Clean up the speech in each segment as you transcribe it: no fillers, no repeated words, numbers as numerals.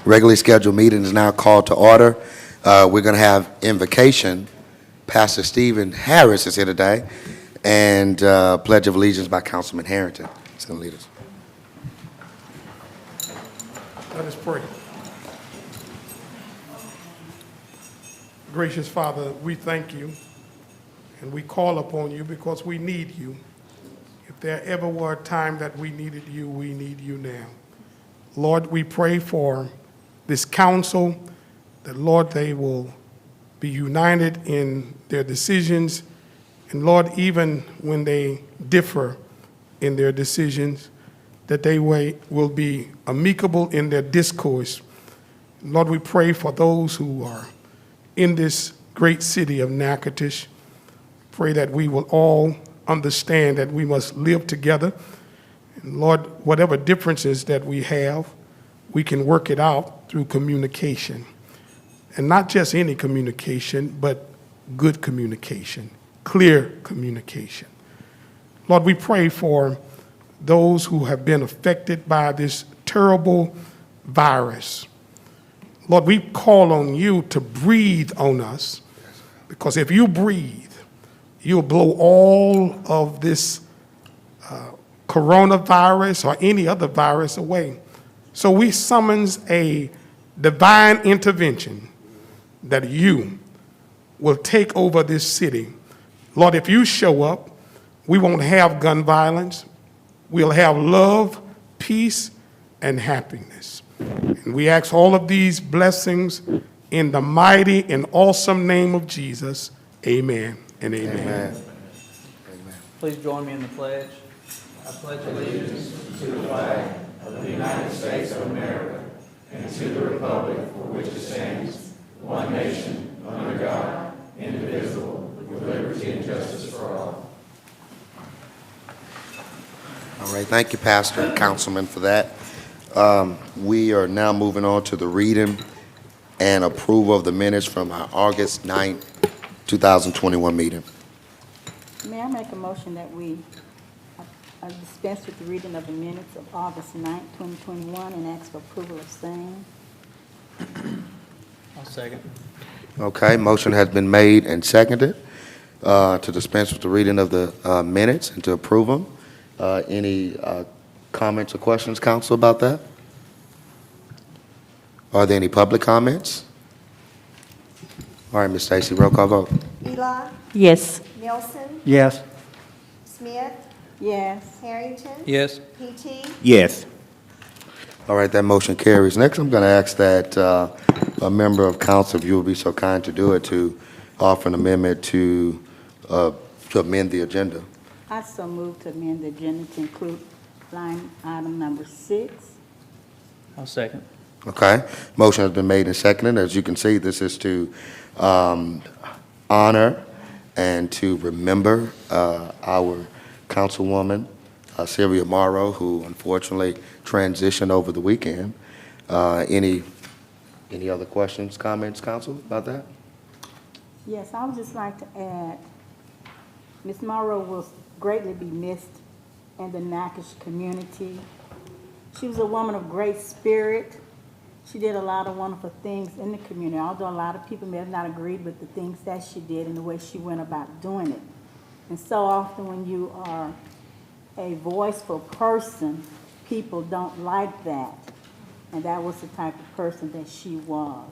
Regularly scheduled meeting is now called to order. We're going to have invocation. Pastor Stephen Harris is here today, and Pledge of Allegiance by Councilman Harrington. He's going to lead us. Let us pray. Gracious Father, we thank you and we call upon you because we need you. If there ever were a time that we needed you, we need you now. Lord, we pray for this council that, Lord, they will be united in their decisions. And Lord, even when they differ in their decisions, that they will be amicable in their discourse. Lord, we pray for those who are in this great city of Natchitoches. Pray that we will all understand that we must live together. And Lord, whatever differences that we have, we can work it out through communication. And not just any communication, but good communication, clear communication. Lord, we pray for those who have been affected by this terrible virus. Lord, we call on you to breathe on us, because if you breathe, you'll blow all of this coronavirus or any other virus away. So we summons a divine intervention that you will take over this city. Lord, if you show up, we won't have gun violence. We'll have love, peace, and happiness. And we ask all of these blessings in the mighty and awesome name of Jesus. Amen and amen. Amen. Please join me in the pledge. I pledge allegiance to the flag of the United States of America and to the republic for which it stands, one nation, under God, indivisible, with liberty and justice for all. All right, thank you, Pastor and Councilman, for that. We are now moving on to the reading and approval of the minutes from our August 9th, 2021 meeting. May I make a motion that we dispense with the reading of the minutes of August 9th, 2021, and ask for approval of same? I'll second. Okay, motion has been made and seconded to dispense with the reading of the minutes and to approve them. Any comments or questions, council, about that? Are there any public comments? All right, Ms. Stacy, roll call vote. Eli, Yes. Nelson, Yes. Smith, Yes. Harrington, Yes. PT, Yes. All right, that motion carries. Next, I'm going to ask that a member of council, if you will be so kind to do it, to offer an amendment to amend the agenda. I so move to amend the agenda to include line item number 6. I'll second. Okay, motion has been made and seconded. As you can see, this is to honor and to remember our councilwoman, Sylvia Morrow, who unfortunately transitioned over the weekend. Any other questions, comments, council, about that? Yes, I would just like to add, Ms. Morrow will greatly be missed in the Natchitoches community. She was a woman of great spirit. She did a lot of wonderful things in the community, although a lot of people may have not agreed with the things that she did and the way she went about doing it. And so often when you are a voiceful person, people don't like that. And that was the type of person that she was.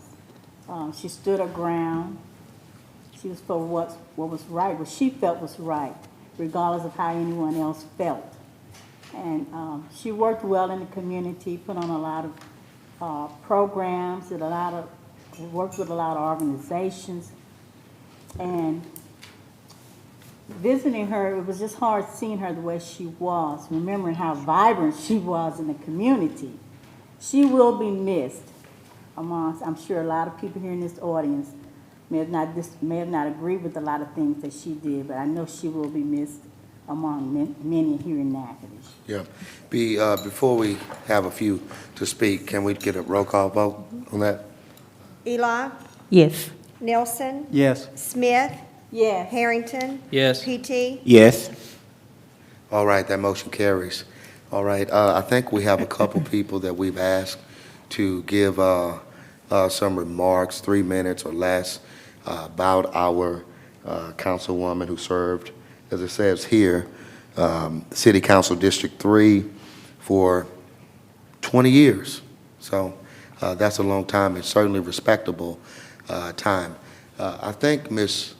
She stood her ground. She was for what was right, what she felt was right, regardless of how anyone else felt. And she worked well in the community, put on a lot of programs, worked with a lot of organizations. And visiting her, it was just hard seeing her the way she was, remembering how vibrant she was in the community. She will be missed amongst, I'm sure, a lot of people here in this audience may have not agreed with a lot of things that she did, but I know she will be missed among many here in Natchitoches. Yeah. Before we have a few to speak, can we get a roll call vote on that? Eli, Yes. Nelson, Yes. Smith, Yes. Harrington, Yes. PT, Yes. All right, that motion carries. All right, I think we have a couple people that we've asked to give some remarks, 3 minutes or less, about our councilwoman who served, as it says here, City Council District 3 for 20 years. So that's a long time and certainly respectable time. I think Ms.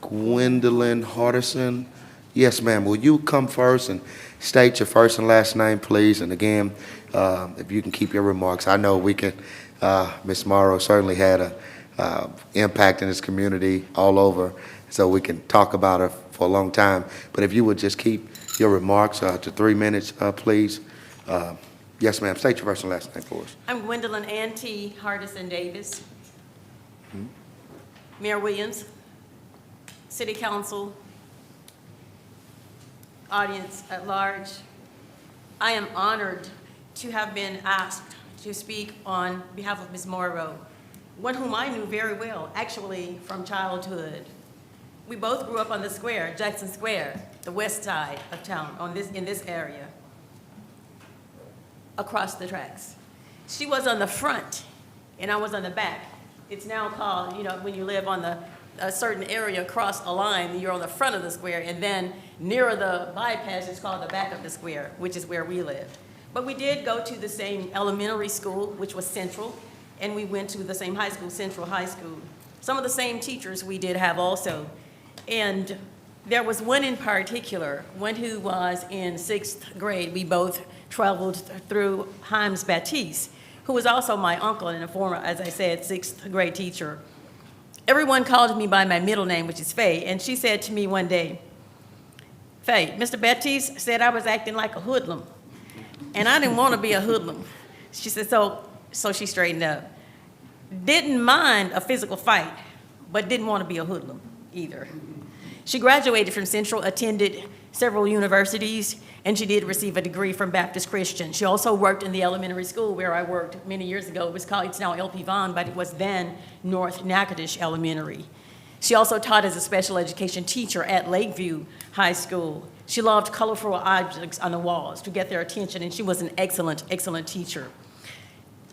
Gwendolyn Hardison, yes, ma'am, will you come first and state your first and last name, please? And again, if you can keep your remarks. I know we can, Ms. Morrow certainly had a impact in this community all over, so we can talk about her for a long time. But if you would just keep your remarks to 3 minutes, please. Yes, ma'am. State your first and last name for us. I'm Gwendolyn Ann T. Hardison Davis. Mayor Williams, City Council, audience at large. I am honored to have been asked to speak on behalf of Ms. Morrow, one whom I knew very well, actually from childhood. We both grew up on the square, Jackson Square, the west side of town, in this area, across the tracks. She was on the front, and I was on the back. It's now called, when you live on a certain area across a line, you're on the front of the square, and then nearer the bypass, it's called the back of the square, which is where we lived. But we did go to the same elementary school, which was Central, and we went to the same high school, Central High School. Some of the same teachers we did have also. And there was one in particular, one who was in 6th grade. We both traveled through Himes Baptiste, who was also my uncle and a former, as I said, 6th grade teacher. Everyone called me by my middle name, which is Faye, and she said to me one day, Faye, Mr. Baptiste said I was acting like a hoodlum, and I didn't want to be a hoodlum. She said, so she straightened up. Didn't mind a physical fight, but didn't want to be a hoodlum either. She graduated from Central, attended several universities, and she did receive a degree from Baptist Christian. She also worked in the elementary school where I worked many years ago. It's now LP Vaughn, but it was then North Natchitoches Elementary. She also taught as a special education teacher at Lakeview High School. She loved colorful objects on the walls to get their attention, and she was an excellent, excellent teacher.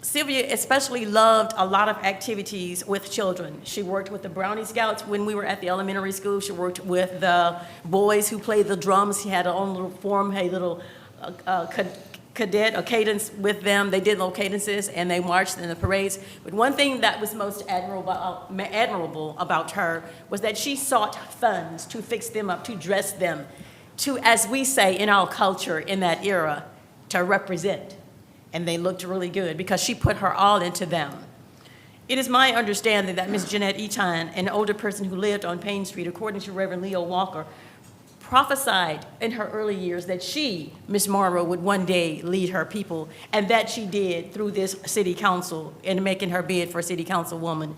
Sylvia especially loved a lot of activities with children. She worked with the Brownie Scouts when we were at the elementary school. She worked with the boys who played the drums. She had her own little form, a little cadet or cadence with them. They did little cadences and they marched in the parades. But one thing that was most admirable about her was that she sought funds to fix them up, to dress them, to, as we say in our culture in that era, to represent. And they looked really good because she put her all into them. It is my understanding that Ms. Jeanette Eton, an older person who lived on Payne Street, according to Reverend Leo Walker, prophesied in her early years that she, Ms. Morrow, would one day lead her people, and that she did through this city council in making her bid for city councilwoman.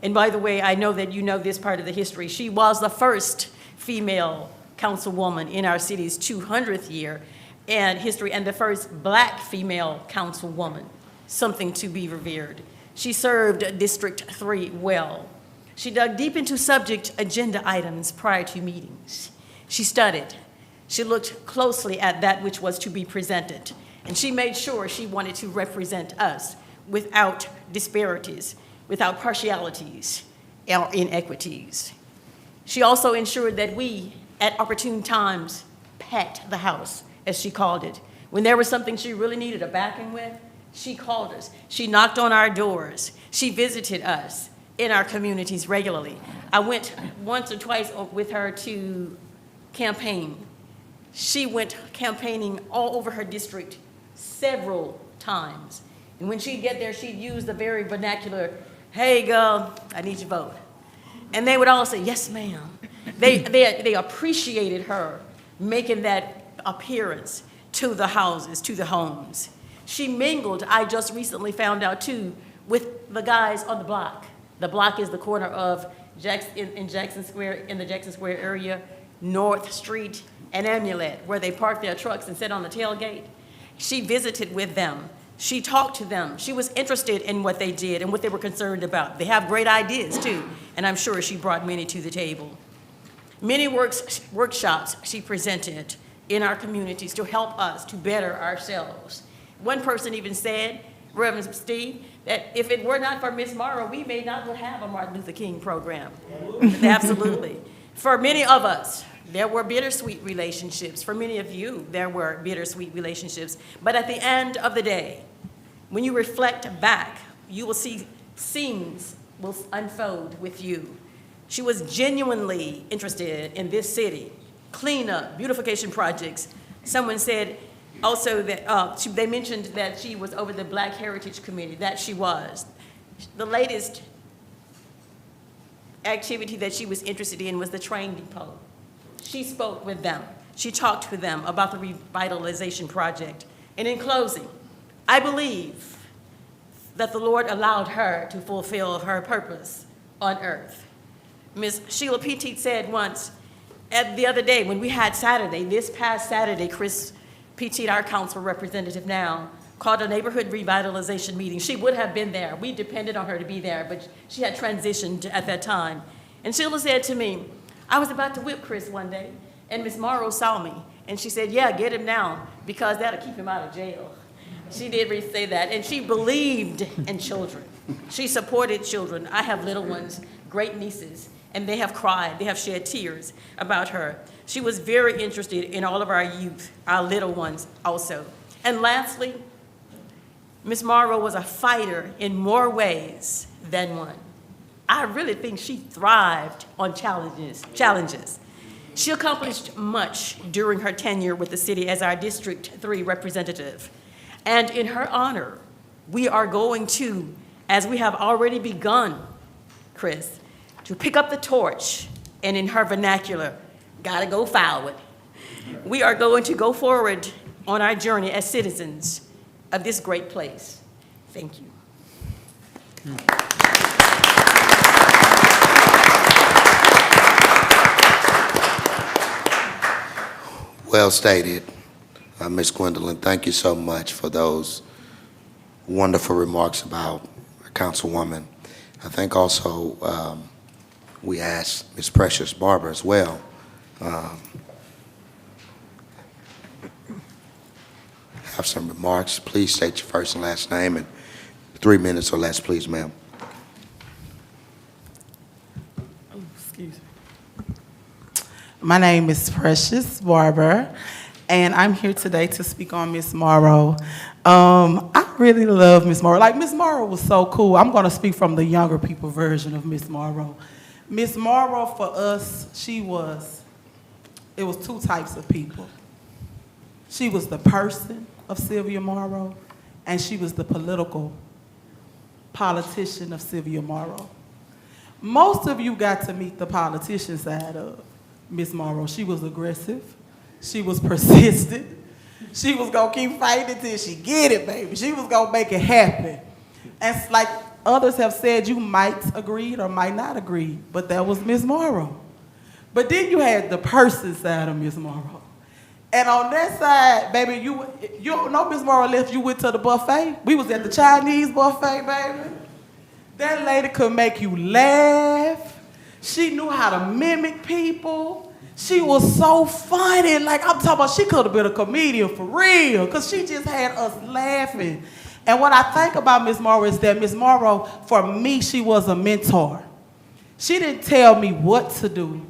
And by the way, I know that you know this part of the history. She was the first female councilwoman in our city's 200th year and history, and the first black female councilwoman, something to be revered. She served District 3 well. She dug deep into subject agenda items prior to meetings. She studied. She looked closely at that which was to be presented, and she made sure she wanted to represent us without disparities, without partialities or inequities. She also ensured that we, at opportune times, packed the house, as she called it. When there was something she really needed a backing with, she called us. She knocked on our doors. She visited us in our communities regularly. I went once or twice with her to campaign. She went campaigning all over her district several times. And when she'd get there, she'd use the very vernacular, hey girl, I need your vote. And they would all say, yes ma'am. They appreciated her making that appearance to the houses, to the homes. She mingled, I just recently found out too, with the guys on the block. The block is the corner of in Jackson Square, in the Jackson Square area, North Street and Amulet, where they park their trucks and sit on the tailgate. She visited with them. She talked to them. She was interested in what they did and what they were concerned about. They have great ideas too, and I'm sure she brought many to the table. Many workshops she presented in our communities to help us to better ourselves. One person even said, Reverend Steve, that if it were not for Miss Morrow, we may not have a Martin Luther King program. Absolutely. For many of us, there were bittersweet relationships. For many of you, there were bittersweet relationships. But at the end of the day, when you reflect back, you will see scenes will unfold with you. She was genuinely interested in this city, cleanup, beautification projects. Someone said also that they mentioned that she was over the Black Heritage Committee, that she was. The latest activity that she was interested in was the train depot. She spoke with them. She talked with them about the revitalization project. And in closing, I believe that the Lord allowed her to fulfill her purpose on earth. Ms. Sheila Petit said once, the other day when we had Saturday, this past Saturday, Chris Petit, our council representative now, called a neighborhood revitalization meeting. She would have been there. We depended on her to be there, but she had transitioned at that time. And Sheila said to me, I was about to whip Chris one day, and Ms. Morrow saw me, and she said, yeah, get him now, because that'll keep him out of jail. She did say that, and she believed in children. She supported children. I have little ones, great nieces, and they have cried, they have shed tears about her. She was very interested in all of our youth, our little ones also. And lastly, Ms. Morrow was a fighter in more ways than one. I really think she thrived on challenges. She accomplished much during her tenure with the city as our District 3 representative. And in her honor, we are going to, as we have already begun, Chris, to pick up the torch, and in her vernacular, gotta go forward. We are going to go forward on our journey as citizens of this great place. Thank you. Well stated, Ms. Gwendolyn. Thank you so much for those wonderful remarks about a councilwoman. I think also we asked Ms. Precious Barber as well. Have some remarks. Please state your first and last name and 3 minutes or less, please, ma'am. Excuse me. My name is Precious Barber, and I'm here today to speak on Miss Morrow. I really love Miss Morrow. Like, Miss Morrow was so cool. I'm going to speak from the younger people version of Miss Morrow. Miss Morrow, for us, it was two types of people. She was the person of Sylvia Morrow, and she was the politician of Sylvia Morrow. Most of you got to meet the politician side of Miss Morrow. She was aggressive. She was persistent. She was going to keep fighting until she get it, baby. She was going to make it happen. And like others have said, you might agree or might not agree, but that was Miss Morrow. But then you had the person side of Miss Morrow. And on that side, baby, you don't know Miss Morrow left you went to the buffet. We was at the Chinese buffet, baby. That lady could make you laugh. She knew how to mimic people. She was so funny. Like, I'm talking about, she could have been a comedian for real, because she just had us laughing. And what I think about Miss Morrow is that Miss Morrow, for me, she was a mentor. She didn't tell me what to do,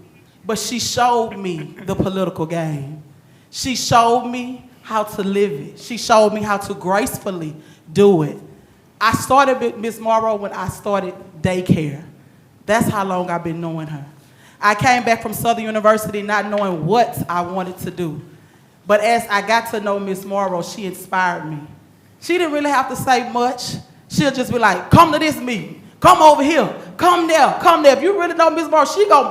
but she showed me the political game. She showed me how to live it. She showed me how to gracefully do it. I started with Miss Morrow when I started daycare. That's how long I've been knowing her. I came back from Southern University not knowing what I wanted to do. But as I got to know Miss Morrow, she inspired me. She didn't really have to say much. She'll just be like, come to this meeting. Come over here. Come there. Come there. If you really know Miss Morrow,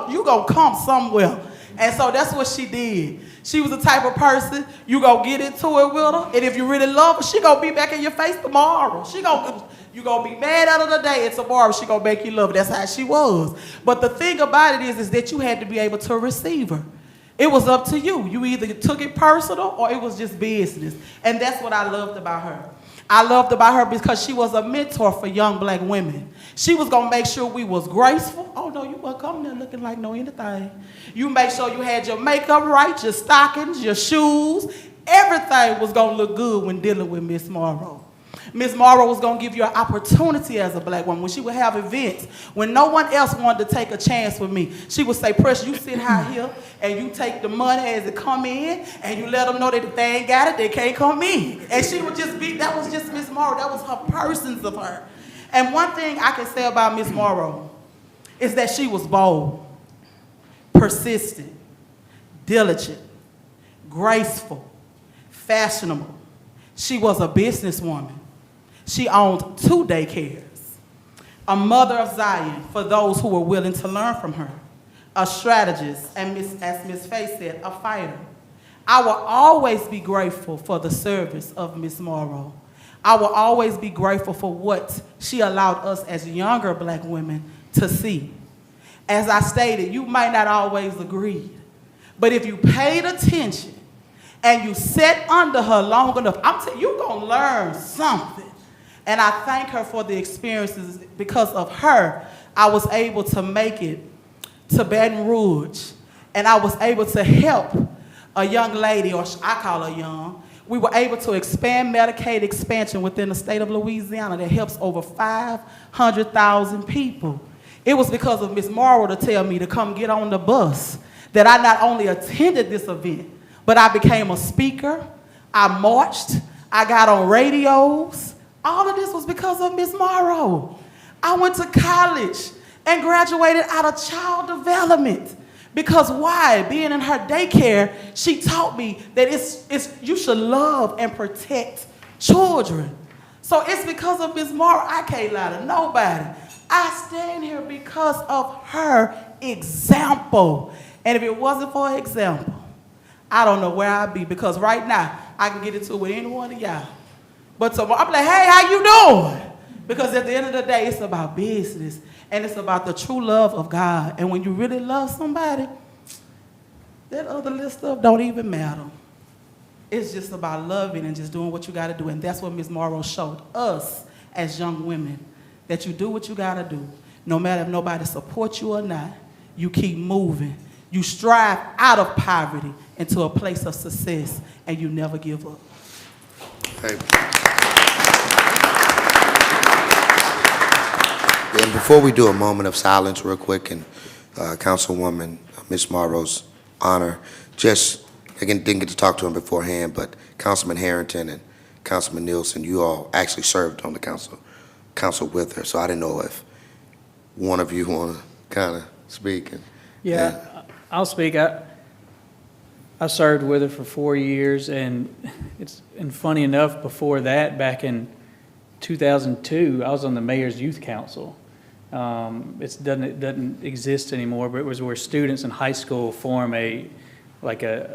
you gonna come somewhere. And so that's what she did. She was the type of person, you gonna get into it with her, and if you really love her, she gonna be back in your face tomorrow. You gonna be mad at her today, and tomorrow she gonna make you love her. That's how she was. But the thing about it is that you had to be able to receive her. It was up to you. You either took it personal or it was just business. And that's what I loved about her. I loved about her because she was a mentor for young black women. She was gonna make sure we was graceful. Oh no, you weren't coming there looking like no anything. You make sure you had your makeup right, your stockings, your shoes. Everything was gonna look good when dealing with Miss Morrow. Ms. Morrow was going to give you an opportunity as a black woman. When she would have events, when no one else wanted to take a chance with me, she would say, Precious, you sit out here and you take the money as it come in and you let them know that if they ain't got it, they can't come in. And she would just be, that was just Ms. Morrow. That was her persons of her. And one thing I can say about Ms. Morrow is that she was bold, persistent, diligent, graceful, fashionable. She was a businesswoman. She owned 2 daycares. A mother of Zion for those who were willing to learn from her. A strategist, and as Ms. Faye said, a fighter. I will always be grateful for the service of Ms. Morrow. I will always be grateful for what she allowed us as younger black women to see. As I stated, you might not always agree, but if you paid attention and you sat under her long enough, I'm telling you, you're going to learn something. And I thank her for the experiences. Because of her, I was able to make it to Baton Rouge, and I was able to help a young lady, or I call her young. We were able to expand Medicaid expansion within the state of Louisiana that helps over 500,000 people. It was because of Ms. Morrow to tell me to come get on the bus that I not only attended this event, but I became a speaker, I marched, I got on radios. All of this was because of Ms. Morrow. I went to college and graduated out of child development. Because why? Being in her daycare, she taught me that you should love and protect children. So it's because of Ms. Morrow. I can't lie to nobody. I stand here because of her example. And if it wasn't for her example, I don't know where I'd be. Because right now, I can get into it with any one of y'all. But tomorrow, I'm like, hey, how you doing? Because at the end of the day, it's about business. And it's about the true love of God. And when you really love somebody, that other little stuff don't even matter. It's just about loving and just doing what you got to do. And that's what Ms. Morrow showed us as young women, that you do what you got to do. No matter if nobody supports you or not, you keep moving. You strive out of poverty into a place of success, and you never give up. Hey. And before we do a moment of silence real quick in Councilwoman Ms. Morrow's honor, just, again, didn't get to talk to him beforehand, but Councilman Harrington and Councilman Nielsen, you all actually served on the council with her, so I didn't know if one of you want to kind of speak. I'll speak. I served with her for 4 years, and funny enough, before that, back in 2002, I was on the mayor's youth council. It doesn't exist anymore, but it was where students in high school form a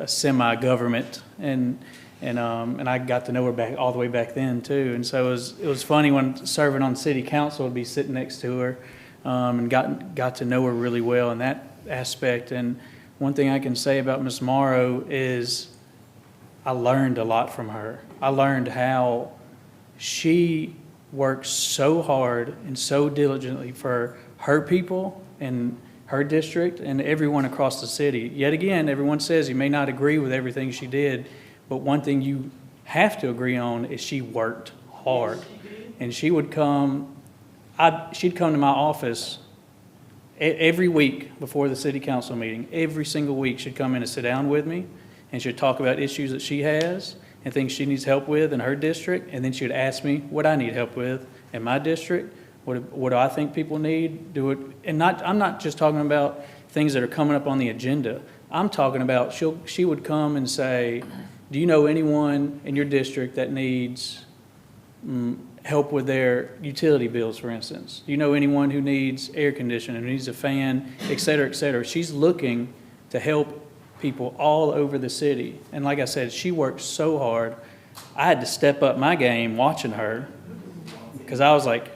semi-government, and I got to know her all the way back then too. And so it was funny when serving on city council to be sitting next to her, and got to know her really well in that aspect. And one thing I can say about Ms. Morrow is I learned a lot from her. I learned how she works so hard and so diligently for her people and her district and everyone across the city. Yet again, everyone says you may not agree with everything she did, but one thing you have to agree on is she worked hard. And she would she'd come to my office every week before the city council meeting. Every single week she'd come in and sit down with me, and she'd talk about issues that she has and things she needs help with in her district, and then she would ask me what I need help with in my district, what do I think people need, I'm not just talking about things that are coming up on the agenda. I'm talking about she would come and say, do you know anyone in your district that needs help with their utility bills, for instance? Do you know anyone who needs air conditioning, who needs a fan, et cetera, et cetera? She's looking to help people all over the city. And like I said, she worked so hard. I had to step up my game watching her, because I was like,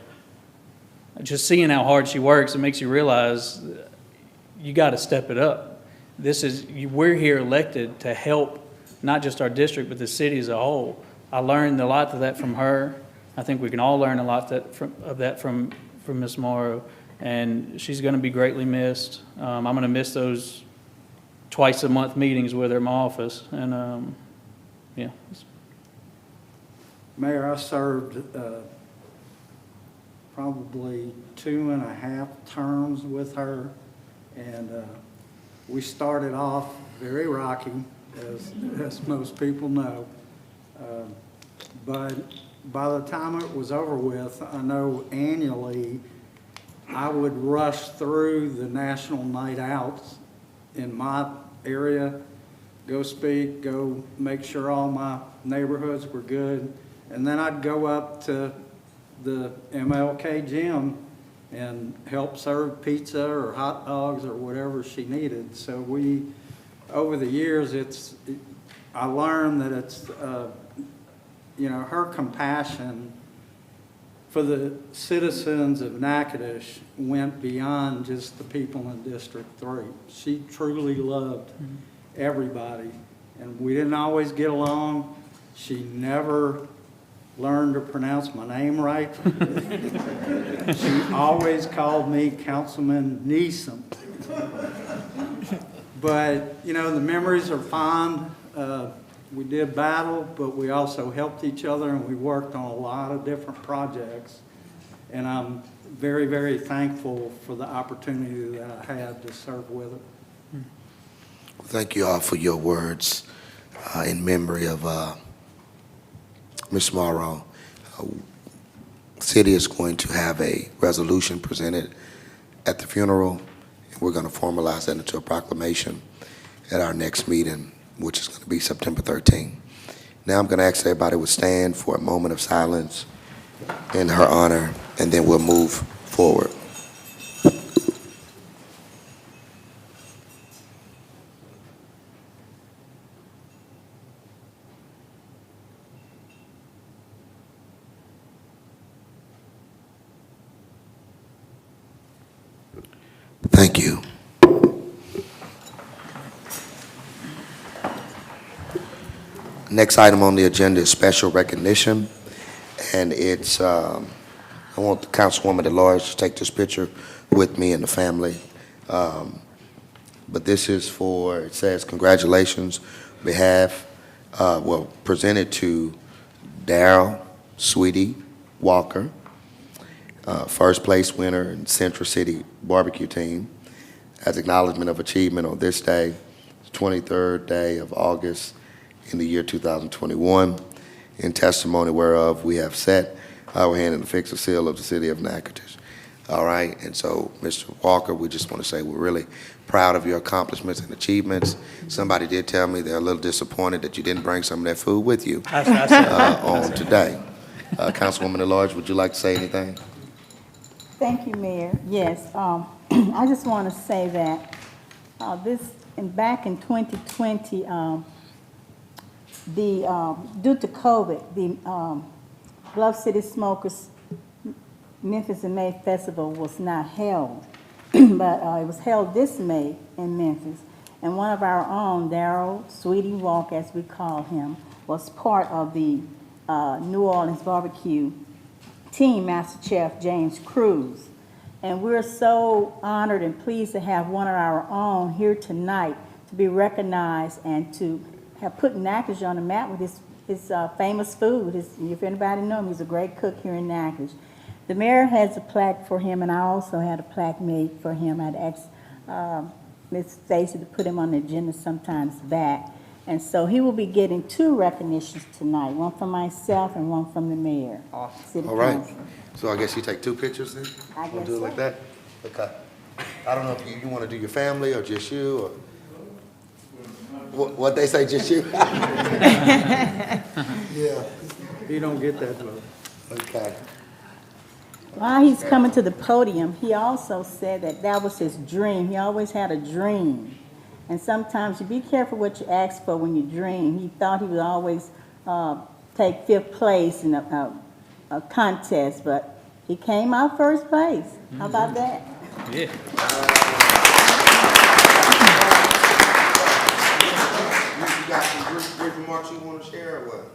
just seeing how hard she works, it makes you realize you got to step it up. We're here elected to help not just our district, but the city as a whole. I learned a lot of that from her. I think we can all learn a lot of that from Ms. Morrow, and she's going to be greatly missed. I'm going to miss those twice-a-month meetings with her in my office, and yeah. Mayor, I served probably 2.5 terms with her, and we started off very rocky, as most people know. But by the time it was over with, I know annually I would rush through the national night outs in my area, go speak, go make sure all my neighborhoods were good, and then I'd go up to the MLK gym and help serve pizza or hot dogs or whatever she needed. So over the years, I learned that it's, her compassion for the citizens of Natchitoches went beyond just the people in District 3. She truly loved everybody, and we didn't always get along. She never learned to pronounce my name right. She always called me Councilman Neeson. But, the memories are fond. We did battle, but we also helped each other, and we worked on a lot of different projects. And I'm very, very thankful for the opportunity that I had to serve with her. Thank you all for your words in memory of Ms. Morrow. City is going to have a resolution presented at the funeral, and we're going to formalize that into a proclamation at our next meeting, which is going to be September 13th. Now I'm going to ask everybody to stand for a moment of silence in her honor, and then we'll move forward. Thank you. Next item on the agenda is special recognition, and it's, I want the Councilwoman at large to take this picture with me and the family. But this is for, it says, congratulations, behalf, presented to Daryl Sweetie Walker, first place winner in Central City Barbecue Team, as acknowledgement of achievement on this day, the 23rd day of August in the year 2021, in testimony whereof we have set our hand and affixed the seal of the city of Natchitoches. All right, and so, Mr. Walker, we just want to say we're really proud of your accomplishments and achievements. Somebody did tell me they're a little disappointed that you didn't bring some of that food with you on today. Councilwoman at large, would you like to say anything? Thank you, Mayor. Yes, I just want to say that back in 2020, due to COVID, the Bluff City Smokers Memphis in May Festival was not held, but it was held this May in Memphis. And one of our own, Daryl Sweetie Walk, as we call him, was part of the New Orleans barbecue team, Master Chef James Cruz. And we're so honored and pleased to have one of our own here tonight to be recognized and to have put Natchitoches on the map with his famous food. If anybody knows him, he's a great cook here in Natchitoches. The mayor has a plaque for him, and I also had a plaque made for him. I'd asked Ms. Stacy to put him on the agenda sometimes back. And so he will be getting 2 recognitions tonight, one from myself and one from the mayor. Awesome. All right. So I guess you take 2 pictures then? I guess do it so. like that? Okay. I don't know if you want to do your family or just you, or what they say, just you? Yeah. You don't get that vote. Okay. While he's coming to the podium, he also said that was his dream. He always had a dream. And sometimes you be careful what you ask for when you dream. He thought he would always take 5th place in a contest, but he came out 1st place. How about that? Yeah. You got some brief remarks you want to share, or what?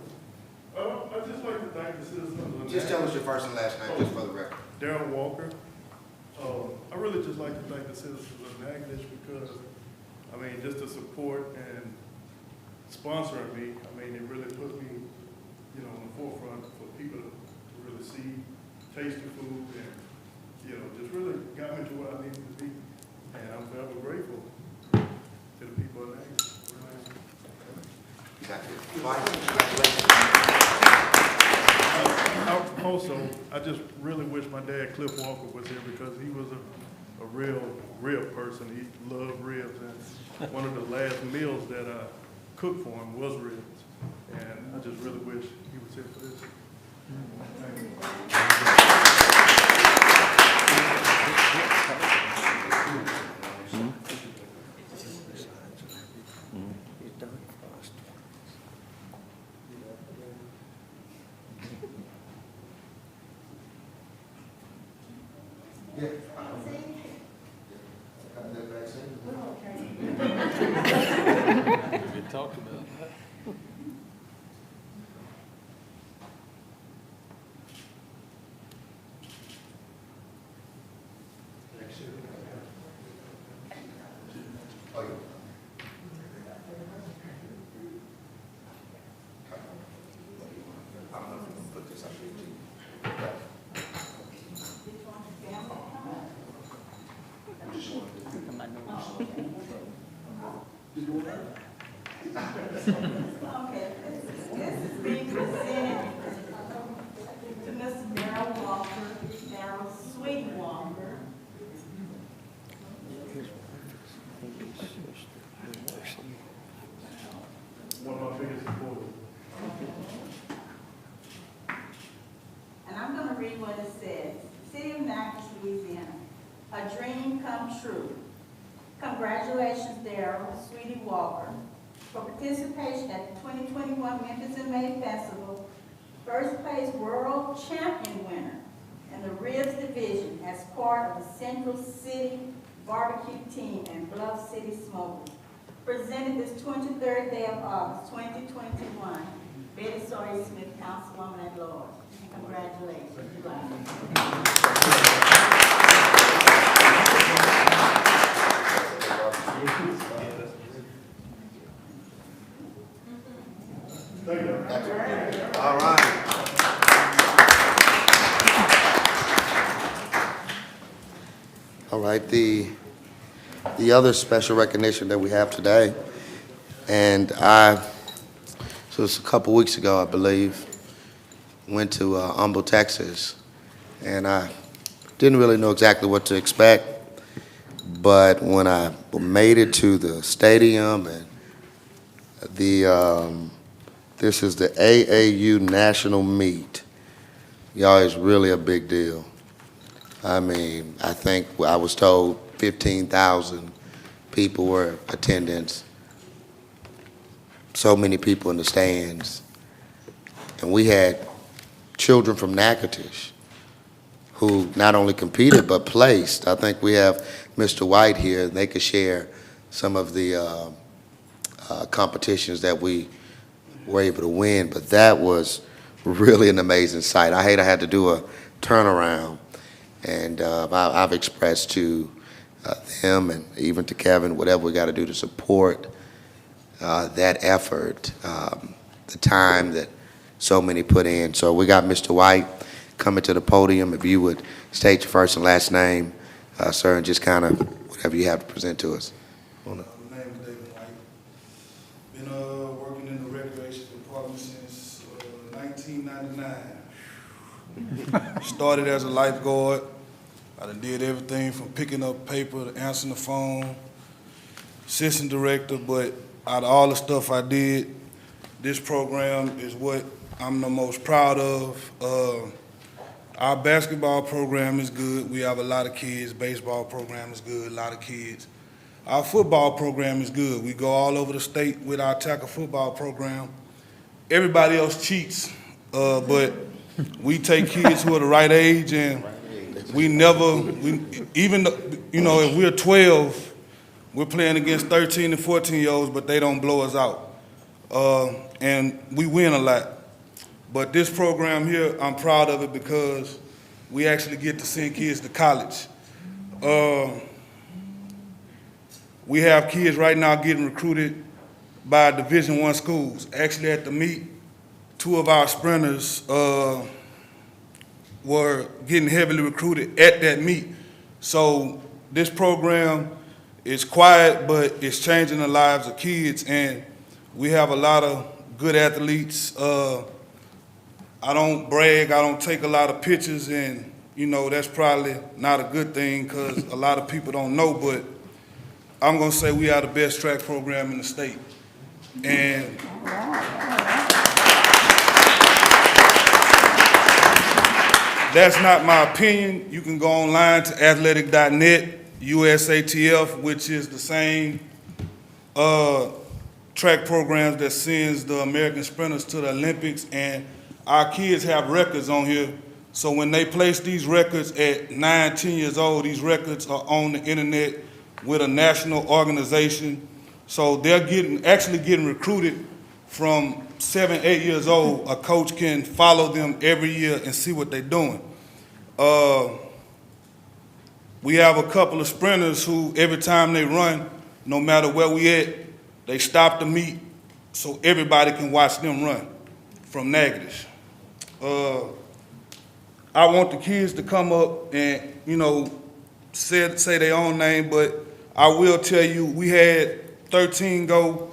I'd just like to thank the citizens of Just tell us your first and last name, just for the record. Daryl Walker. I really just like to thank the citizens of Natchitoches because, just the support and sponsoring me, it really put me you know, on the forefront for people to really see, taste the food, and, you know, just really got me to where I needed to be. And I'm forever grateful to the people of Natchitoches. Also, I just really wish my dad, Cliff Walker, was here because he was a real rib person. He loved ribs, and one of the last meals that I cooked for him was ribs. And I just really wish he was here for this. Thank you. Okay, this is being presented to Mr. Darrell Walker, Darrell Sweet Walker. One of my biggest supporters. And I'm gonna read what it says. City of Natchitoches, Louisiana, a dream come true. Congratulations, Darrell Sweetie Walker, for participation at the 2021 Memphis in May Festival, first place world champion winner in the Ribs Division as part of the Central City Barbecue Team and Bluff City Smokers. Presented this 23rd day of August, 2021. Betty Sawyer Smith, Councilwoman at Large. Congratulations. Thank you. All right. All right, the other special recognition that we have today, and so it's a couple weeks ago, I believe, went to Humble, Texas, and I didn't really know exactly what to expect, but when I made it to the stadium and this is the AAU National Meet. Y'all, it's really a big deal. I mean, I think I was told 15,000 people were attendance. So many people in the stands. And we had children from Natchitoches who not only competed but placed. I think we have Mr. White here, and they could share some of the competitions that we were able to win, but that was really an amazing sight. I hate I had to do a turnaround, and I've expressed to them and even to Kevin whatever we got to do to support that effort, the time that so many put in. So we got Mr. White coming to the podium. If you would state your first and last name, sir, and just kind of whatever you have to present to us. My name is David White. Been working in the recreation department since 1999. Started as a lifeguard. I done did everything from picking up paper to answering the phone, assistant director, but out of all the stuff I did, this program is what I'm the most proud of. Our basketball program is good. We have a lot of kids. Baseball program is good, a lot of kids. Our football program is good. We go all over the state with our tackle football program. Everybody else cheats, but we take kids who are the right age, and even if we're 12, we're playing against 13 and 14-year-olds, but they don't blow us out. And we win a lot. But this program here, I'm proud of it because we actually get to send kids to college. We have kids right now getting recruited by Division I schools. Actually, at the meet, two of our sprinters were getting heavily recruited at that meet. So this program is quiet, but it's changing the lives of kids, and we have a lot of good athletes. I don't brag, I don't take a lot of pictures, and you know, that's probably not a good thing because a lot of people don't know, but I'm gonna say we are the best track program in the state. And that's not my opinion. You can go online to athletic.net, USATF, which is the same track programs that sends the American sprinters to the Olympics, and our kids have records on here. So when they place these records at 9, 10 years old, these records are on the internet with a national organization. So they're actually getting recruited from 7, 8 years old. A coach can follow them every year and see what they're doing. We have a couple of sprinters who every time they run, no matter where we at, they stop the meet so everybody can watch them run from Natchitoches. I want the kids to come up and, you know, say their own name, but I will tell you, we had 13 go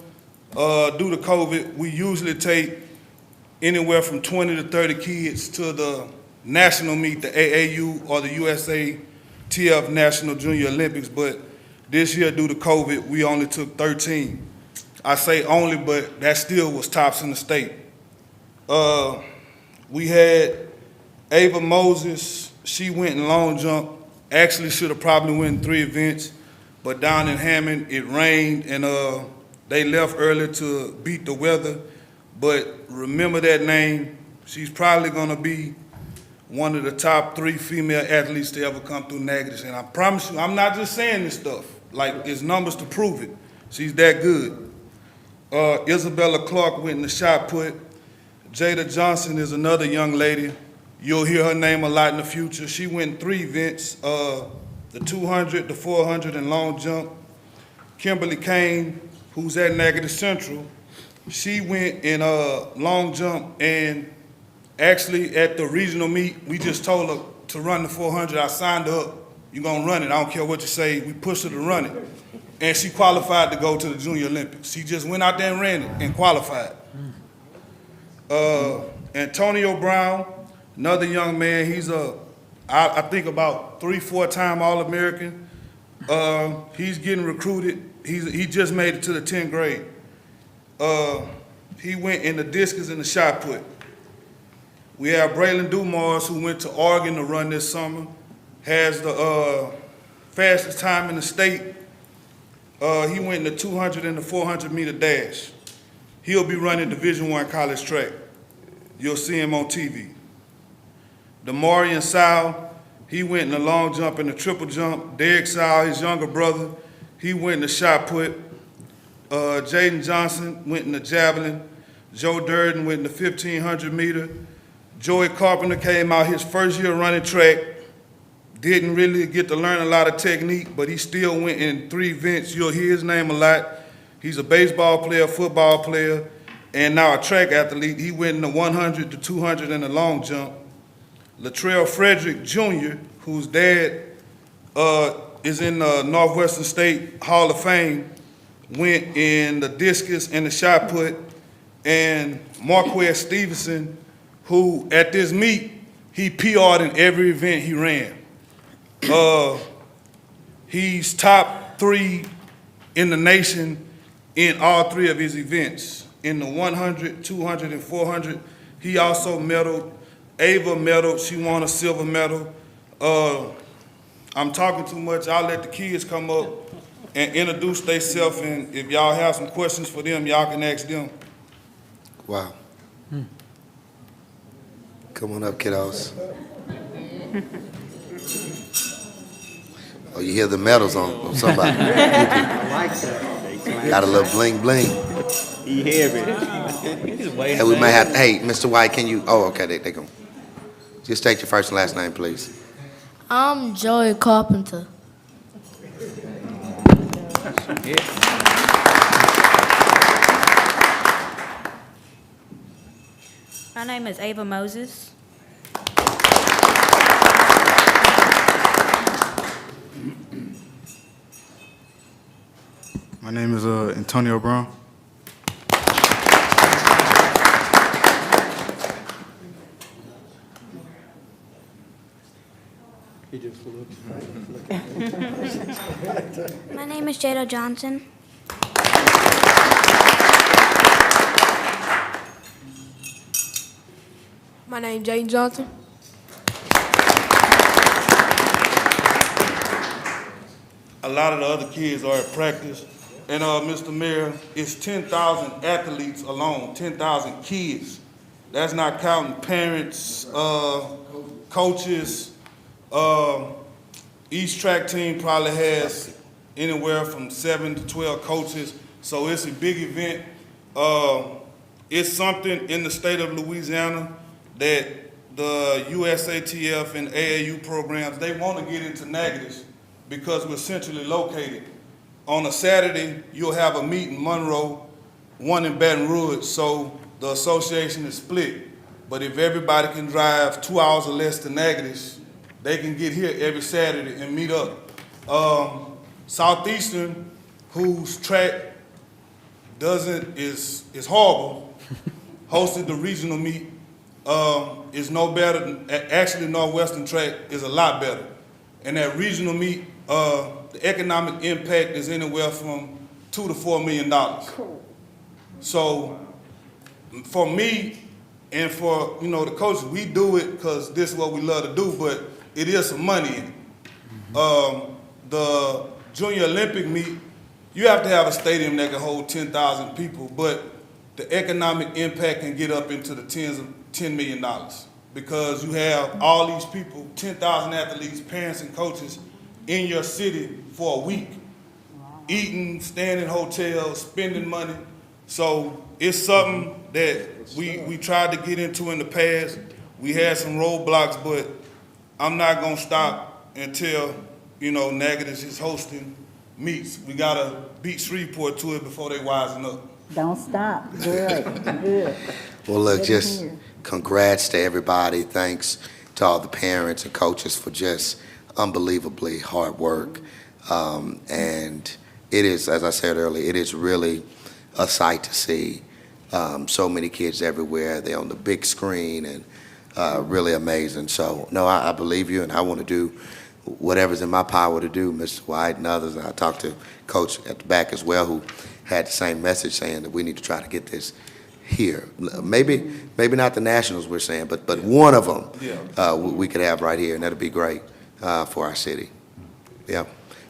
due to COVID. We usually take anywhere from 20 to 30 kids to the national meet, the AAU or the USATF National Junior Olympics, but this year due to COVID, we only took 13. I say only, but that still was tops in the state. We had Ava Moses, she went in long jump, actually should have probably went in 3 events, but down in Hammond, it rained and they left early to beat the weather. But remember that name, she's probably gonna be one of the top 3 female athletes to ever come through Natchitoches. And I promise you, I'm not just saying this stuff, like there's numbers to prove it. She's that good. Isabella Clark went in the shot put. Jada Johnson is another young lady. You'll hear her name a lot in the future. She went in 3 events, the 200, the 400, and long jump. Kimberly Kane, who's at Natchitoches Central, she went in long jump, and actually at the regional meet, we just told her to run the 400. I signed her up. You're gonna run it, I don't care what you say. We pushed her to run it. And she qualified to go to the Junior Olympics. She just went out there and ran it and qualified. Antonio Brown, another young man, he's I think about 3, 4 time All-American. He's getting recruited. He just made it to the 10th grade. He went in the discus and the shot put. We have Braylon Dumars, who went to Oregon to run this summer, has the fastest time in the state. He went in the 200 and the 400 meter dash. He'll be running Division I college track. You'll see him on TV. Demarion Sal, he went in the long jump and the triple jump. Derek Sal, his younger brother, he went in the shot put. Jaden Johnson went in the javelin. Joe Durden went in the 1500 meter. Joey Carpenter came out his first year running track. Didn't really get to learn a lot of technique, but he still went in 3 events. You'll hear his name a lot. He's a baseball player, football player, and now a track athlete. He went in the 100, the 200, and the long jump. Latrell Frederick Jr., whose dad is in the Northwestern State Hall of Fame, went in the discus and the shot put. And Marquez Stevenson, who at this meet, he PR'd in every event he ran. He's top 3 in the nation in all 3 of his events. In the 100, 200, and 400, he also medaled. Ava medaled, she won a silver medal. I'm talking too much, I'll let the kids come up and introduce themselves, and if y'all have some questions for them, y'all can ask them. Wow. Come on up, kiddos. Oh, you hear the medals on somebody. I like that. Got a little bling bling. He heavy. Hey, we may have, hey, Mr. White, can you, oh, okay, they go. Just state your first and last name, please. I'm Joey Carpenter. My name is Ava Moses. My name is Antonio Brown. He just looks. My name is Jada Johnson. My name is Jaden Johnson. A lot of the other kids are at practice. And Mr. Mayor, it's 10,000 athletes alone, 10,000 kids. That's not counting parents, coaches. Each track team probably has anywhere from 7 to 12 coaches. So it's a big event. It's something in the state of Louisiana that the USATF and AAU programs, they want to get into Natchitoches because we're centrally located. On a Saturday, you'll have a meet in Monroe, one in Baton Rouge, so the association is split. But if everybody can drive 2 hours or less to Natchitoches, they can get here every Saturday and meet up. Southeastern, whose track is horrible, hosted the regional meet, is no better than, actually Northwestern track is a lot better. And that regional meet, the economic impact is anywhere from $2 to $4 million. So for me and for the coaches, we do it because this is what we love to do, but it is some money in it. The Junior Olympic meet, you have to have a stadium that can hold 10,000 people, but the economic impact can get up into the $10 million because you have all these people, 10,000 athletes, parents and coaches in your city for a week, eating, staying in hotels, spending money. So it's something that we tried to get into in the past. We had some roadblocks, but I'm not gonna stop until, Natchitoches is hosting meets. We gotta beat Shreveport to it before they wisen up. Don't stop. Good, good. Well, look, Good to just hear. congrats to everybody. Thanks to all the parents and coaches for just unbelievably hard work. And it is, as I said earlier, it is really a sight to see. So many kids everywhere. They're on the big screen and really amazing. So, no, I believe you, and I want to do whatever's in my power to do, Mr. White and others. And I talked to Coach at the back as well, who had the same message saying that we need to try to get this here. Maybe not the Nationals we're saying, but one of them we could have right here, and that'd be great for our city. Yeah.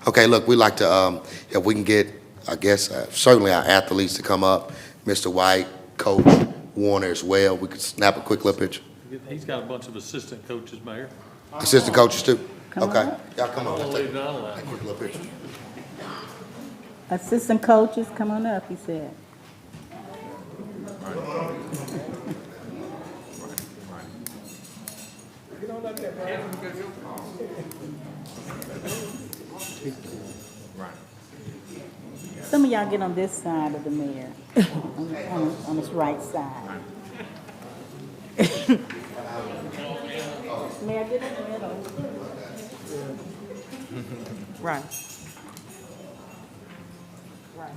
Okay, look, we'd like to, if we can get, I guess, certainly our athletes to come up, Mr. White, Coach Warner as well. We could snap a quick little picture. He's got a bunch of assistant coaches, Mayor. Assistant coaches too? Come Okay. on. Y'all come on. I'll Let's leave take that alone. a quick little picture. Assistant coaches, come on up, he said. Some of y'all get on this side of the mayor, on this right side. Mayor, get in the middle. Right. Right.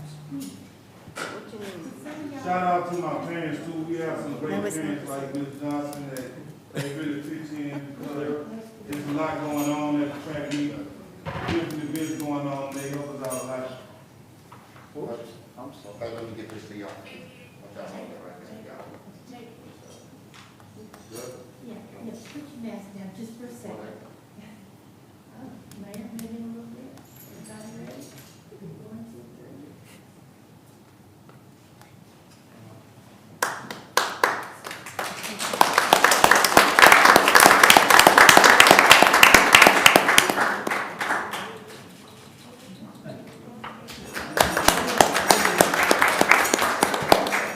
What you need? Shout out to my parents too. We have some great parents like Ms. Johnson that they really pitch in because there's a lot going on at the track meet. Different events going on. They help us out a lot. I'm sorry. Let me get this to y'all. Yeah, put your mask down just for a second. Oh, Mayor, maybe a little bit. Everybody ready? 1, 2, 3.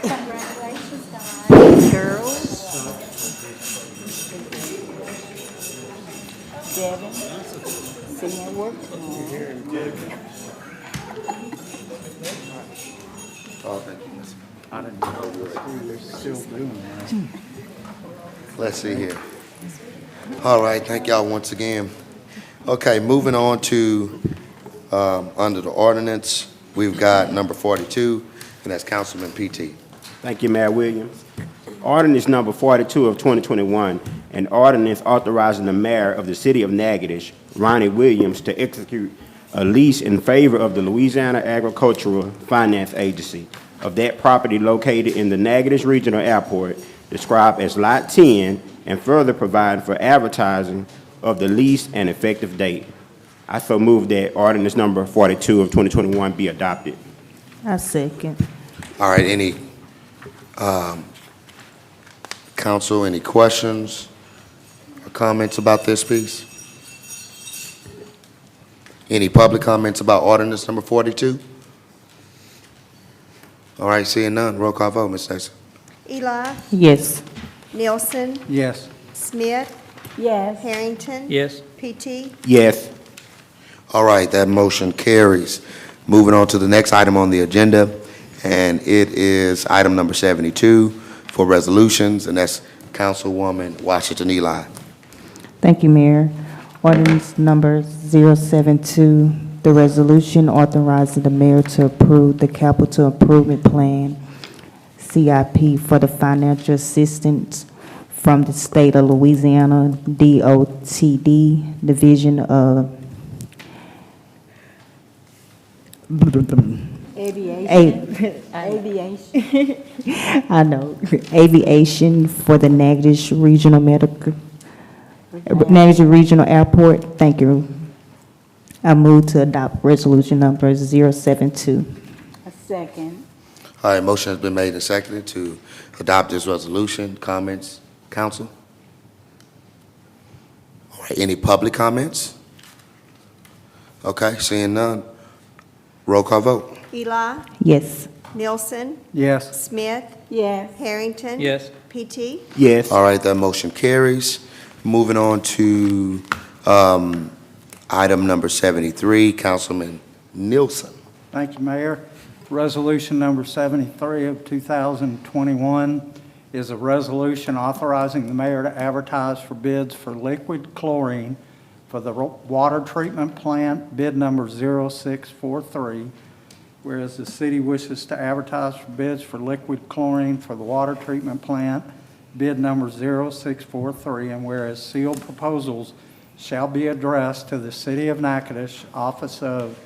Congratulations, guys. Girls. Devin, see you at work tomorrow. Oh, thank you, Miss. I didn't know they were still doing that. Let's see here. All right, thank y'all once again. Okay, moving on to, under the ordinance, we've got number 42, and that's Councilman PT. Thank you, Mayor Williams. Ordinance number 42 of 2021, an ordinance authorizing the mayor of the city of Natchitoches, Ronnie Williams, to execute a lease in favor of the Louisiana Agricultural Finance Agency of that property located in the Natchitoches Regional Airport, described as Lot 10, and further provide for advertising of the lease and effective date. I so move that ordinance number 42 of 2021 be adopted. I second. All right, any, council, any questions or comments about this piece? Any public comments about ordinance number 42? All right, seeing none, roll call vote, Ms. Stacy. Eli, Yes. Nielsen, Yes. Smith, Yes. Harrington. Yes. PT. Yes. All right, that motion carries. Moving on to the next item on the agenda, and it is item number 72 for resolutions, and that's Councilwoman Washington Eli. Thank you, Mayor. Ordinance number 072, the resolution authorizing the mayor to approve the capital improvement plan, CIP, for the financial assistance from the state of Louisiana, DOTD, Division of Aviation. Aviation. I know, aviation for the Natchitoches Regional Natchitoches Regional Airport. Thank you. I move to adopt resolution number 072. A second. All right, motion has been made and seconded to adopt this resolution. Comments, council? All right, any public comments? Okay, seeing none, roll call vote. Eli, Yes. Nielsen, Yes. Smith, Yes. Harrington. Yes. PT. Yes. All right, that motion carries. Moving on to item number 73, Councilman Nielsen. Thank you, Mayor. Resolution number 73 of 2021 is a resolution authorizing the mayor to advertise for bids for liquid chlorine for the water treatment plant, bid number 0643. Whereas the city wishes to advertise for bids for liquid chlorine for the water treatment plant, bid number 0643, and whereas sealed proposals shall be addressed to the City of Natchitoches, Office of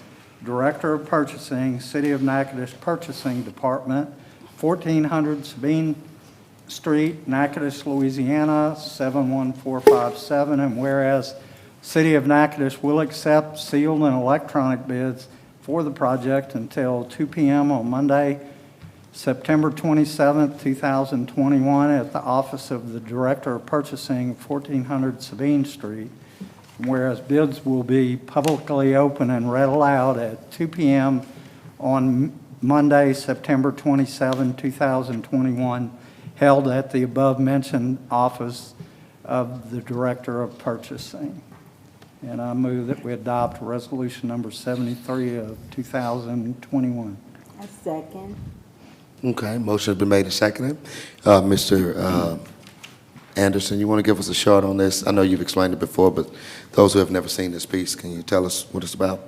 Director of Purchasing, City of Natchitoches Purchasing Department, 1400 Sabine Street, Natchitoches, Louisiana, 71457, and whereas City of Natchitoches will accept sealed and electronic bids for the project until 2 p.m. on Monday, September 27th, 2021, at the Office of the Director of Purchasing, 1400 Sabine Street. Whereas bids will be publicly open and read aloud at 2 p.m. on Monday, September 27, 2021, held at the above-mentioned Office of the Director of Purchasing. And I move that we adopt resolution number 73 of 2021. A second. Okay, motion has been made and seconded. Mr. Anderson, you want to give us a short on this? I know you've explained it before, but those who have never seen this piece, can you tell us what it's about?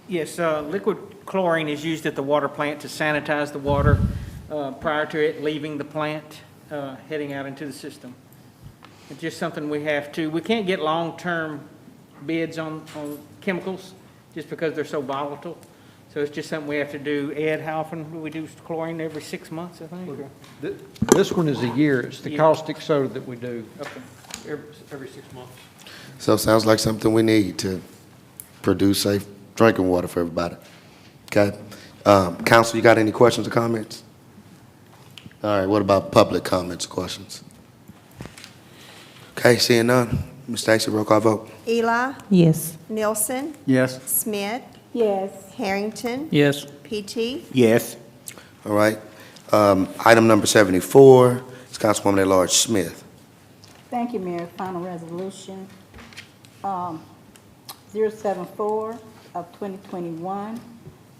Yes, liquid chlorine is used at the water plant to sanitize the water prior to it leaving the plant, heading out into the system. It's just something we have to, we can't get long-term bids on chemicals just because they're so volatile. So it's just something we have to do. Ed, how often do we do chlorine? Every 6 months, I think? Or? This one is a year. It's the Yeah. caustic soda that we do Okay. every 6 months. So it sounds like something we need to produce safe drinking water for everybody. Okay? Council, you got any questions or comments? All right, what about public comments or questions? Okay, seeing none. Ms. Stacy, roll call vote. Eli, Yes. Nielsen, Yes. Smith, Yes. Harrington. Yes. PT. Yes. All right. Item number 74 is Councilwoman at-large Smith. Thank you, Mayor. Final resolution, 074 of 2021,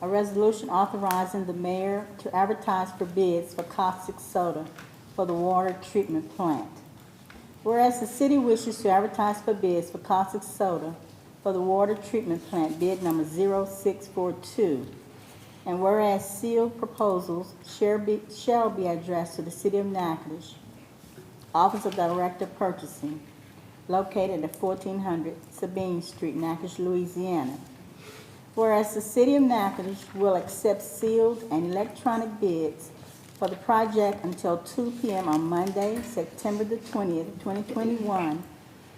a resolution authorizing the mayor to advertise for bids for caustic soda for the water treatment plant. Whereas the city wishes to advertise for bids for caustic soda for the water treatment plant, bid number 0642. And whereas sealed proposals shall be addressed to the city of Natchitoches, Office of Director of Purchasing, located at 1400 Sabine Street, Natchitoches, Louisiana. Whereas the city of Natchitoches will accept sealed and electronic bids for the project until 2 p.m. on Monday, September the 20th, 2021,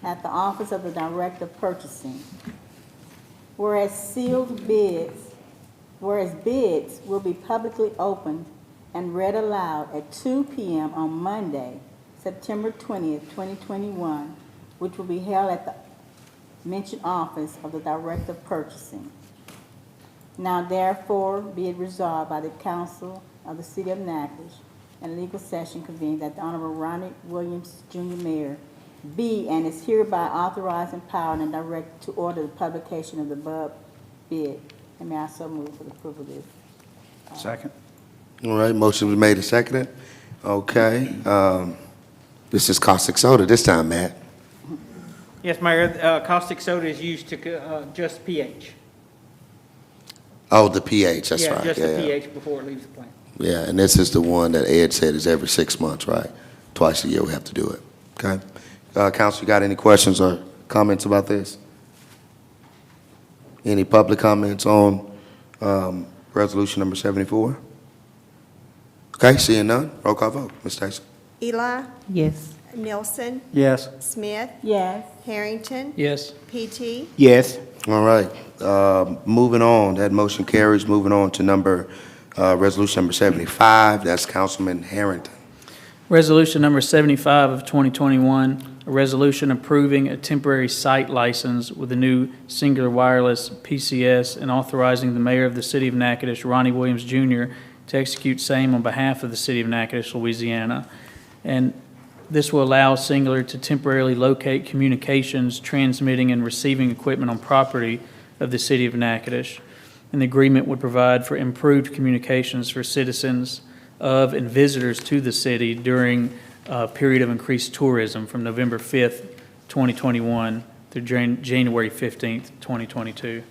at the Office of the Director of Purchasing. Whereas bids will be publicly opened and read aloud at 2 p.m. on Monday, September 20th, 2021, which will be held at the mentioned Office of the Director of Purchasing. Now therefore be it resolved by the Council of the City of Natchitoches and legal session convened that the Honorable Ronnie Williams, Jr. Mayor, be and is hereby authorized, empowered, and directed to order the publication of the above bid. And may I so move for the approval of this? Second. All right, motion was made and seconded. Okay, this is caustic soda this time, Matt. Yes, Mayor, caustic soda is used to adjust pH. Oh, the pH, that's right. Yeah, just Yeah, the yeah. pH before it leaves the plant. Yeah, and this is the one that Ed said is every 6 months, right? Twice a year we have to do it, okay? Council, you got any questions or comments about this? Any public comments on resolution number 74? Okay, seeing none, roll call vote. Ms. Tyson? Eli, Yes. Nelson, Yes. Smith, Yes. Harrington, Yes. PT, Yes. All right, moving on, that motion carries. Moving on to resolution number 75, that's Councilman Harrington. Resolution number 75 of 2021, a resolution approving a temporary site license with a new singular wireless PCS and authorizing the mayor of the city of Natchitoches, Ronnie Williams, Jr., to execute same on behalf of the city of Natchitoches, Louisiana. And this will allow Singular to temporarily locate communications, transmitting, and receiving equipment on property of the city of Natchitoches. And the agreement would provide for improved communications for citizens of and visitors to the city during a period of increased tourism from November 5th, 2021 through January 15th, 2022.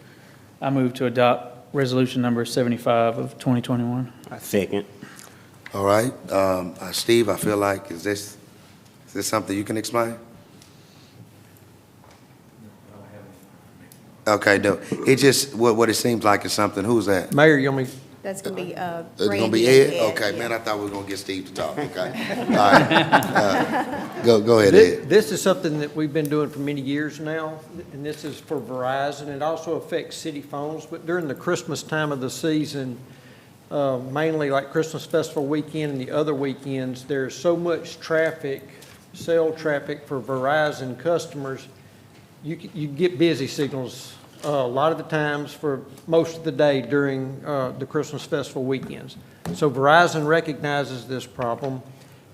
I move to adopt resolution number 75 of 2021. Second. All right, Steve, I feel like, is this something you can explain? Okay, no, it just, what it seems like is something, who's that? Mayor, you want me, that's going to be It's gonna Randy be and Ed? Okay, yeah. man, I thought we were gonna get Steve to talk, okay? All right, go ahead, Ed. this is something that we've been doing for many years now, and this is for Verizon. It also affects city phones, but during the Christmas time of the season, mainly like Christmas Festival weekend and the other weekends, there's so much traffic, cell traffic for Verizon customers, you get busy signals a lot of the times for most of the day during the Christmas Festival weekends. So Verizon recognizes this problem.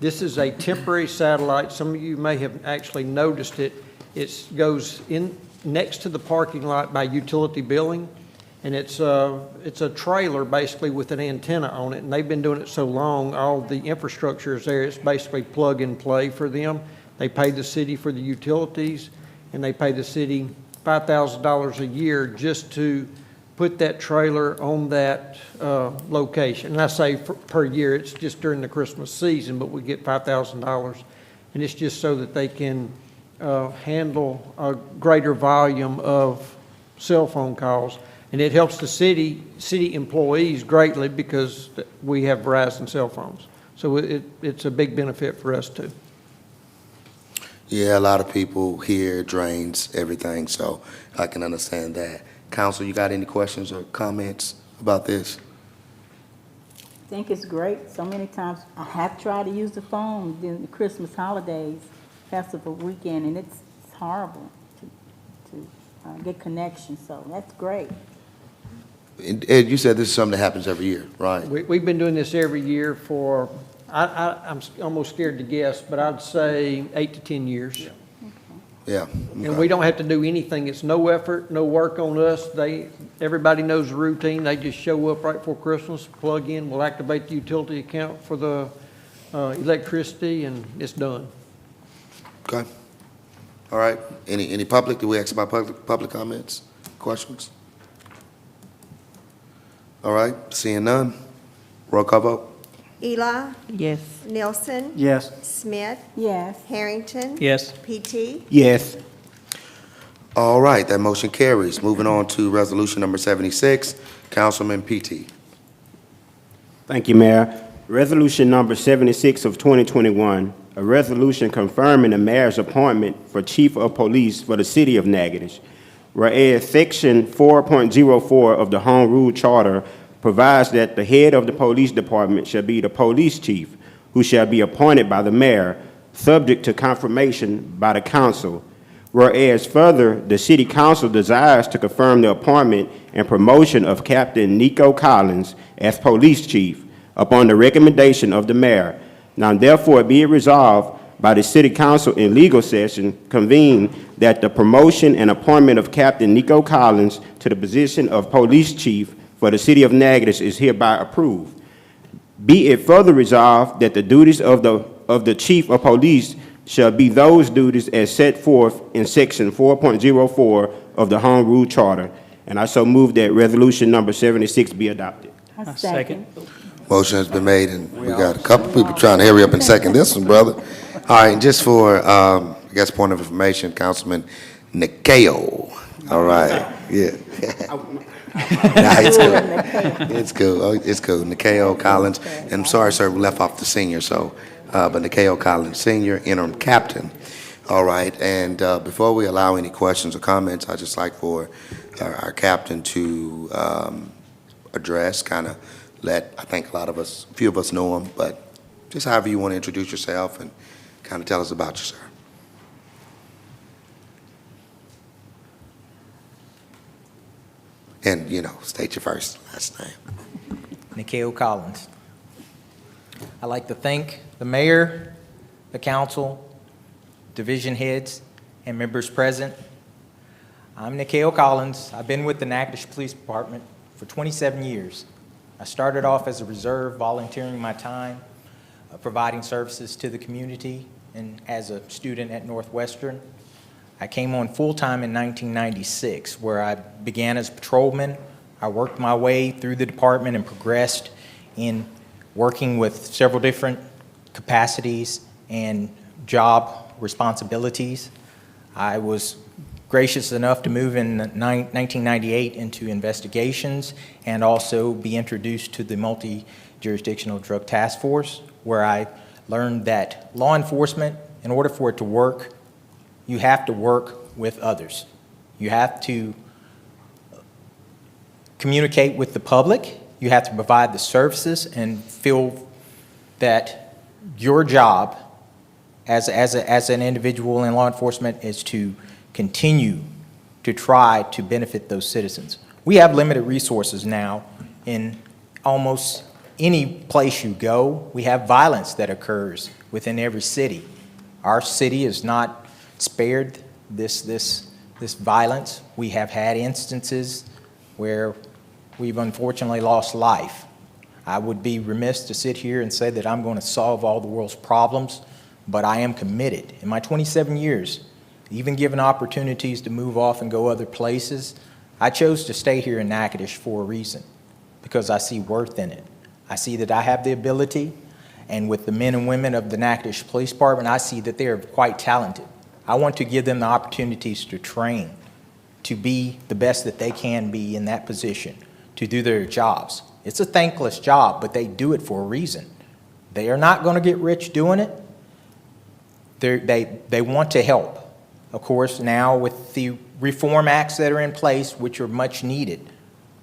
This is a temporary satellite. Some of you may have actually noticed it. It goes in next to the parking lot by utility billing, and it's a trailer basically with an antenna on it. And they've been doing it so long, all the infrastructure is there. It's basically plug and play for them. They pay the city for the utilities, and they pay the city $5,000 a year just to put that trailer on that location. And I say per year, it's just during the Christmas season, but we get $5,000. And it's just so that they can handle a greater volume of cell phone calls. And it helps the city employees greatly because we have Verizon cell phones. So it's a big benefit for us too. Yeah, a lot of people here, drains, everything, so I can understand that. Council, you got any questions or comments about this? I think it's great. So many times I have tried to use the phone during the Christmas holidays, festival weekend, and it's horrible to get connection. So that's great. Ed, you said this is something that happens every year, right? We've been doing this every year for, I'm almost scared to guess, but I'd say 8 to 10 years. Yeah. And we don't have to do anything. It's no effort, no work on us. Everybody knows the routine. They just show up right before Christmas, plug in, we'll activate the utility account for the electricity, and it's done. Okay. All right. Any public? Do we ask about public comments, questions? All right. Seeing none. Roll call vote. Eli, Yes. Nelson, Yes. Smith, Yes. Harrington. Yes. PT. Yes. All right, that motion carries. Moving on to resolution number 76, Councilman PT. Thank you, Mayor. Resolution number 76 of 2021, a resolution confirming the mayor's appointment for chief of police for the city of Natchitoches. Whereas Section 4.04 of the Home Rule Charter provides that the head of the police department shall be the police chief, who shall be appointed by the mayor, subject to confirmation by the council. Whereas further, the city council desires to confirm the appointment and promotion of Captain Nico Collins as police chief upon the recommendation of the mayor. Now therefore be it resolved by the city council in legal session convened that the promotion and appointment of Captain Nico Collins to the position of police chief for the city of Natchitoches is hereby approved. Be it further resolved that the duties of the chief of police shall be those duties as set forth in section 4.04 of the Home Rule Charter. And I so move that resolution number 76 be adopted. I Second. Motion has been made, and we got a couple people trying to hurry up and second this one, brother. All right, just for, I guess, point of information, Councilman Nikeo. All right, yeah. Nah, it's cool. It's cool. Oh, it's cool. Nikeo Collins. And I'm sorry, sir, we left off the senior, so, but Nikeo Collins, senior, interim captain. All right, and before we allow any questions or comments, I'd just like for our captain to address, kind of let, I think a few of us know him, but just however you want to introduce yourself and kind of tell us about you, sir. And, state your first and last name. Nikhil Collins. I'd like to thank the mayor, the council, division heads, and members present. I'm Nikhil Collins. I've been with the Natchitoches Police Department for 27 years. I started off as a reserve, volunteering my time, providing services to the community, and as a student at Northwestern. I came on full-time in 1996, where I began as a patrolman. I worked my way through the department and progressed in working with several different capacities and job responsibilities. I was gracious enough to move in 1998 into investigations and also be introduced to the multi-jurisdictional drug task force, where I learned that law enforcement, in order for it to work, you have to work with others. You have to communicate with the public. You have to provide the services and feel that your job as an individual in law enforcement is to continue to try to benefit those citizens. We have limited resources now in almost any place you go. We have violence that occurs within every city. Our city is not spared this violence. We have had instances where we've unfortunately lost life. I would be remiss to sit here and say that I'm going to solve all the world's problems, but I am committed. In my 27 years, even given opportunities to move off and go other places, I chose to stay here in Natchitoches for a reason, because I see worth in it. I see that I have the ability, and with the men and women of the Natchitoches Police Department, I see that they are quite talented. I want to give them the opportunities to train, to be the best that they can be in that position, to do their jobs. It's a thankless job, but they do it for a reason. They are not going to get rich doing it. They want to help. Of course, now with the reform acts that are in place, which are much needed,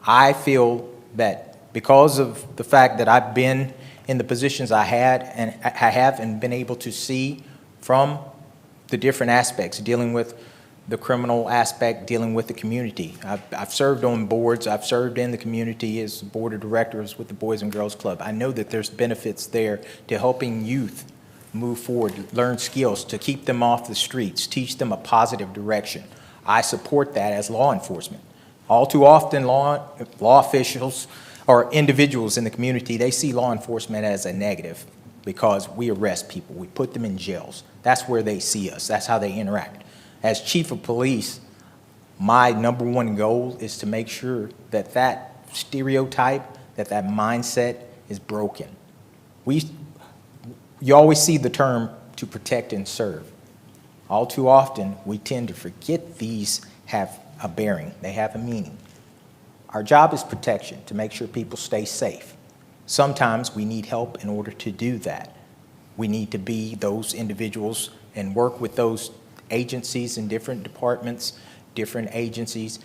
I feel that because of the fact that I've been in the positions I have and been able to see from the different aspects, dealing with the criminal aspect, dealing with the community. I've served on boards, I've served in the community as board of directors with the Boys and Girls Club. I know that there's benefits there to helping youth move forward, learn skills, to keep them off the streets, teach them a positive direction. I support that as law enforcement. All too often, law officials or individuals in the community, they see law enforcement as a negative. because we arrest people. We put them in jails. That's where they see us. That's how they interact. As chief of police, my number one goal is to make sure that that stereotype, that mindset is broken. You always see the term to protect and serve. All too often, we tend to forget these have a bearing. They have a meaning. Our job is protection, to make sure people stay safe. Sometimes we need help in order to do that. We need to be those individuals and work with those agencies in different departments, different agencies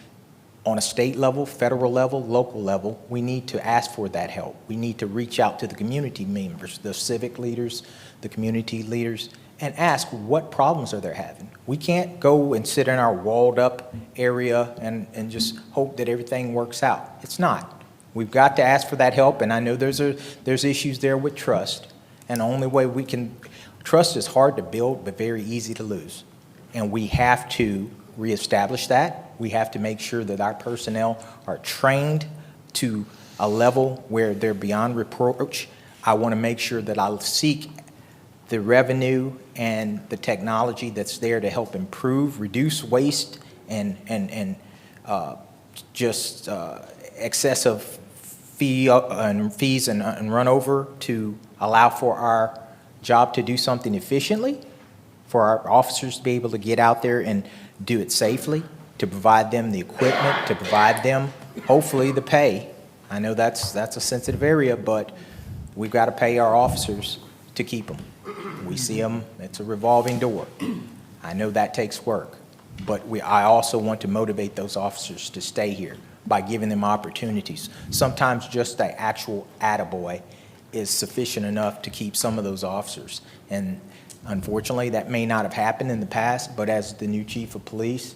on a state level, federal level, local level. We need to ask for that help. We need to reach out to the community members, the civic leaders, the community leaders, and ask what problems are they having. We can't go and sit in our walled up area and just hope that everything works out. It's not. We've got to ask for that help, and I know there's issues there with trust, and the only way we can, trust is hard to build but very easy to lose. And we have to reestablish that. We have to make sure that our personnel are trained to a level where they're beyond reproach. I want to make sure that I'll seek the revenue and the technology that's there to help improve, reduce waste, and excessive fees and run over, to allow for our job to do something efficiently, for our officers to be able to get out there and do it safely, to provide them the equipment, to provide them, hopefully, the pay. I know that's a sensitive area, but we've got to pay our officers to keep them. We see them, it's a revolving door. I know that takes work, but I also want to motivate those officers to stay here by giving them opportunities. Sometimes just the actual attaboy is sufficient enough to keep some of those officers. And unfortunately, that may not have happened in the past, but as the new chief of police,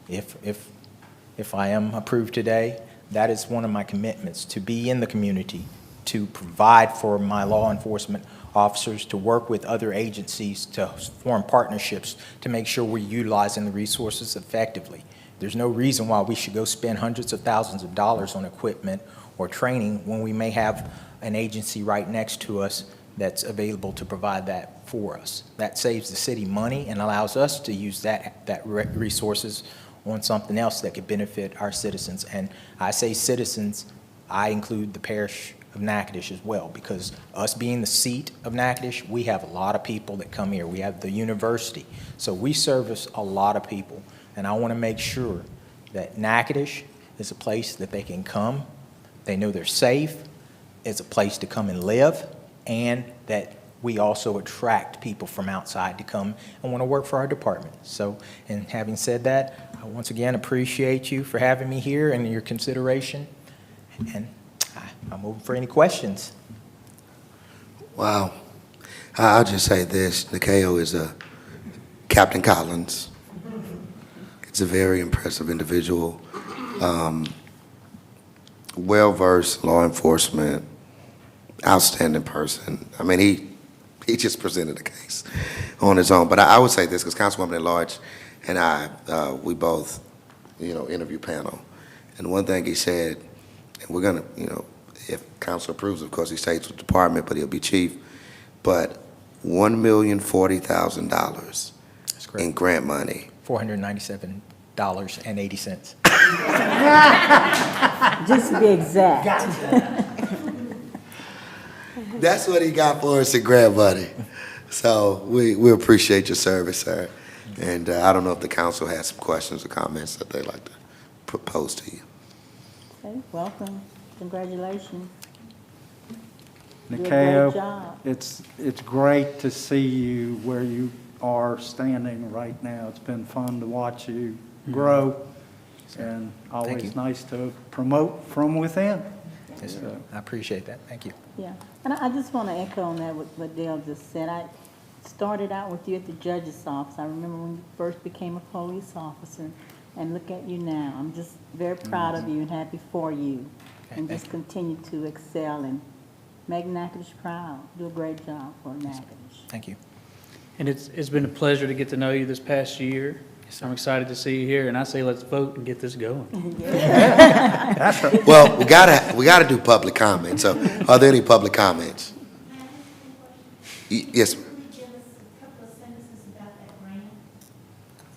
if I am approved today, that is one of my commitments, to be in the community, to provide for my law enforcement officers, to work with other agencies, to form partnerships, to make sure we're utilizing the resources effectively. There's no reason why we should go spend hundreds of thousands of dollars on equipment or training when we may have an agency right next to us that's available to provide that for us. That saves the city money and allows us to use that resources on something else that could benefit our citizens. And I say citizens, I include the parish of Natchitoches as well, because us being the seat of Natchitoches, we have a lot of people that come here. We have the university. So we service a lot of people. And I want to make sure that Natchitoches is a place that they can come, they know they're safe, it's a place to come and live, and that we also attract people from outside to come and want to work for our department. So, and having said that, I once again appreciate you for having me here and your consideration. And I'm open for any questions. Wow. I'll just say this. Nikeo is a Captain Collins. It's a very impressive individual. Well-versed law enforcement, outstanding person. I mean, he just presented a case on his own. But I would say this, because Councilwoman at Large and I, we both, interview panel. And one thing he said, and we're going to, if council approves, of course, he stays with the department, but he'll be chief. But $1,040,000 in grant money. $497.80. Just to be exact. That's what he got for us in grant money. So we appreciate your service, sir. And I don't know if the council has some questions or comments that they'd like to propose to you. Okay, welcome. Congratulations. You did a Nikeo, great job. it's great to see you where you are standing right now. It's been fun to watch you grow, and always nice to promote from within. Yes, sir. I appreciate that. Thank you. Yeah, and I just want to echo on that what Dale just said. I started out with you at the judge's office. I remember when you first became a police officer, and look at you now. I'm just very proud of you and happy for you, and just continue to excel and make Natchitoches proud. Do a great job for Natchitoches. Thank you. And it's been a pleasure to get to know you this past year. I'm excited to see you here, and I say let's vote and get this going. Well, we gotta do public comments. So, are there any public comments? Yes, Could you give us a couple of sentences about that grant?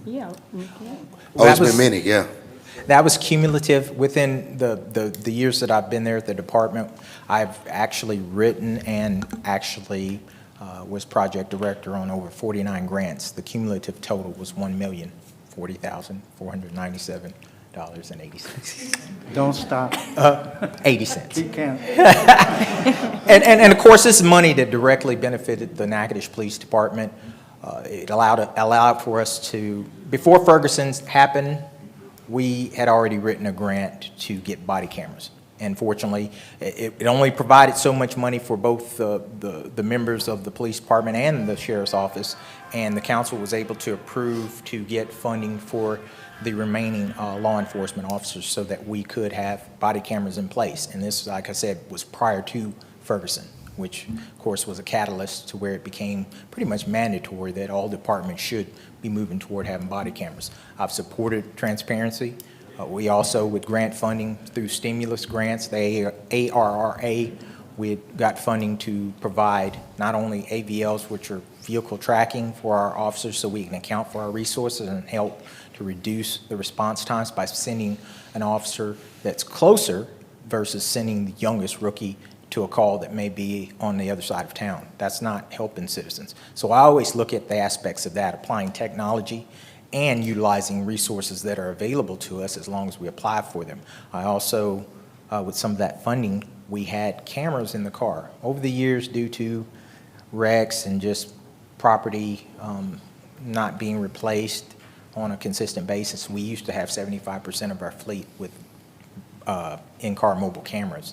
Yeah, we can. oh, it's That was- been many, yeah. That was cumulative. Within the years that I've been there at the department, I've actually written and actually was project director on over 49 grants. The cumulative total was $1,040,497.80. Don't stop. 80 cents. You can't. And of course, this is money that directly benefited the Natchitoches Police Department. It allowed for us to, before Ferguson's happened, we had already written a grant to get body cameras. And fortunately, it only provided so much money for both the members of the police department and the sheriff's office, and the council was able to approve to get funding for the remaining law enforcement officers so that we could have body cameras in place. And this, like I said, was prior to Ferguson, which of course was a catalyst to where it became pretty much mandatory that all departments should be moving toward having body cameras. I've supported transparency. We also, with grant funding through stimulus grants, the ARRA, we got funding to provide not only AVLs, which are vehicle tracking for our officers so we can account for our resources and help to reduce the response times by sending an officer that's closer versus sending the youngest rookie to a call that may be on the other side of town. That's not helping citizens. So I always look at the aspects of that, applying technology and utilizing resources that are available to us as long as we apply for them. I also, with some of that funding, we had cameras in the car. Over the years, due to wrecks and just property not being replaced on a consistent basis, we used to have 75% of our fleet with in-car mobile cameras.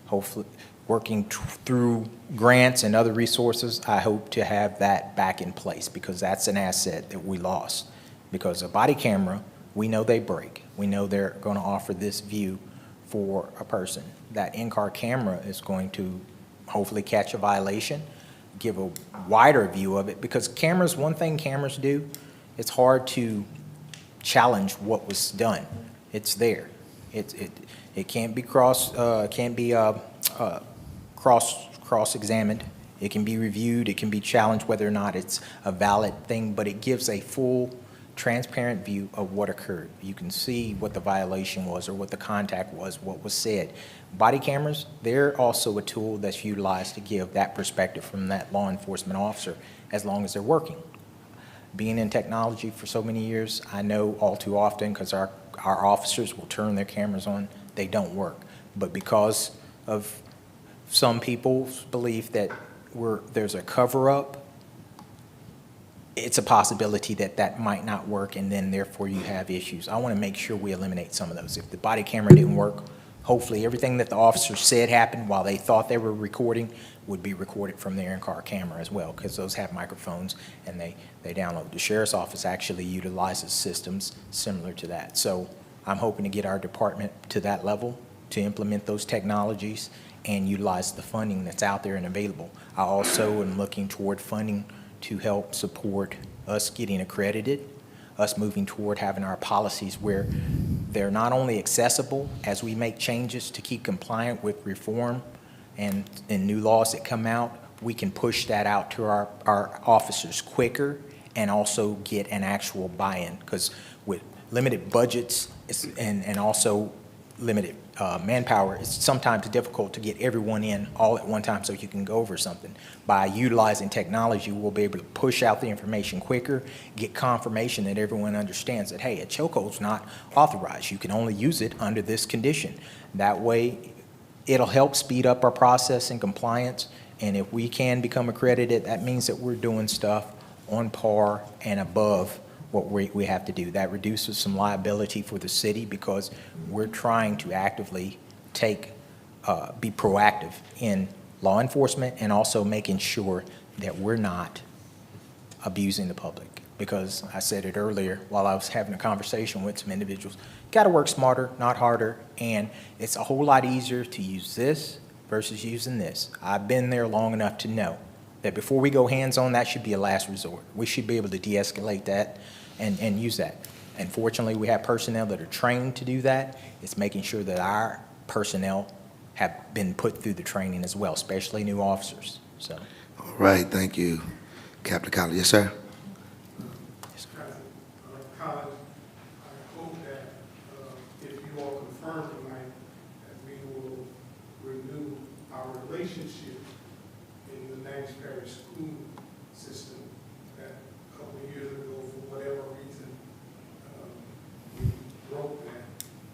Hopefully, working through grants and other resources, I hope to have that back in place because that's an asset that we lost. Because a body camera, we know they break. We know they're going to offer this view for a person. That in-car camera is going to hopefully catch a violation, give a wider view of it, because cameras, one thing cameras do, it's hard to challenge what was done. It's there. It can't be cross-examined. It can be reviewed. It can be challenged whether or not it's a valid thing, but it gives a full transparent view of what occurred. You can see what the violation was or what the contact was, what was said. Body cameras, they're also a tool that's utilized to give that perspective from that law enforcement officer as long as they're working. Being in technology for so many years, I know all too often, because our officers will turn their cameras on, they don't work. But because of some people's belief that there's a cover-up, it's a possibility that that might not work, and then therefore you have issues. I want to make sure we eliminate some of those. If the body camera didn't work, hopefully everything that the officer said happened while they thought they were recording would be recorded from their in-car camera as well, because those have microphones and they download. The sheriff's office actually utilizes systems similar to that. So I'm hoping to get our department to that level to implement those technologies and utilize the funding that's out there and available. I also am looking toward funding to help support us getting accredited, us moving toward having our policies where they're not only accessible as we make changes to keep compliant with reform and new laws that come out, we can push that out to our officers quicker and also get an actual buy-in. Because with limited budgets and also limited manpower, it's sometimes difficult to get everyone in all at one time so you can go over something. By utilizing technology, we'll be able to push out the information quicker, get confirmation that everyone understands that, hey, a chokehold's not authorized. You can only use it under this condition. That way, it'll help speed up our process and compliance. And if we can become accredited, that means that we're doing stuff on par and above what we have to do. That reduces some liability for the city because we're trying to actively be proactive in law enforcement and also making sure that we're not abusing the public. Because I said it earlier while I was having a conversation with some individuals, got to work smarter, not harder, and it's a whole lot easier to use this versus using this. I've been there long enough to know that before we go hands-on, that should be a last resort. We should be able to de-escalate that and use that. And fortunately, we have personnel that are trained to do that. It's making sure that our personnel have been put through the training as well, especially new officers. So All right, thank you, Captain Collins. Yes, sir. Collins, I hope that if you all confirm tonight, that we will renew our relationship in the Natchitoches school system, that a couple of years ago, for whatever reason, we broke that.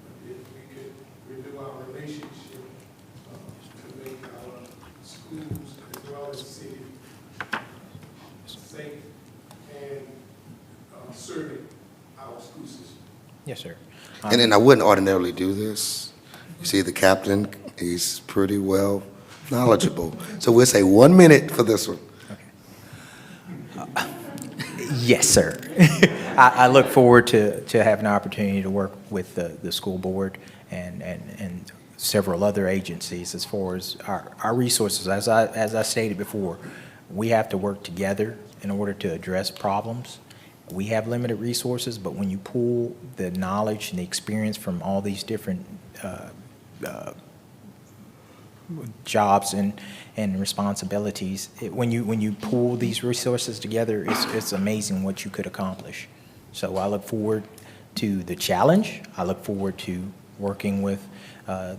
But if we could renew our relationship to make our schools as well as city safe and serving our school system. Yes, sir. And then I wouldn't ordinarily do this. You see the captain, he's pretty well knowledgeable. So we'll say 1 minute for this one. Yes, sir. I look forward to having an opportunity to work with the school board and several other agencies as far as our resources. As I stated before, we have to work together in order to address problems. We have limited resources, but when you pool the knowledge and the experience from all these different jobs and responsibilities, when you pool these resources together, it's amazing what you could accomplish. So I look forward to the challenge. I look forward to working with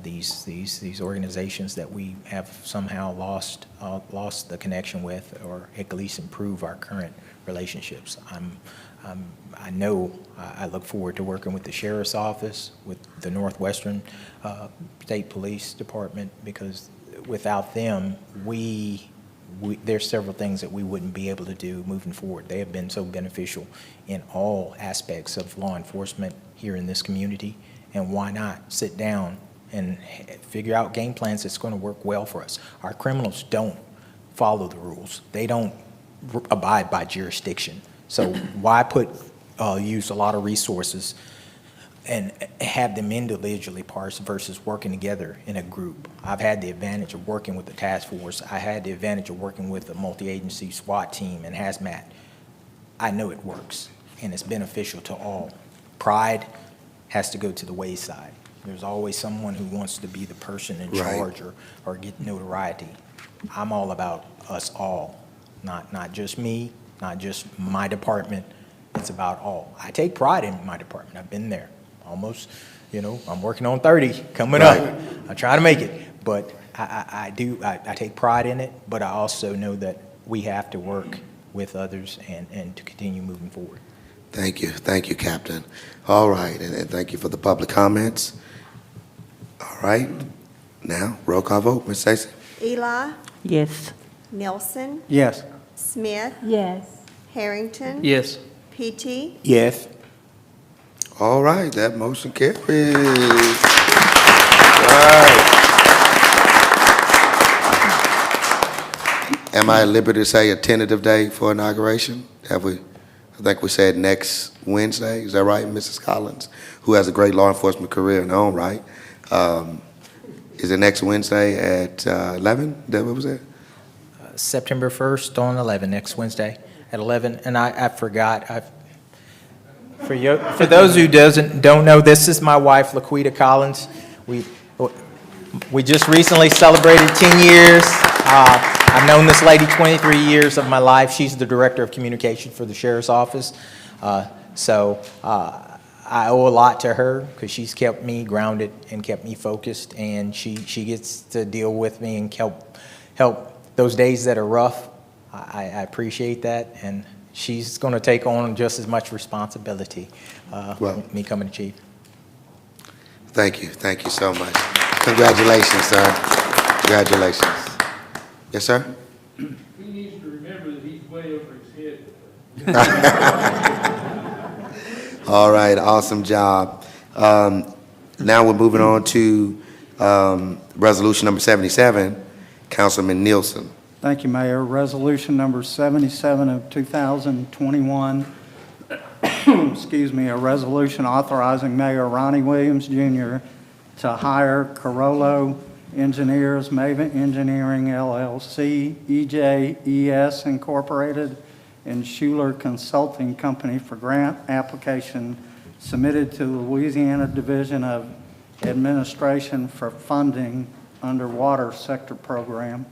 these organizations that we have somehow lost the connection with, or at least improve our current relationships. I know I look forward to working with the Sheriff's Office, with the Northwestern State Police Department, because without them, there's several things that we wouldn't be able to do moving forward. They have been so beneficial in all aspects of law enforcement here in this community, and why not sit down and figure out game plans that's going to work well for us. Our criminals don't follow the rules. They don't abide by jurisdiction. So why use a lot of resources and have them individually parsed versus working together in a group? I've had the advantage of working with the task force. I had the advantage of working with a multi-agency SWAT team and hazmat. I know it works, and it's beneficial to all. Pride has to go to the wayside. There's always someone who wants to be the person in charge or get notoriety. I'm all about us all, not just me, not just my department. It's about all. I take pride in my department. I've been there almost, I'm working on 30 coming up. I try to make it, but I take pride in it, but I also know that we have to work with others and to continue moving forward. Thank you, Captain. All right, and thank you for the public comments. All right, now roll call vote, Ms. Stacy. Eli, Yes. Nelson, Yes. Smith, Yes. Harrington, Yes. PT, Yes. All right, that motion carries. Right. Am I at liberty to say a tentative date for inauguration? I think we said next Wednesday. Is that right, Mrs. Collins, who has a great law enforcement career in her own right? Is it next Wednesday at 11? What was that? September 1st on 11, next Wednesday at 11. And I forgot, for those who don't know, this is my wife, Laquita Collins. We just recently celebrated 10 years. I've known this lady 23 years of my life. She's the Director of Communication for the Sheriff's Office. So I owe a lot to her because she's kept me grounded and kept me focused, and she gets to deal with me and help those days that are rough. I appreciate that, and she's going to take on just as much responsibility, me coming to chief. Thank you so much. Congratulations, sir. Congratulations. Yes, sir? He needs to remember that he's way over his head. All right, awesome job. Now we're moving on to resolution number 77, Councilman Nielsen. Thank you, Mayor. Resolution number 77 of 2021, excuse me, a resolution authorizing Mayor Ronnie Williams, Jr. to hire Carollo Engineers, Maven Engineering LLC, EJES Incorporated, and Schuler Consulting Company for grant application submitted to the Louisiana Division of Administration for funding under Water Sector Program.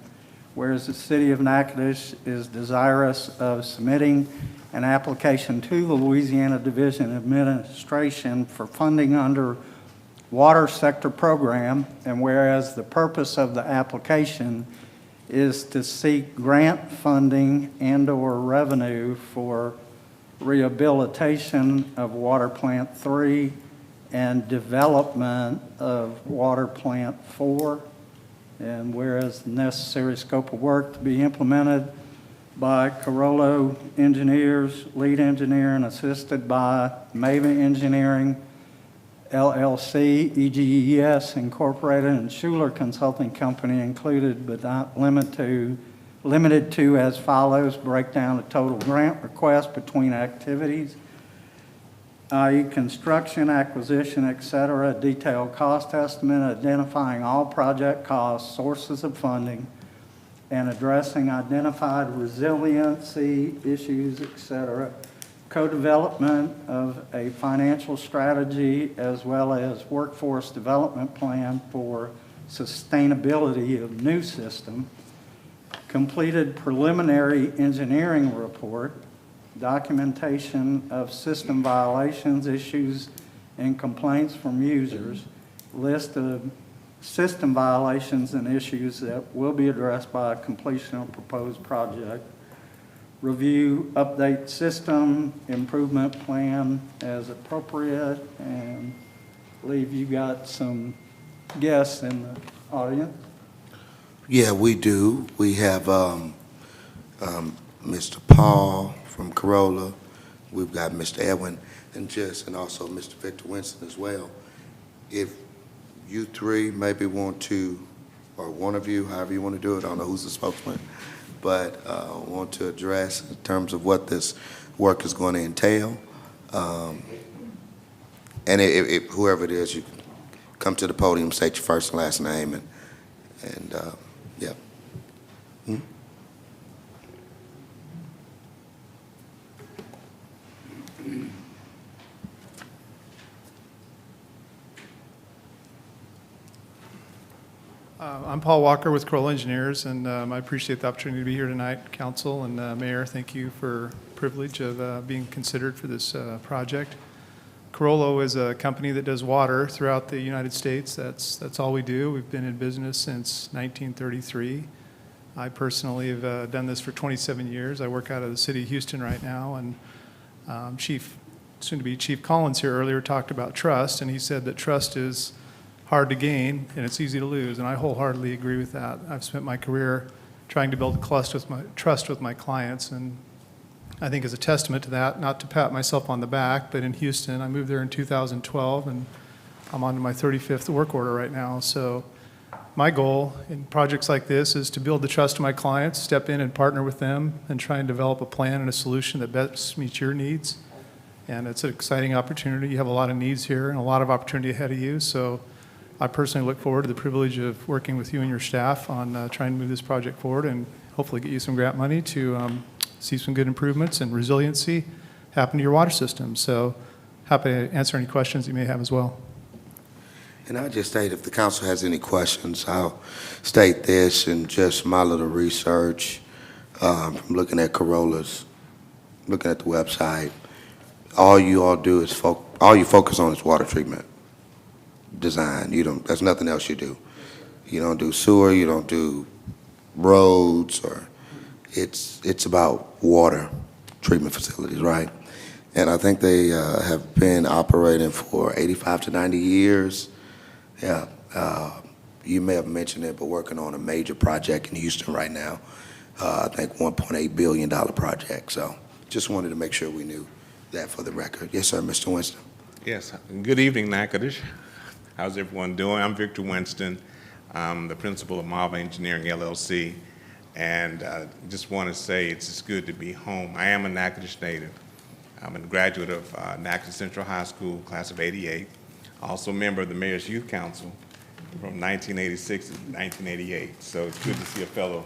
whereas the City of Natchitoches is desirous of submitting an application to the Louisiana Division of Administration for funding under Water Sector Program, and whereas the purpose of the application is to seek grant funding and/or revenue for rehabilitation of Water Plant 3 and development of Water Plant 4, and whereas the necessary scope of work to be implemented by Carollo Engineers, lead engineer, and assisted by Maven Engineering, LLC, EGES Incorporated, and Schuler Consulting Company included but not limited to as follows: breakdown of total grant request between activities, i.e. construction, acquisition, etc., detailed cost estimate, identifying all project costs, sources of funding, and addressing identified resiliency issues, etc., co-development of a financial strategy as well as workforce development plan for sustainability of new system, completed preliminary engineering report, documentation of system violations, issues, and complaints from users, list of system violations and issues that will be addressed by completion of proposed project, review, update system improvement plan as appropriate, and I believe you got some guests in the audience. Yeah, we do. We have Mr. Paul from Corolla. We've got Mr. Edwin and also Mr. Victor Winston as well. If you three maybe want to, or one of you, however you want to do it, I don't know who's the spokesman, but want to address in terms of what this work is going to entail. And if whoever it is, you can come to the podium, state your first and last name, and yeah. Hmm? I'm Paul Walker with Corolla Engineers, and I appreciate the opportunity to be here tonight. Council and Mayor, thank you for the privilege of being considered for this project. Corolla is a company that does water throughout the United States. That's all we do. We've been in business since 1933. I personally have done this for 27 years. I work out of the city of Houston right now, and soon-to-be Chief Collins here earlier talked about trust, and he said that trust is hard to gain and it's easy to lose, and I wholeheartedly agree with that. I've spent my career trying to build trust with my clients, and I think as a testament to that, not to pat myself on the back, but in Houston, I moved there in 2012, and I'm on to my 35th work order right now. So my goal in projects like this is to build the trust of my clients, step in and partner with them, and try and develop a plan and a solution that best meets your needs. And it's an exciting opportunity. You have a lot of needs here and a lot of opportunity ahead of you. So I personally look forward to the privilege of working with you and your staff on trying to move this project forward and hopefully get you some grant money to see some good improvements and resiliency happen to your water system. So happy to answer any questions you may have as well. And I'll just state, if the council has any questions, I'll state this in just my little research from looking at Corolla's, looking at the website. All you all do is all you focus on is water treatment design. There's nothing else you do. You don't do sewer, you don't do roads, or it's about water treatment facilities, right? And I think they have been operating for 85 to 90 years. Yeah, you may have mentioned it, but working on a major project in Houston right now. I think $1.8 billion project. So just wanted to make sure we knew that for the record. Yes, sir, Mr. Winston. Yes, good evening, Natchitoches. How's everyone doing? I'm Victor Winston. I'm the principal of Revolving Engineering, LLC. And just want to say it's just good to be home. I am a Natchitoches native. I'm a graduate of Natchitoches Central High School, class of '88. Also a member of the Mayor's Youth Council from 1986 to 1988. So it's good to see a fellow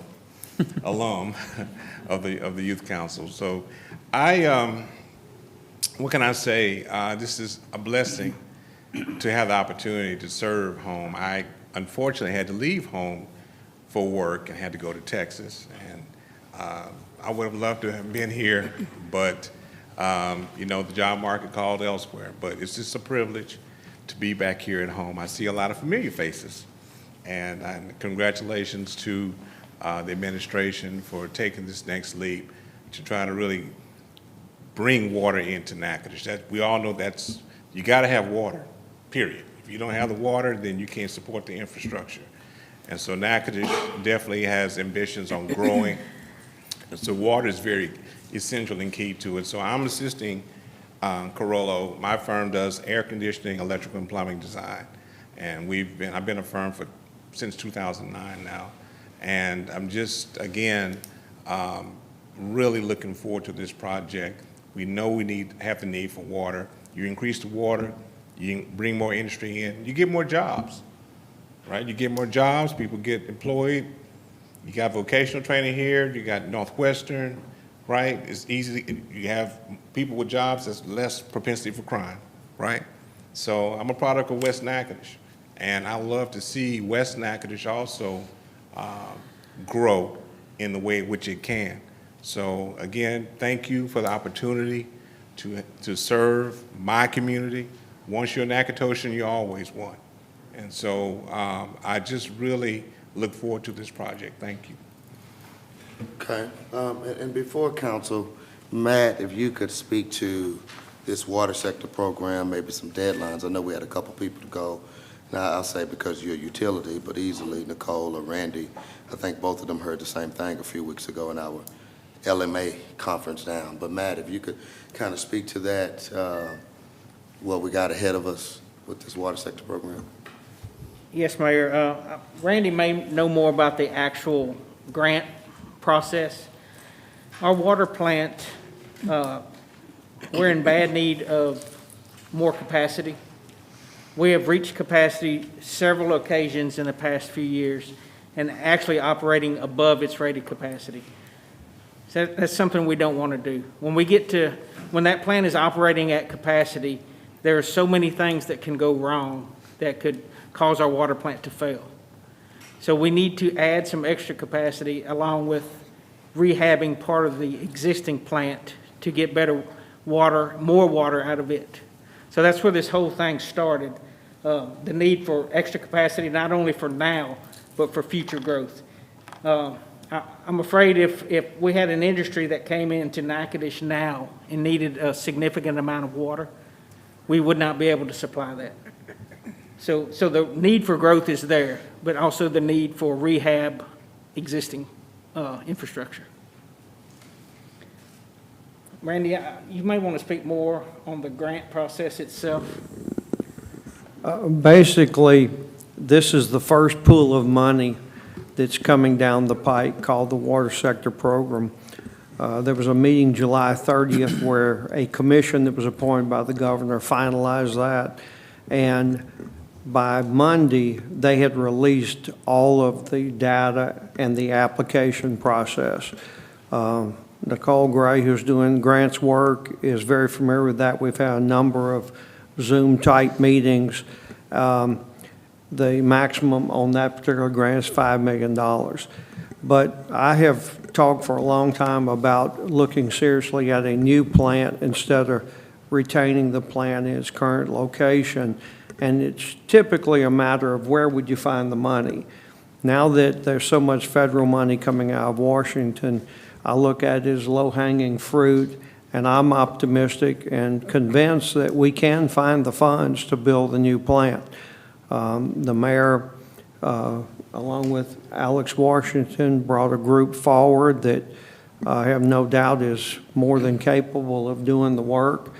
alum of the Youth Council. So what can I say? This is a blessing to have the opportunity to serve home. I unfortunately had to leave home for work and had to go to Texas. And I would have loved to have been here, but you know, the job market called elsewhere. But it's just a privilege to be back here at home. I see a lot of familiar faces, and congratulations to the administration for taking this next leap to try to really bring water into Natchitoches. We all know you got to have water, period. If you don't have the water, then you can't support the infrastructure. And so Natchitoches definitely has ambitions on growing. And so water is very essential and key to it. So I'm assisting Corollo. My firm does air conditioning, electrical and plumbing design. And I've been a firm since 2009 now. And I'm just, again, really looking forward to this project. We know we have the need for water. You increase the water, you bring more industry in, you get more jobs, right? You get more jobs, people get employed. You got vocational training here, you got Northwestern, right? It's easy, you have people with jobs, there's less propensity for crime, right? So I'm a product of West Natchitoches, and I love to see West Natchitoches also grow in the way in which it can. So again, thank you for the opportunity to serve my community. Once you're a Natchitochesan, you're always one. And so I just really look forward to this project. Thank you. Okay, and before council, Matt, if you could speak to this water sector program, maybe some deadlines. I know we had a couple people to go. Now, I'll say because you're a utility, but easily Nicole or Randy, I think both of them heard the same thing a few weeks ago in our LMA conference down. But Matt, if you could kind of speak to that, what we got ahead of us with this water sector program. Yes, Mayor. Randy may know more about the actual grant process. Our water plant, we're in bad need of more capacity. We have reached capacity several occasions in the past few years and actually operating above its rated capacity. So that's something we don't want to do. When that plant is operating at capacity, there are so many things that can go wrong that could cause our water plant to fail. So we need to add some extra capacity along with rehabbing part of the existing plant to get better water, more water out of it. So that's where this whole thing started, the need for extra capacity, not only for now, but for future growth. I'm afraid if we had an industry that came into Natchitoches now and needed a significant amount of water, we would not be able to supply that. So the need for growth is there, but also the need for rehab existing infrastructure. Randy, you may want to speak more on the grant process itself. Basically, this is the first pool of money that's coming down the pike called the Water Sector Program. There was a meeting July 30th where a commission that was appointed by the governor finalized that. And by Monday, they had released all of the data and the application process. Nicole Gray, who's doing grants work, is very familiar with that. We've had a number of Zoom-type meetings. The maximum on that particular grant is $5 million. But I have talked for a long time about looking seriously at a new plant instead of retaining the plant in its current location. And it's typically a matter of where would you find the money. Now that there's so much federal money coming out of Washington, I look at it as low-hanging fruit, and I'm optimistic and convinced that we can find the funds to build a new plant. The mayor, along with Alex Washington, brought a group forward that I have no doubt is more than capable of doing the work.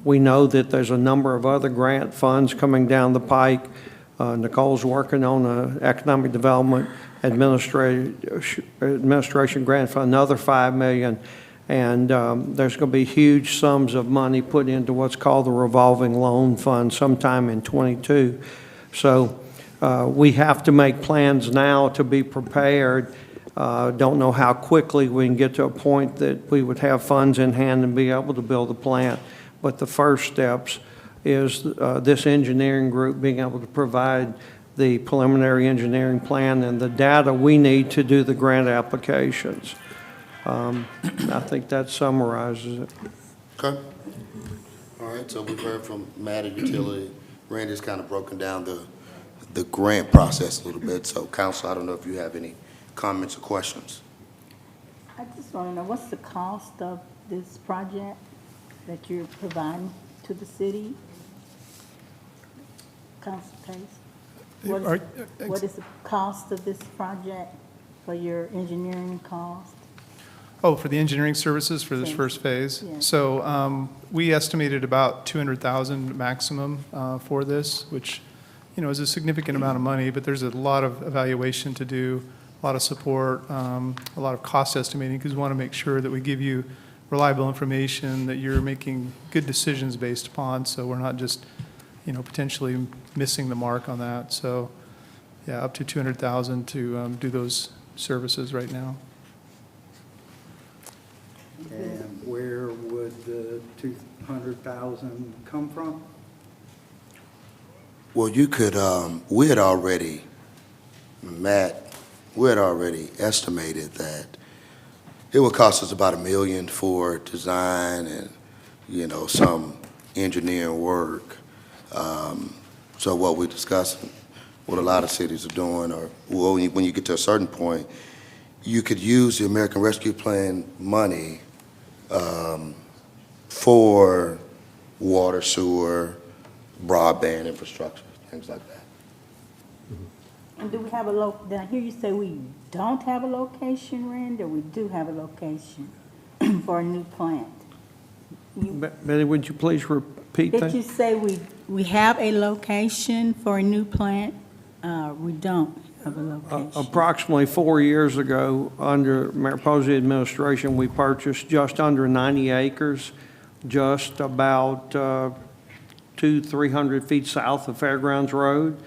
We know that there's a number of other grant funds coming down the pike. Nicole's working on an Economic Development Administration grant for another $5 million. And there's going to be huge sums of money put into what's called the Revolving Loan Fund sometime in '22. So we have to make plans now to be prepared. Don't know how quickly we can get to a point that we would have funds in hand and be able to build a plant. But the first steps is this engineering group being able to provide the preliminary engineering plan and the data we need to do the grant applications. I think that summarizes it. Okay. All right, so we've heard from Matt at Utility. Randy's kind of broken down the grant process a little bit. So council, I don't know if you have any comments or questions. I just want to know, what's the cost of this project that you're providing to the city? Council Pace? What is the cost of this project for your engineering cost? Oh, for the engineering services for this Yes. first phase? Yes. So we estimated about $200,000 maximum for this, which, you know, is a significant amount of money, but there's a lot of evaluation to do, a lot of support, a lot of cost estimating, because we want to make sure that we give you reliable information, that you're making good decisions based upon, so we're not just, you know, potentially missing the mark on that. So, yeah, up to $200,000 to do those services right now. And where would the 200,000 come from? Well, you could, we had already estimated that it would cost us about $1 million for design and, you know, some engineering work. So what we discussed, what a lot of cities are doing, or well, when you get to a certain point, you could use the American Rescue Plan money for water, sewer, broadband infrastructure, things like that. And do we have did I hear you say we don't have a location, Randy, or we do have a location for a new plant? Betty, would you please repeat that? Did you say we have a location for a new plant? We don't have a location. Approximately 4 years ago, under Mayor Posey administration, we purchased just under 90 acres, just about 200-300 feet south of Fairgrounds Road.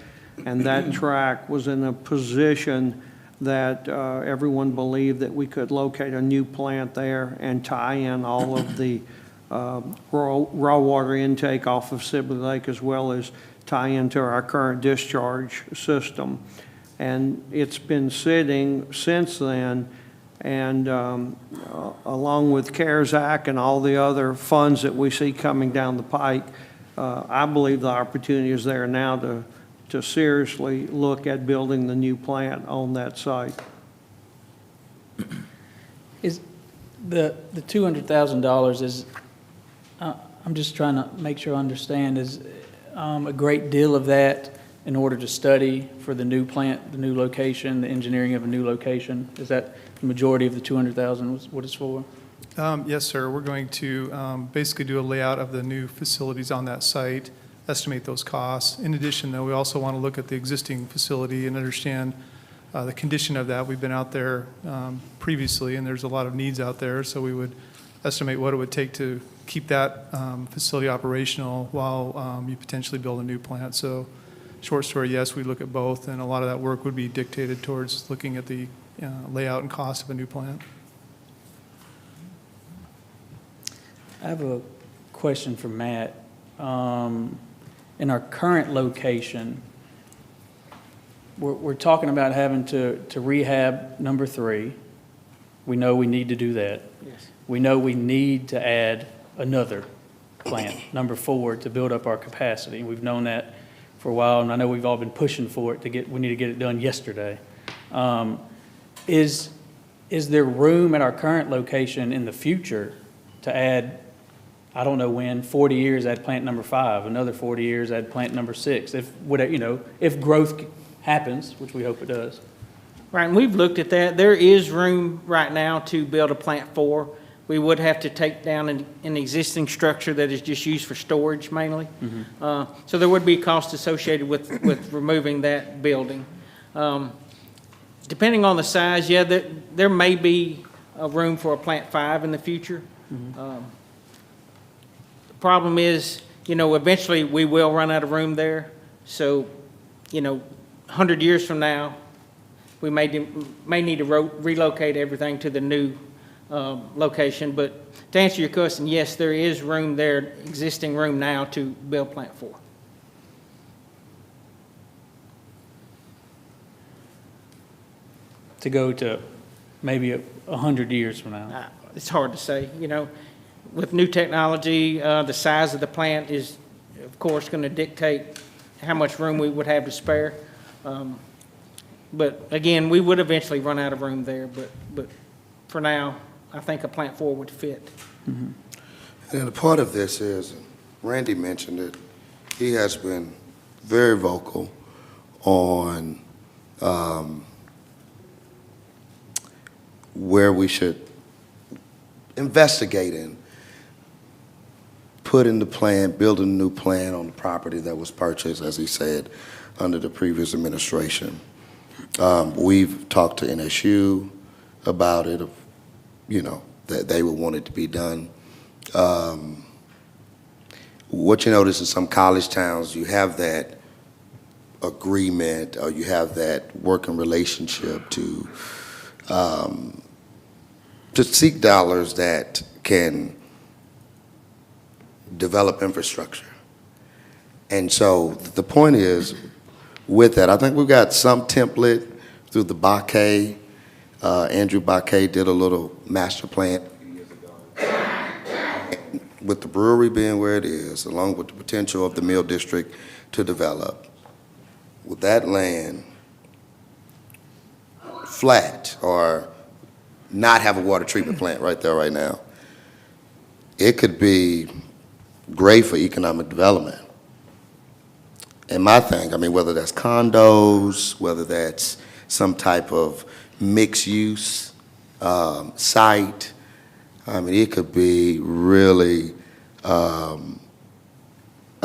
And that track was in a position that everyone believed that we could locate a new plant there and tie in all of the raw water intake off of Sibley Lake, as well as tie into our current discharge system. And it's been sitting since then, and along with CARES Act and all the other funds that we see coming down the pike, I believe the opportunity is there now to seriously look at building the new plant on that site. Is the $200,000 is, I'm just trying to make sure I understand, is a great deal of that in order to study for the new plant, the new location, the engineering of a new location? Is that the majority of the $200,000 is what it's for? Yes, sir. We're going to basically do a layout of the new facilities on that site, estimate those costs. In addition, though, we also want to look at the existing facility and understand the condition of that. We've been out there previously, and there's a lot of needs out there, so we would estimate what it would take to keep that facility operational while you potentially build a new plant. So short story, yes, we look at both, and a lot of that work would be dictated towards looking at the layout and cost of a new plant. I have a question for Matt. In our current location, we're talking about having to rehab number 3. We know we need to do that. Yes. We know we need to add another plant, number 4, to build up our capacity. We've known that for a while, and I know we've all been pushing for it we need to get it done yesterday. Is there room at our current location in the future to add, I don't know when, 40 years add plant number 5, another 40 years add plant number 6, if growth happens, which we hope it does? Right, and we've looked at that. There is room right now to build a plant 4. We would have to take down an existing structure that is just used for storage mainly. So there would be a cost associated with removing that building. Depending on the size, yeah, there may be a room for a plant 5 in the future. The problem is, eventually we will run out of room there. So, 100 years from now, we may need to relocate everything to the new location. But to answer your question, yes, there is room there, existing room now to build plant 4. to go to maybe 100 years from now? It's hard to say, you know. With new technology, the size of the plant is, of course, going to dictate how much room we would have to spare. But again, we would eventually run out of room there, but for now, I think a plant 4 would fit. And a part of this is, Randy mentioned it, he has been very vocal on where we should investigate in, put in the plan, build a new plan on the property that was purchased, as he said, under the previous administration. We've talked to NSU about it, you know, that they would want it to be done. What you notice in some college towns, you have that agreement or you have that working relationship to seek dollars that can develop infrastructure. And so the point is, with that, I think we've got some template through the Baquet. Andrew Baquet did a little master plan a few years ago. With the brewery being where it is, along with the potential of the Mill District to develop, with that land flat or not have a water treatment plant right there right now, it could be great for economic development. And my thing, I mean, whether that's condos, whether that's some type of mixed use site, I mean, it could be really a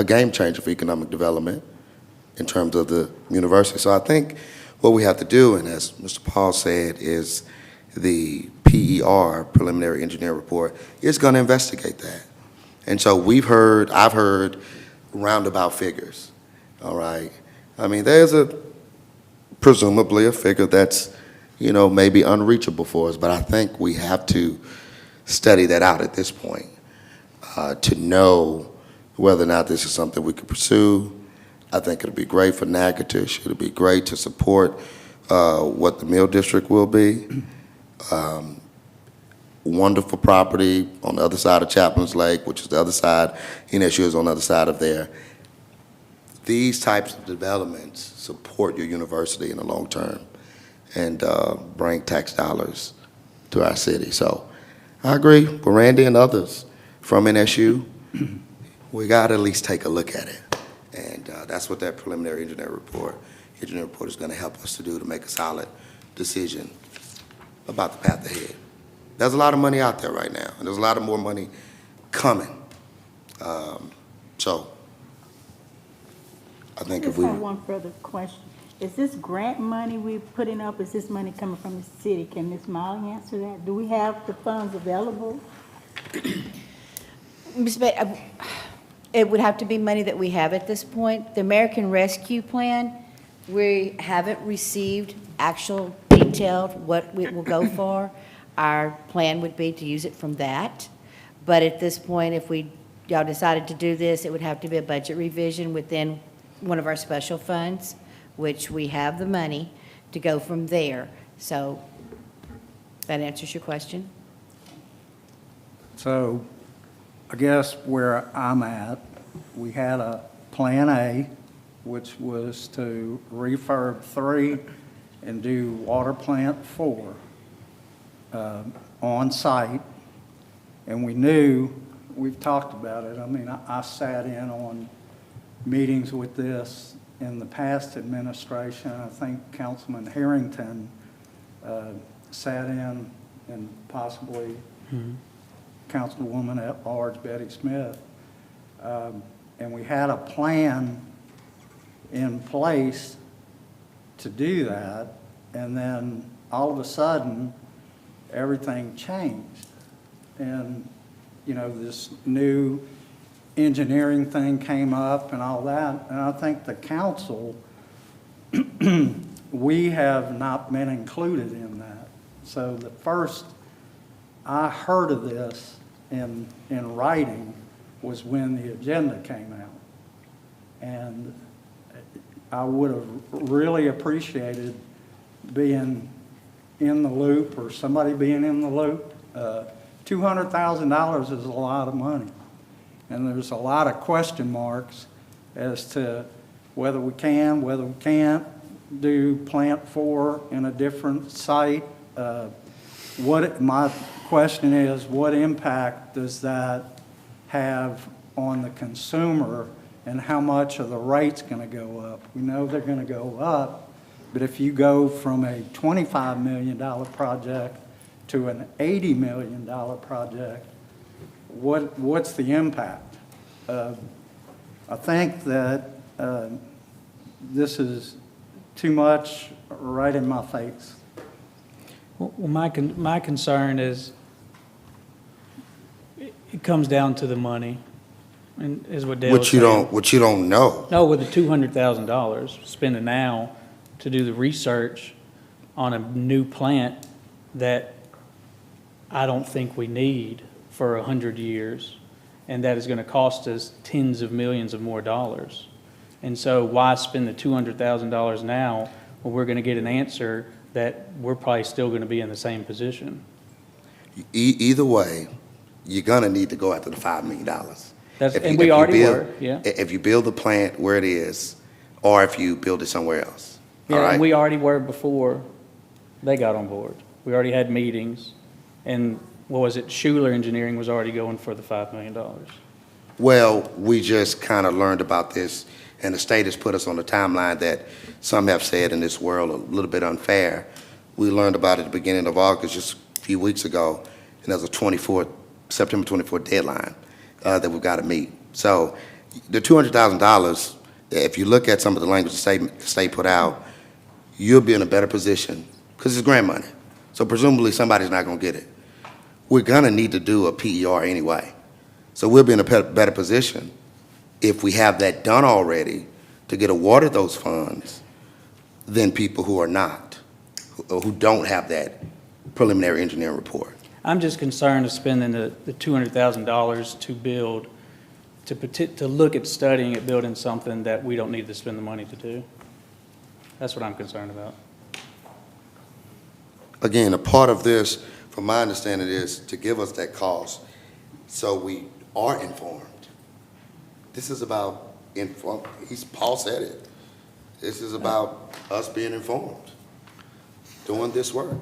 game changer for economic development in terms of the university. So I think what we have to do, and as Mr. Paul said, is the PER, Preliminary Engineer Report, is going to investigate that. And so I've heard roundabout figures, all right? I mean, there's presumably a figure that's, you know, maybe unreachable for us, but I think we have to study that out at this point to know whether or not this is something we could pursue. I think it'll be great for Natchitoches. It'll be great to support what the Mill District will be. Wonderful property on the other side of Chaplin's Lake, which is the other side. NSU is on the other side of there. These types of developments support your university in the long term and bring tax dollars to our city. So I agree with Randy and others from NSU. We got to at least take a look at it. And that's what that preliminary engineering report is going to help us to do, to make a solid decision about the path ahead. There's a lot of money out there right now, and there's a lot of more money coming. So I think if we... I just have one further question. Is this grant money we're putting up, is this money coming from the city? Can Ms. Molly answer that? Do we have the funds available? Ms. Bates, it would have to be money that we have at this point. The American Rescue Plan, we haven't received actual detailed what it will go for. Our plan would be to use it from that. But at this point, if y'all decided to do this, it would have to be a budget revision within one of our special funds, which we have the money to go from there. So that answers your question? So I guess where I'm at, we had a Plan A, which was to refurb 3 and do water plant 4 on site. And we knew, we've talked about it. I mean, I sat in on meetings with this in the past administration. I think Councilman Harrington sat in, and possibly Councilwoman at large Betty Smith. And we had a plan in place to do that, and then all of a sudden, everything changed. And, you know, this new engineering thing came up and all that, and I think the council, we have not been included in that. So the first I heard of this in writing was when the agenda came out. And I would have really appreciated being in the loop or somebody being in the loop. $200,000 is a lot of money. And there's a lot of question marks as to whether we can, whether we can't do plant 4 in a different site. My question is, what impact does that have on the consumer, and how much are the rates going to go up? We know they're going to go up, but if you go from a $25 million project to an $80 million project, what's the impact? I think that this is too much right in my face. Well, my concern is it comes down to the money, and is what Dale was saying. What you don't know. No, with the $200,000 spending now to do the research on a new plant that I don't think we need for 100 years, and that is going to cost us tens of millions of more dollars. And so why spend the $200,000 now when we're going to get an answer that we're probably still going to be in the same position? Either way, you're going to need to go after the $5 million. And we already were, yeah. If you build the plant where it is, or if you build it somewhere else. Yeah, all right? and we already were before they got on board. We already had meetings, and what was it, Schuler Engineering was already going for the $5 million. Well, we just kind of learned about this, and the state has put us on a timeline that some have said in this world a little bit unfair. We learned about it at the beginning of August, just a few weeks ago, and there's a September 24th deadline that we've got to meet. So the $200,000, if you look at some of the language the state put out, you'll be in a better position because it's grant money. So presumably somebody's not going to get it. We're going to need to do a PER anyway. So we'll be in a better position if we have that done already to get awarded those funds than people who are not, who don't have that preliminary engineering report. I'm just concerned of spending the $200,000 to build, to look at studying at building something that we don't need to spend the money to do. That's what I'm concerned about. Again, a part of this, from my understanding, is to give us that cost so we are informed. This is about, Paul said it, this is about us being informed, doing this work.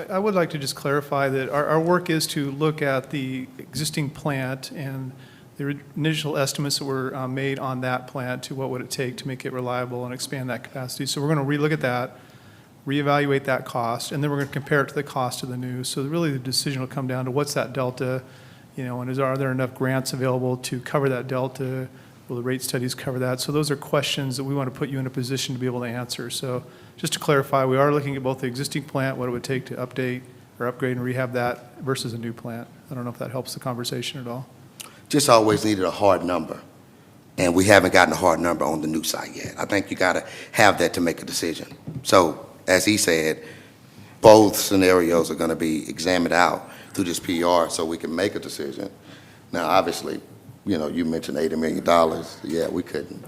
I would like to just clarify that our work is to look at the existing plant and the initial estimates that were made on that plant to what would it take to make it reliable and expand that capacity. So we're going to relook at that, reevaluate that cost, and then we're going to compare it to the cost of the new. So really the decision will come down to what's that delta, and are there enough grants available to cover that delta? Will the rate studies cover that? So those are questions that we want to put you in a position to be able to answer. So just to clarify, we are looking at both the existing plant, what it would take to update or upgrade and rehab that versus a new plant. I don't know if that helps the conversation at all. Just always needed a hard number, and we haven't gotten a hard number on the new site yet. I think you got to have that to make a decision. So as he said, both scenarios are going to be examined out through this PR so we can make a decision. Now, obviously, you mentioned $80 million. Yeah, we couldn't.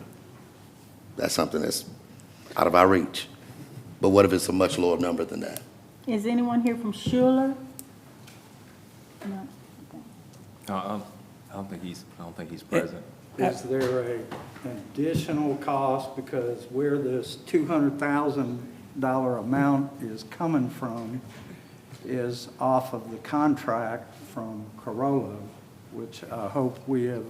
That's something that's out of our reach. But what if it's a much lower number than that? Is anyone here from Schuler? No. I don't think he's present. Is there an additional cost because where this $200,000 amount is coming from is off of the contract from Corolla, which I hope we have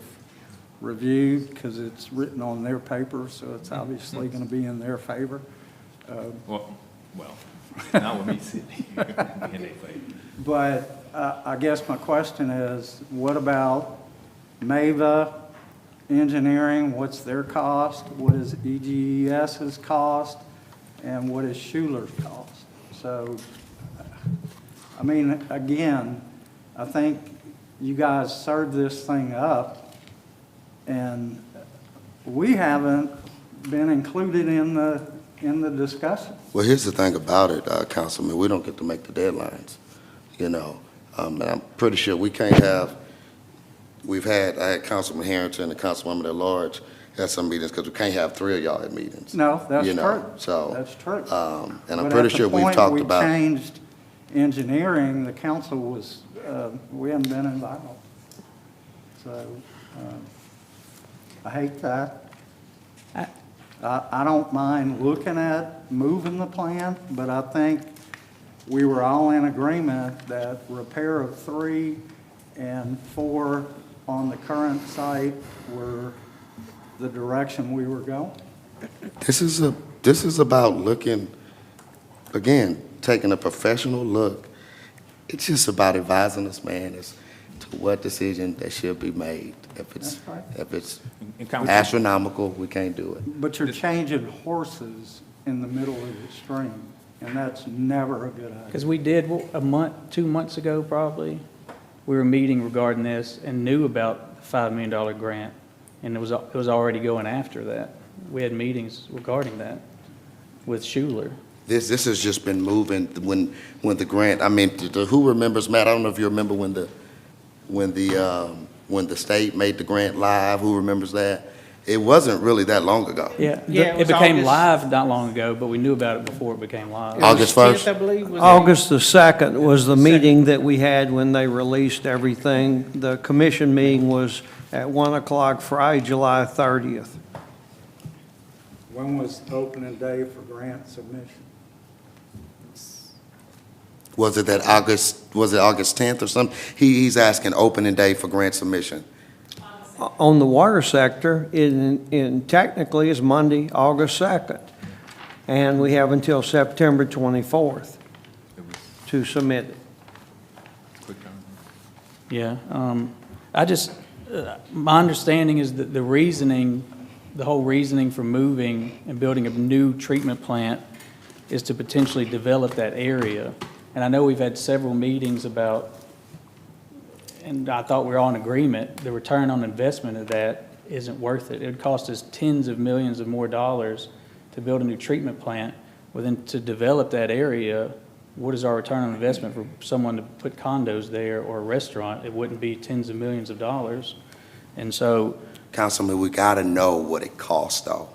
reviewed because it's written on their paper, so it's obviously going to be in their favor. Well, not with me sitting here in their favor. But I guess my question is, what about Mava Engineering? What's their cost? What is EGES's cost? And what is Schuler's cost? So, I mean, again, I think you guys served this thing up, and we haven't been included in the discussion. Well, here's the thing about it, Councilman. We don't get to make the deadlines, and I'm pretty sure we can't have, I had Councilman Harrington and Councilwoman at large at some meetings because we can't have 3 of y'all at meetings. No, that's true. So, that's true. and I'm pretty sure we've talked about. We changed engineering, the council was, we hadn't been involved. So, I hate that. I don't mind looking at moving the plant, but I think we were all in agreement that repair of 3 and 4 on the current site were the direction we were going. This is about looking, again, taking a professional look. It's just about advising us, man, as to what decision that should be made. If it's astronomical, we can't do it. But you're changing horses in the middle of the stream, and that's never a good idea. Because we did, 2 months ago probably, we were meeting regarding this and knew about the $5 million grant, and it was already going after that. We had meetings regarding that with Schuler. This has just been moving when the grant, I mean, who remembers, Matt, I don't know if you remember when the state made the grant live, who remembers that? It wasn't really that long ago. Yeah, it became live not long ago, but we knew about it before it became live. August 1st? I believe, was August the 2nd was the meeting that we had when they released everything. The commission meeting was at 1 o'clock Friday, July 30th. When was opening day for grant submission? Was it August 10th or something? He's asking opening day for grant submission. On the water sector, technically is Monday, August 2nd. And we have until September 24th to submit it. Yeah, my understanding is that the whole reasoning for moving and building a new treatment plant is to potentially develop that area. And I know we've had several meetings about, and I thought we were all in agreement, the return on investment of that isn't worth it. It would cost us tens of millions of more dollars to build a new treatment plant. Well, then to develop that area, what is our return on investment for someone to put condos there or a restaurant? It wouldn't be tens of millions of dollars. And so, Councilman, we gotta know what it costs, though.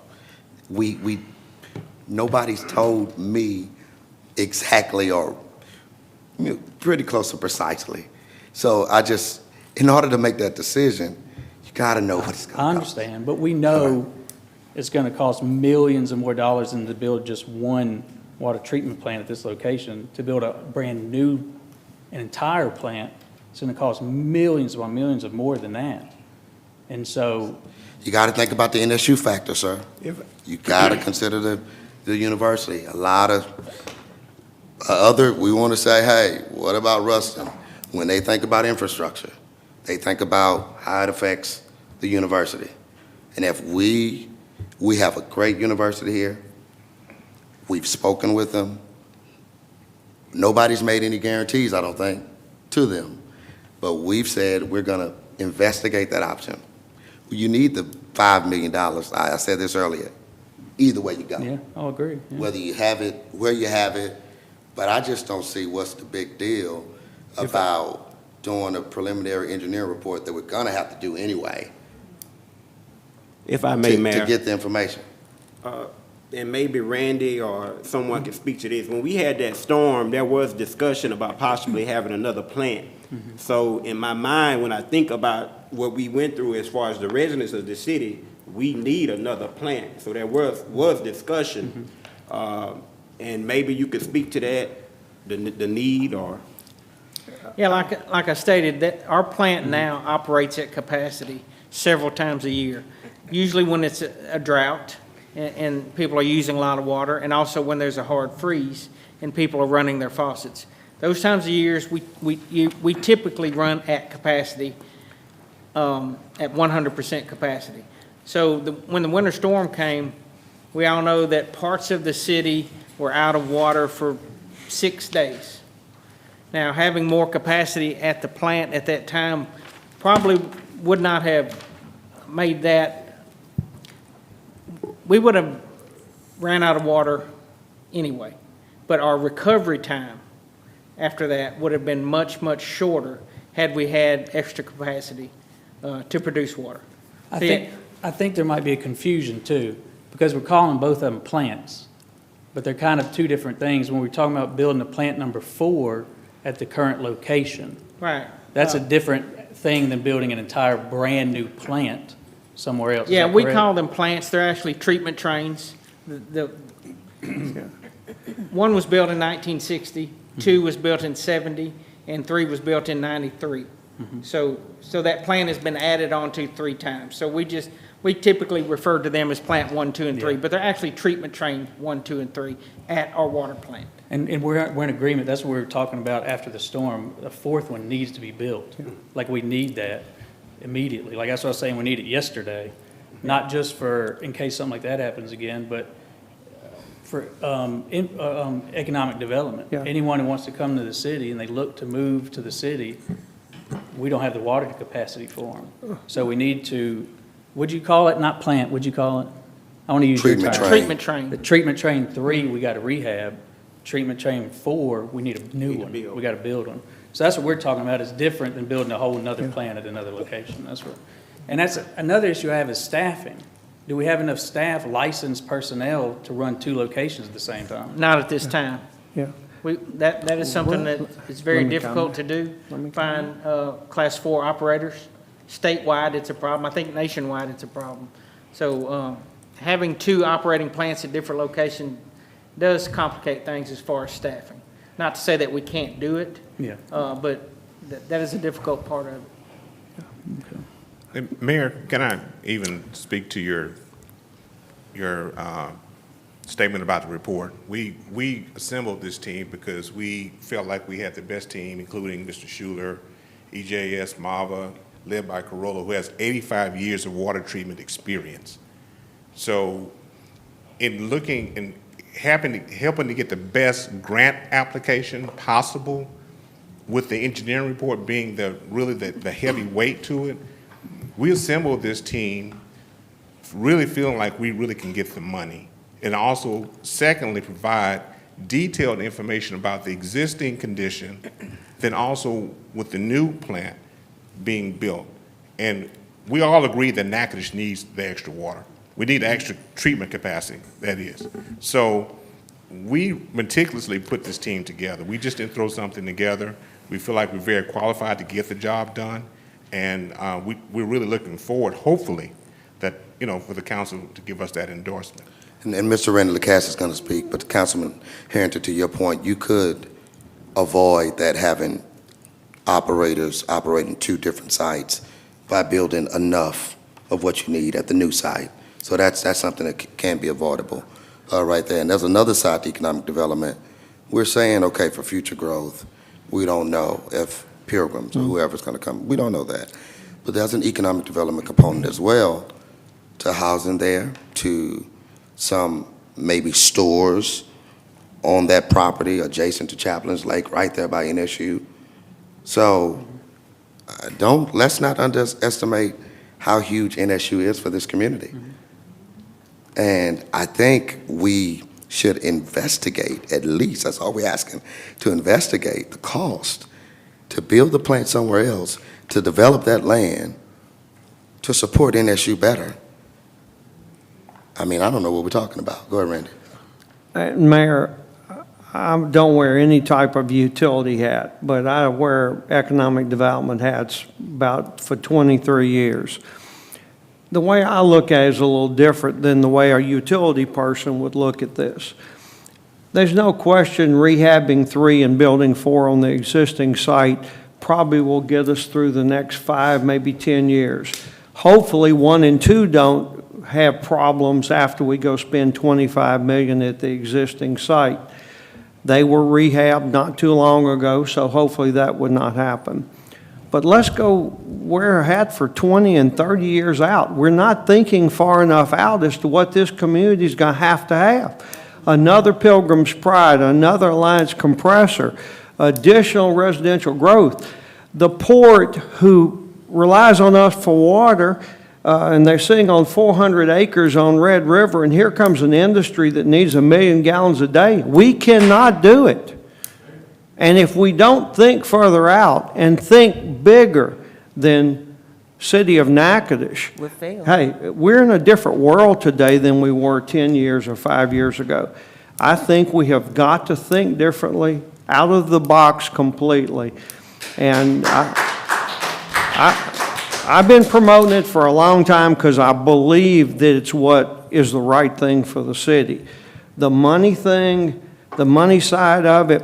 Nobody's told me exactly or pretty close to precisely. So in order to make that decision, you gotta know what it's gonna cost. I understand, but we know it's gonna cost millions of more dollars than to build just one water treatment plant at this location. To build a brand new, an entire plant, it's gonna cost millions upon millions of more than that. And so, You gotta think about the NSU factor, sir. You gotta consider the university. A lot of we wanna say, hey, what about Ruston? When they think about infrastructure, they think about how it affects the university. And if we have a great university here, we've spoken with them. Nobody's made any guarantees, I don't think, to them. But we've said we're gonna investigate that option. You need the $5 million. I said this earlier. Either way you go. yeah, I'll agree. Yeah. Whether you have it, where you have it, but I just don't see what's the big deal about doing a preliminary engineering report that we're gonna have to do anyway. If I may, Mayor. To get the information. And maybe Randy or someone can speak to this. When we had that storm, there was discussion about possibly having another plant. So in my mind, when I think about what we went through as far as the residents of the city, we need another plant. So there was discussion. And maybe you could speak to that, the need or. Yeah, like I stated, that our plant now operates at capacity several times a year. Usually when it's a drought and people are using a lot of water, and also when there's a hard freeze and people are running their faucets. Those times of years, we typically run at capacity, at 100% capacity. So when the winter storm came, we all know that parts of the city were out of water for 6 days. Now, having more capacity at the plant at that time probably would not have made that. We would have ran out of water anyway, but our recovery time after that would have been much, much shorter had we had extra capacity to produce water. I think there might be a confusion too, because we're calling both of them plants. but they're kind of two different things. When we're talking about building a plant number 4 at the current location, Right. that's a different thing than building an entire brand-new plant somewhere else. Is Yeah, that we correct? call them plants. They're actually treatment trains. One was built in 1960, 2 was built in 70, and 3 was built in 93. So that plant has been added on to 3 times. So we typically refer to them as plant 1, 2, and 3, but they're actually treatment train 1, 2, and 3 at our water plant. And we're in agreement, that's what we were talking about after the storm. The 4th one needs to be built. Like, we need that immediately. Like, that's what I was saying, we need it yesterday. Not just for, in case something like that happens again, but for economic development. Yeah. Anyone who wants to come to the city and they look to move to the city, we don't have the water capacity for them. So we need to, would you call it, not plant, would you call it? I want to use Treatment your term. train. Treatment train. The treatment train 3, we got to rehab. Treatment train 4, we need a new one. We got to build one. So that's what we're talking about. It's different than building a whole nother plant at another location. That's what, and that's another issue I have is staffing. Do we have enough staff, licensed personnel to run 2 locations at the same time? Not at this time. Yeah. That is something that is very Let me difficult to do. Find class 4 operators. Statewide, it's a problem. I think nationwide, it's a problem. So having 2 operating plants at different locations does complicate things as far as staffing. Not to say that we can't do it, but that is a difficult part of it. Mayor, can I even speak to your statement about the report? We assembled this team because we felt like we had the best team, including Mr. Schuler, EJS, MAVA, led by Corolla, who has 85 years of water treatment experience. So in looking and helping to get the best grant application possible, with the engineering report being really the heavy weight to it, we assembled this team really feeling like we really can get the money. And also, secondly, provide detailed information about the existing condition, then also with the new plant being built. And we all agree that Natchitoches needs the extra water. We need extra treatment capacity, that is. So we meticulously put this team together. We just didn't throw something together. We feel like we're very qualified to get the job done. And we're really looking forward, hopefully, that, for the council to give us that endorsement. And Mr. Randy Lacasse is going to speak, but Councilman Harrington, to your point, you could avoid that having operators operating 2 different sites by building enough of what you need at the new site. So that's something that can be avoidable right there. And there's another side to economic development. We're saying, okay, for future growth, we don't know if Pilgrims or whoever's going to come. We don't know that. But there's an economic development component as well to housing there, to some maybe stores on that property adjacent to Chaplin's Lake, right there by NSU. So let's not underestimate how huge NSU is for this community. And I think we should investigate, at least, that's all we're asking, to investigate the cost to build the plant somewhere else, to develop that land, to support NSU better. I mean, I don't know what we're talking about. Go ahead, Randy. Mayor, I don't wear any type of utility hat, but I wear economic development hats for 23 years. The way I look at it is a little different than the way a utility person would look at this. There's no question rehabbing 3 and building 4 on the existing site probably will get us through the next 5, maybe 10 years. Hopefully 1 and 2 don't have problems after we go spend $25 million at the existing site. They were rehabbed not too long ago, so hopefully that would not happen. But let's go wear a hat for 20 and 30 years out. We're not thinking far enough out as to what this community is going to have. Another Pilgrim's Pride, another Alliance compressor, additional residential growth. The port, who relies on us for water, and they're sitting on 400 acres on Red River, and here comes an industry that needs 1 million gallons a day. We cannot do it. And if we don't think further out and think bigger than city of Natchitoches, We'll fail. hey, we're in a different world today than we were 10 years or 5 years ago. I think we have got to think differently, out of the box completely. And I've been promoting it for a long time because I believe that it's what is the right thing for the city. The money thing, the money side of it,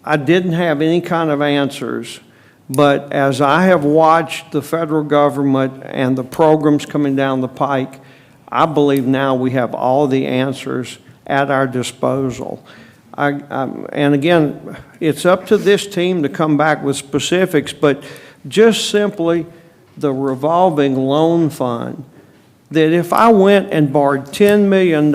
I didn't have any kind of answers. But as I have watched the federal government and the programs coming down the pike, I believe now we have all the answers at our disposal. And again, it's up to this team to come back with specifics, but just simply the revolving loan fund, that if I went and borrowed $10 million,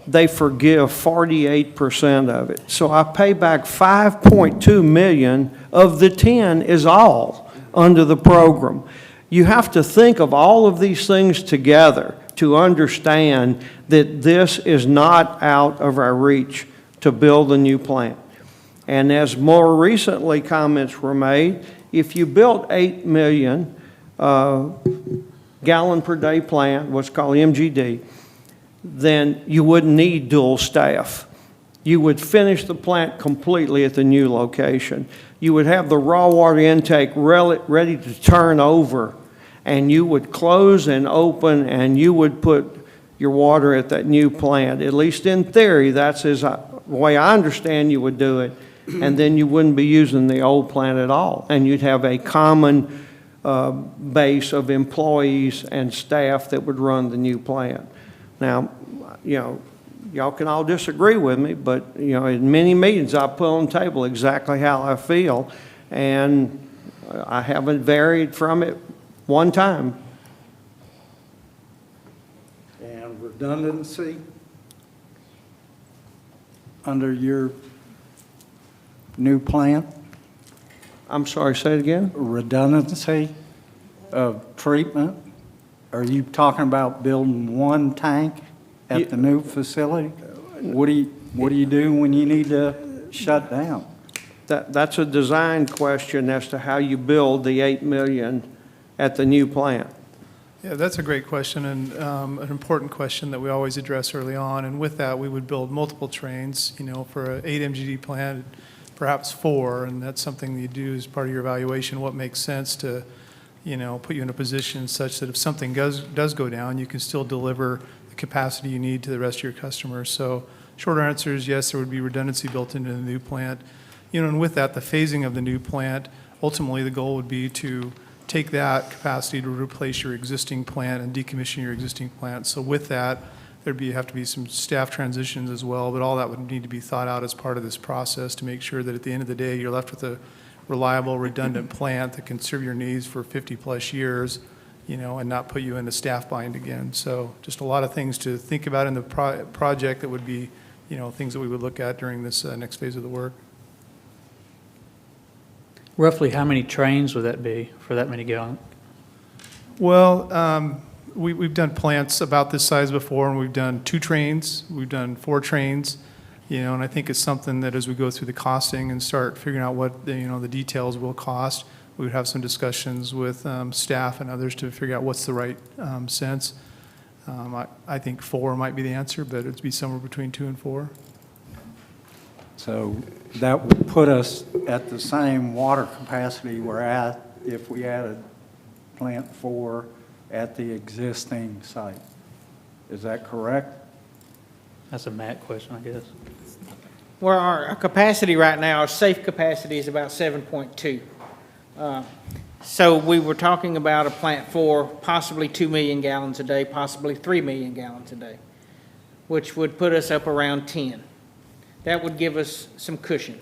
they forgive 48% of it. So I pay back $5.2 million of the 10 is all under the program. You have to think of all of these things together to understand that this is not out of our reach to build a new plant. And as more recently comments were made, if you built 8 million gallon per day plant, what's called MGD, then you wouldn't need dual staff. You would finish the plant completely at the new location. You would have the raw water intake ready to turn over, and you would close and open, and you would put your water at that new plant. At least in theory, that's the way I understand you would do it. And then you wouldn't be using the old plant at all. And you'd have a common base of employees and staff that would run the new plant. Now, you know, y'all can all disagree with me, but, you know, in many meetings I put on the table exactly how I feel, and I haven't varied from it one time. And redundancy under your new plan? I'm sorry, say it again? Redundancy of treatment? Are you talking about building one tank at the new facility? What do you do when you need to shut down? That's a design question as to how you build the 8 million at the new plant. Yeah, that's a great question and an important question that we always address early on. And with that, we would build multiple trains, you know, for an 8 MGD plant, perhaps 4, and that's something that you do as part of your evaluation, what makes sense to, you know, put you in a position such that if something does go down, you can still deliver the capacity you need to the rest of your customers. So shorter answer is yes, there would be redundancy built into the new plant. You know, and with that, the phasing of the new plant, ultimately the goal would be to take that capacity to replace your existing plant and decommission your existing plant. So with that, there'd have to be some staff transitions as well, but all that would need to be thought out as part of this process to make sure that at the end of the day, you're left with a reliable, redundant plant that can serve your needs for 50-plus years, you know, and not put you in a staff bind again. So just a lot of things to think about in the project that would be, you know, things that we would look at during this next phase of the work. Roughly how many trains would that be for that many gallons? Well, we've done plants about this size before, and we've done 2 trains, we've done 4 trains, you know, and I think it's something that as we go through the costing and start figuring out what the details will cost, we would have some discussions with staff and others to figure out what's the right sense. I think 4 might be the answer, but it'd be somewhere between 2 and 4. So that would put us at the same water capacity we're at if we added plant 4 at the existing site. Is that correct? That's a Matt question, I guess. Well, our capacity right now, our safe capacity is about 7.2. So we were talking about a plant 4, possibly 2 million gallons a day, possibly 3 million gallons a day, which would put us up around 10. That would give us some cushion.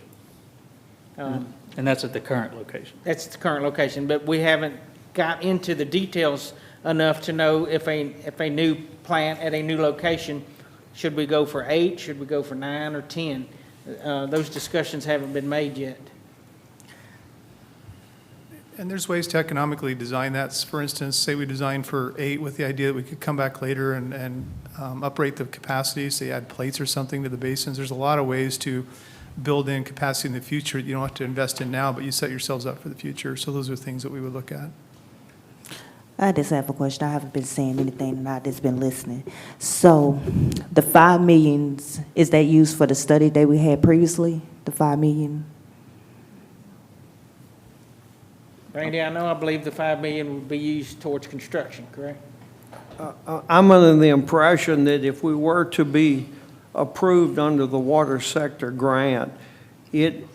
And that's at the current location. That's the current location, but we haven't got into the details enough to know if a new plant at a new location, should we go for 8, should we go for 9 or 10? Those discussions haven't been made yet. And there's ways to economically design that. For instance, say we design for 8 with the idea that we could come back later and uprate the capacity, say add plates or something to the basins. There's a lot of ways to build in capacity in the future that you don't have to invest in now, but you set yourselves up for the future. So those are things that we would look at. I just have a question. I haven't been saying anything, and I've just been listening. So, the 5 million, is that used for the study that we had previously? The 5 million? Randy, I believe the 5 million would be used towards construction, correct? I'm under the impression that if we were to be approved under the water sector grant, it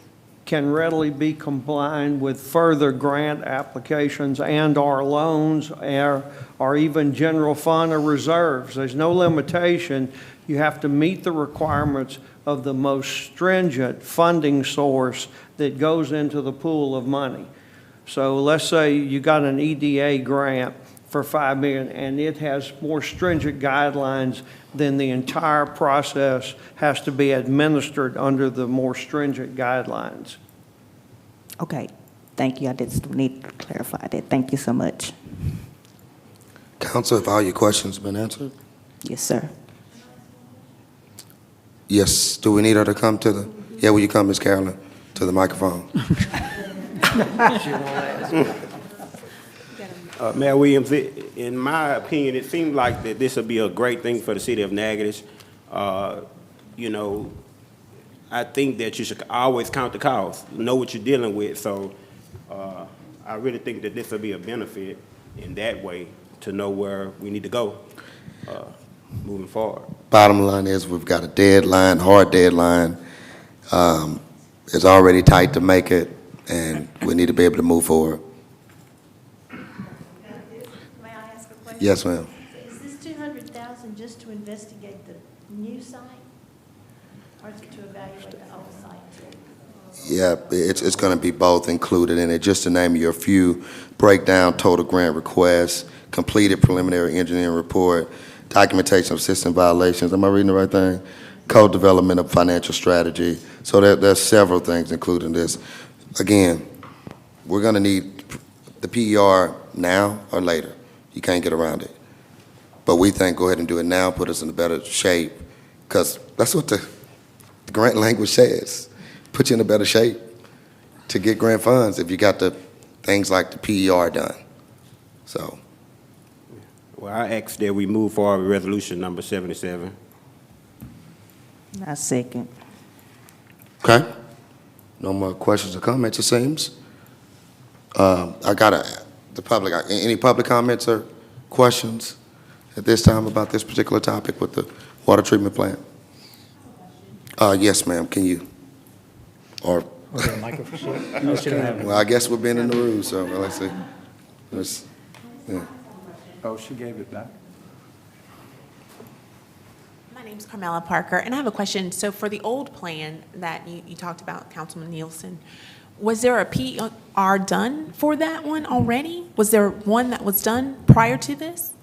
can readily be combined with further grant applications and/or loans or even general fund or reserves. There's no limitation. You have to meet the requirements of the most stringent funding source that goes into the pool of money. So let's say you got an EDA grant for $5 million, and it has more stringent guidelines, then the entire process has to be administered under the more stringent guidelines. Okay, thank you. I just need to clarify that. Thank you so much. Council, have all your questions been answered? Yes, sir. Yes, do we need her to come to the, yeah, will you come, Ms. Carolyn, to the microphone? Mayor Williams, in my opinion, it seems like that this would be a great thing for the city of Natchitoches. You know, I think that you should always count the cost, know what you're dealing with. So I really think that this will be a benefit in that way to know where we need to go moving forward. Bottom line is we've got a deadline, hard deadline. It's already tight to make it, and we need to be able to move forward. May I ask a question? Yes, ma'am. Is this 200,000 just to investigate the new site? Or is it to evaluate the old site too? Yeah, it's going to be both included in it. Just to name you a few, breakdown total grant requests, completed preliminary engineering report, documentation of system violations. Am I reading the right thing? Co-development of financial strategy. So there's several things including this. Again, we're going to need the PER now or later. You can't get around it. But we think go ahead and do it now, put us in a better shape, because that's what the grant language says. Put you in a better shape to get grant funds if you got the things like the PER done. So. Well, I ask that we move forward with resolution number 77. I second. Okay. No more questions or comments, it seems. I got the public, any public comments or questions at this time about this particular topic with the water treatment plant? Yes, ma'am, can you? Or, well, I guess we're being in the room, so let's see. Yeah. Oh, she gave it back. My name's Carmela Parker, and I have a question. So for the old plan that you talked about, Councilman Nielsen, was there a PR done for that one already? Was there one that was done prior to this?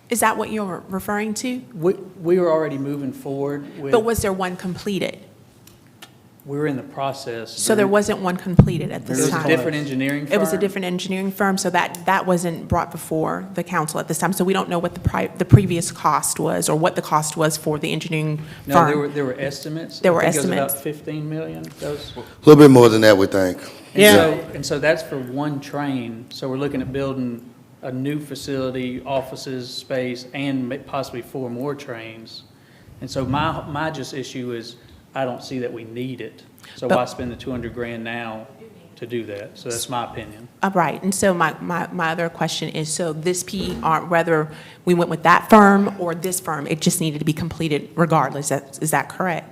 Is that what you're referring to? We were already moving forward with. But was there one completed? We were in the process. So there wasn't one completed at this time? It was a different engineering firm. It was a different engineering firm, so that wasn't brought before the council at this time. So we don't know what the previous cost was, or what the cost was for the engineering firm. No, there were estimates. There were I think estimates. It was about 15 million. A little bit more than that, we think. And so that's for one train. So we're looking at building a new facility, offices, space, and possibly 4 more trains. And so my just issue is, I don't see that we need it. So why spend the 200 grand now to do that? So that's my opinion. Right, and so my other question is, so this PER, whether we went with that firm or this firm, it just needed to be completed regardless, is that correct?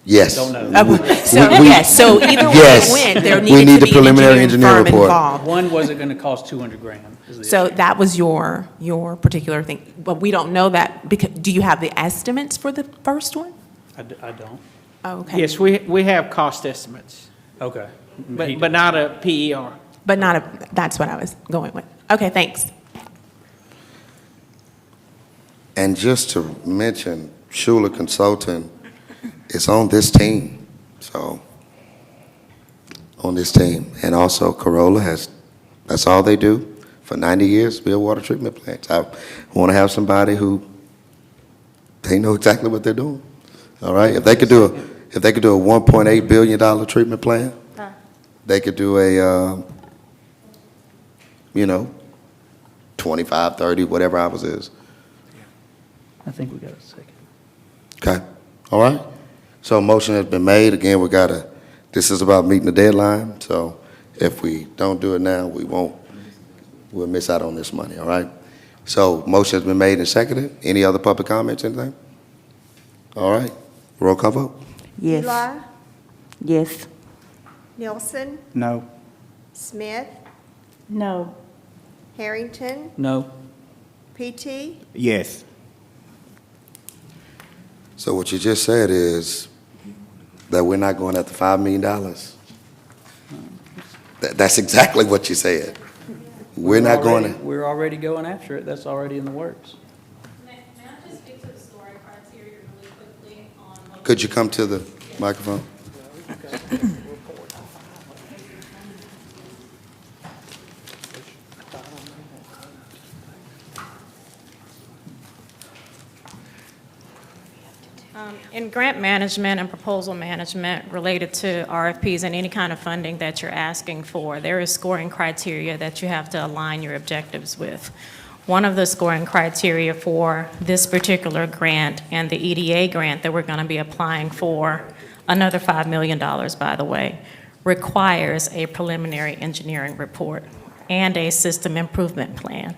Yes. Don't know. So either way yes, it went, there we needed need to the be an preliminary engineering firm report. involved. One wasn't going to cost 200 grand. So that was your particular thing, but we don't know that, because, do you have the estimates for the first one? I don't. Oh, okay. Yes, we have cost estimates. Okay. But not a PER. But not that's what I was going with. Okay, thanks. And just to mention, Schuler Consulting is on this team, so on this team. And also Corolla that's all they do for 90 years, build water treatment plants. I want to have somebody who, they know exactly what they're doing. All right, if they could do a $1.8 billion treatment plant, they could do a you know, 25, 30, whatever ours is. I think we got a second. Okay, all right. So a motion has been made. Again, this is about meeting the deadline. So if we don't do it now, we'll miss out on this money, all right? So motion has been made and seconded. Any other public comments, anything? All right, roll call vote. Yes. Eli, Yes. Nielsen, No. Smith, No. Harrington, No. PT, Yes. So what you just said is that we're not going after $5 million. That's exactly what you said. We're not going to. We're already going after it. That's already in the works. May I just speak to the scoring criteria really quickly on? Could you come to the microphone? In grant management and proposal management related to RFPs and any kind of funding that you're asking for, there is scoring criteria that you have to align your objectives with. One of the scoring criteria for this particular grant and the EDA grant that we're going to be applying for, another $5 million, by the way, requires a preliminary engineering report and a system improvement plan.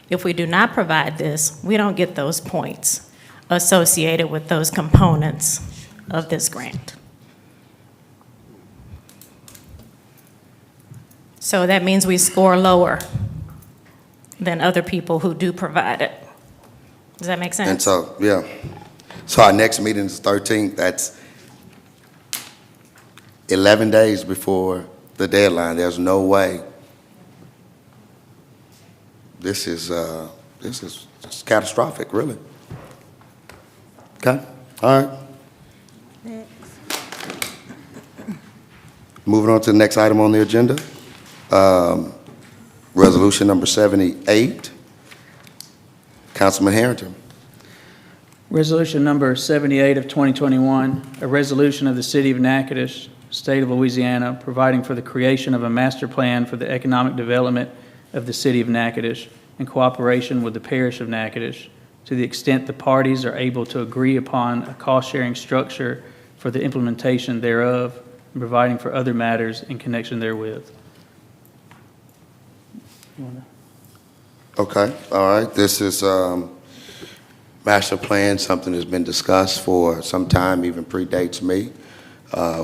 If we do not provide this, we don't get those points associated with those components of this grant. So that means we score lower than other people who do provide it. Does that make sense? And so, yeah. So our next meeting is 13th. That's 11 days before the deadline. There's no way. This is just catastrophic, really. Okay, all right. Moving on to the next item on the agenda. Resolution number 78. Councilman Harrington. Resolution number 78 of 2021, a resolution of the City of Natchitoches, State of Louisiana, providing for the creation of a master plan for the economic development of the City of Natchitoches in cooperation with the Parish of Natchitoches, to the extent the parties are able to agree upon a cost-sharing structure for the implementation thereof, and providing for other matters in connection therewith. Okay, all right. This is master plan, something that's been discussed for some time, even predates me.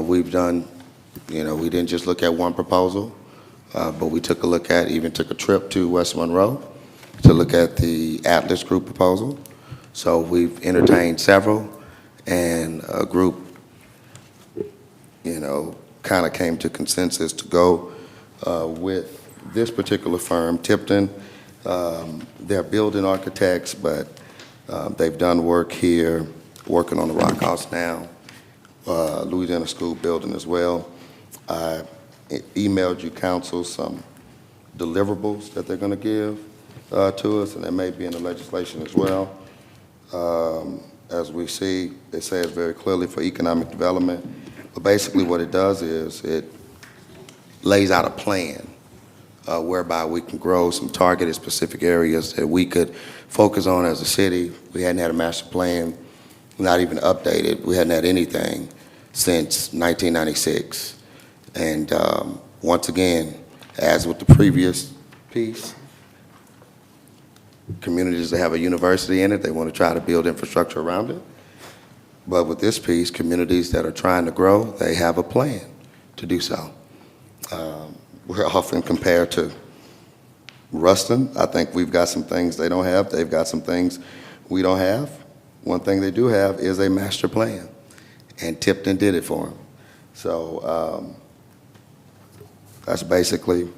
We've done, we didn't just look at one proposal, but we took a trip to West Monroe to look at the Atlas Group proposal. So we've entertained several, and a group, kind of came to consensus to go with this particular firm, Tipton. They're building architects, but they've done work here, working on the Rock House now, Louisiana School building as well. I emailed you, council, some deliverables that they're going to give to us, and that may be in the legislation as well. As we see, it says very clearly for economic development, but basically what it does is it lays out a plan whereby we can grow some targeted specific areas that we could focus on as a city. We hadn't had a master plan, not even updated. We hadn't had anything since 1996. And once again, as with the previous piece, communities that have a university in it, they want to try to build infrastructure around it. But with this piece, communities that are trying to grow, they have a plan to do so. We're often compared to Ruston. I think we've got some things they don't have. They've got some things we don't have. One thing they do have is a master plan, and Tipton did it for them. So that's basically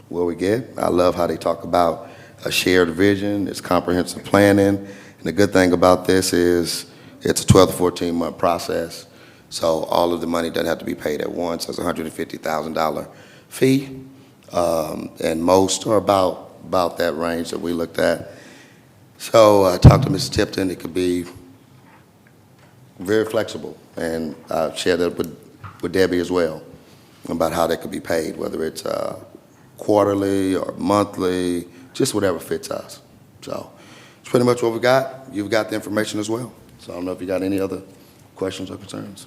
what we get. I love how they talk about a shared vision, it's comprehensive planning, and the good thing about this is it's a 12 to 14-month process, so all of the money doesn't have to be paid at once. There's a $150,000 fee, and most are about that range that we looked at. So I talked to Mrs. Tipton. It could be very flexible, and I shared that with Debbie as well about how that could be paid, whether it's quarterly or monthly, just whatever fits us. So it's pretty much what we got. You've got the information as well. So I don't know if you got any other questions or concerns.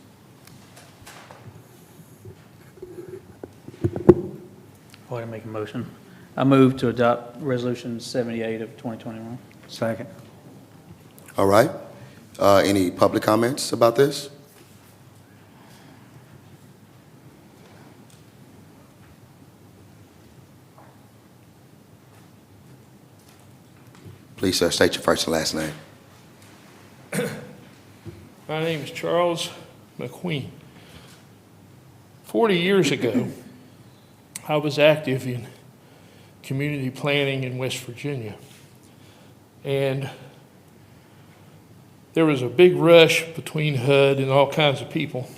Go ahead and make a motion. I move to adopt Resolution 78 of 2021. Second. All right. Any public comments about this? Please, sir, state your first and last name. My name is Charles McQueen. 40 years ago, I was active in community planning in West Virginia. And there was a big rush between HUD and all kinds of people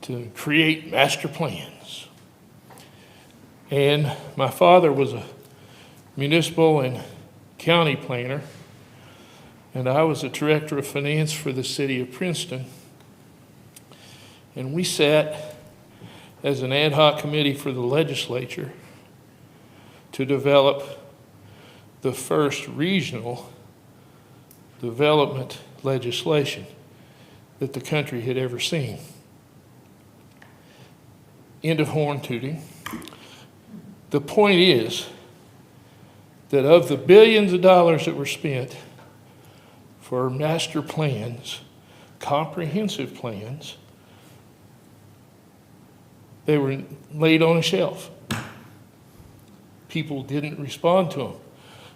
to create master plans. And my father was a municipal and county planner, and I was the director of finance for the city of Princeton. And we sat as an ad hoc committee for the legislature to develop the first regional development legislation that the country had ever seen. End of horn tooting. The point is that of the billions of dollars that were spent for master plans, comprehensive plans, they were laid on a shelf. People didn't respond to them.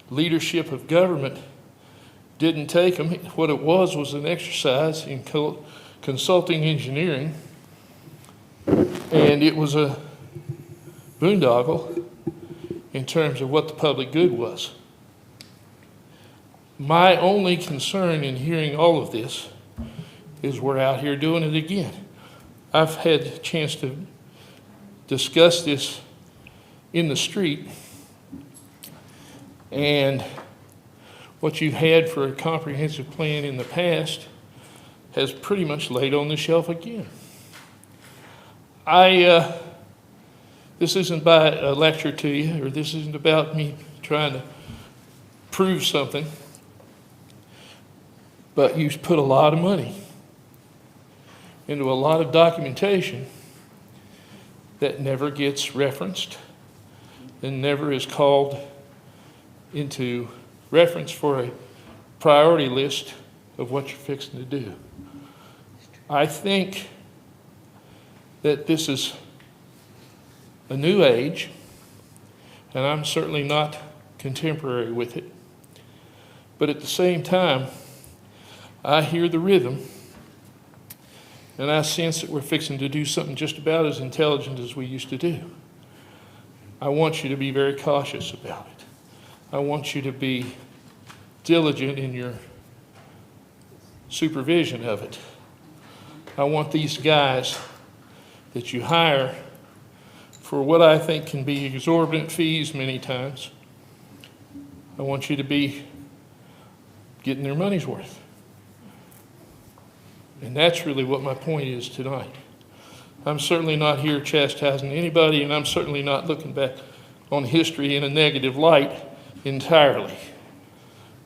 Leadership of government didn't take them. What it was an exercise in consulting engineering, and it was a boondoggle in terms of what the public good was. My only concern in hearing all of this is we're out here doing it again. I've had a chance to discuss this in the street, and what you've had for a comprehensive plan in the past has pretty much laid on the shelf again. This isn't by a lecture to you, or this isn't about me trying to prove something, but you've put a lot of money into a lot of documentation that never gets referenced and never is called into reference for a priority list of what you're fixing to do. I think that this is a new age, and I'm certainly not contemporary with it. But at the same time, I hear the rhythm, and I sense that we're fixing to do something just about as intelligent as we used to do. I want you to be very cautious about it. I want you to be diligent in your supervision of it. I want these guys that you hire for what I think can be exorbitant fees many times, I want you to be getting their money's worth. And that's really what my point is tonight. I'm certainly not here chastising anybody, and I'm certainly not looking back on history in a negative light entirely.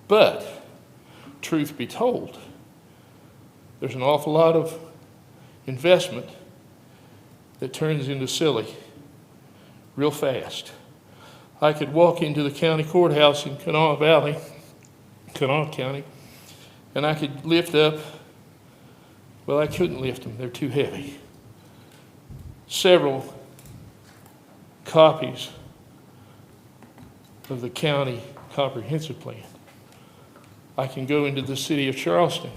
But, truth be told, there's an awful lot of investment that turns into silly real fast. I could walk into the county courthouse in Kanawha Valley, Kanawha County, and I could lift up, well, I couldn't lift them, they're too heavy, several copies of the county comprehensive plan. I can go into the city of Charleston,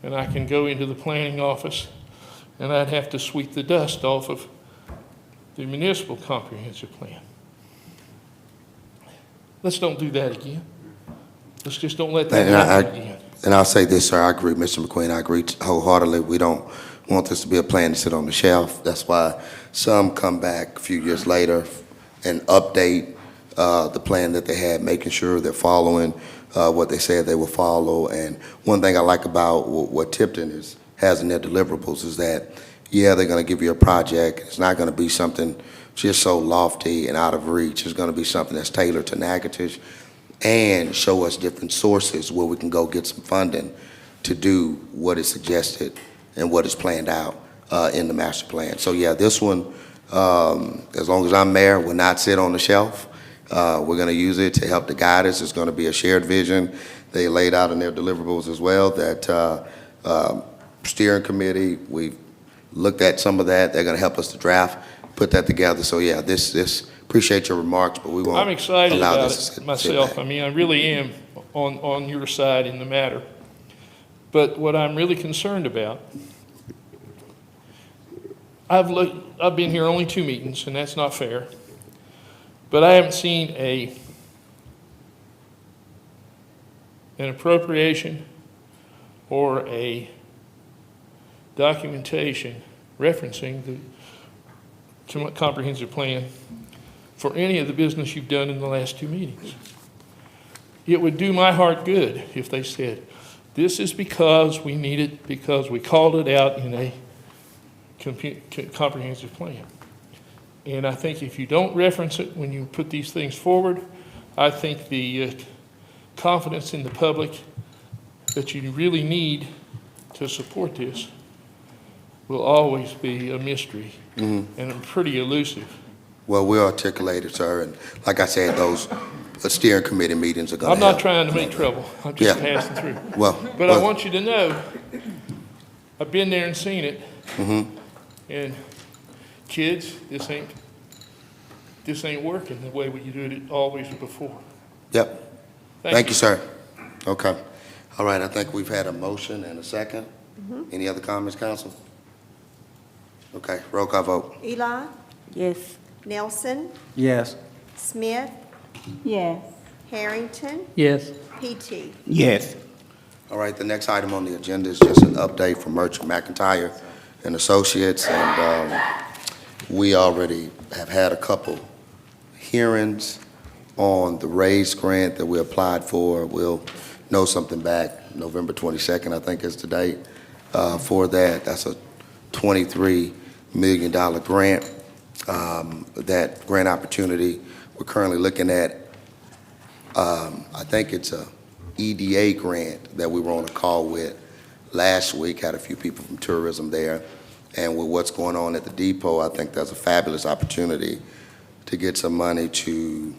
and I can go into the planning office, and I'd have to sweep the dust off of the municipal comprehensive plan. Let's don't do that again. Let's just don't let that happen again. And I'll say this, sir, I agree, Mr. McQueen, I agree wholeheartedly. We don't want this to be a plan to sit on the shelf. That's why some come back a few years later and update the plan that they had, making sure they're following what they said they will follow. And one thing I like about what Tipton has in their deliverables is that, yeah, they're going to give you a project. It's not going to be something just so lofty and out of reach. It's going to be something that's tailored to Natchitoches and show us different sources where we can go get some funding to do what is suggested and what is planned out in the master plan. So yeah, this one, as long as I'm mayor, will not sit on the shelf. We're going to use it to help to guide us. It's going to be a shared vision. They laid out in their deliverables as well that steering committee, we've looked at some of that. They're going to help us to draft, put that together. So yeah, this appreciate your remarks, but we won't I'm excited allow about this to it myself. sit back. I mean, I really am on your side in the matter. But what I'm really concerned about, I've been here only 2 meetings, and that's not fair. But I haven't seen an appropriation or a documentation referencing the comprehensive plan for any of the business you've done in the last 2 meetings. It would do my heart good if they said, this is because we need it, because we called it out in a comprehensive plan. And I think if you don't reference it when you put these things forward, I think the confidence in the public that you really need to support this will always be a mystery and pretty elusive. Well, we articulated, sir, and like I said, those steering committee meetings are going to I'm not trying to make trouble. I'm just passing through. But I want you to know, I've been there and seen it. And kids, this ain't working the way you did it always before. Yep. Thank you, sir. Okay. All right, I think we've had a motion and a second. Any other comments, council? Okay, roll call vote. Eli, Yes. Nelson, Yes. Smith, Yes. Harrington, Yes. PT. Yes. All right, the next item on the agenda is just an update from Merchant Mcintyre and Associates, and we already have had a couple hearings on the raise grant that we applied for. We'll know something back November 22nd, I think is the date for that. That's a $23 million grant. That grant opportunity we're currently looking at, I think it's a EDA grant that we were on a call with last week, had a few people from tourism there. And with what's going on at the depot, I think there's a fabulous opportunity to get some money to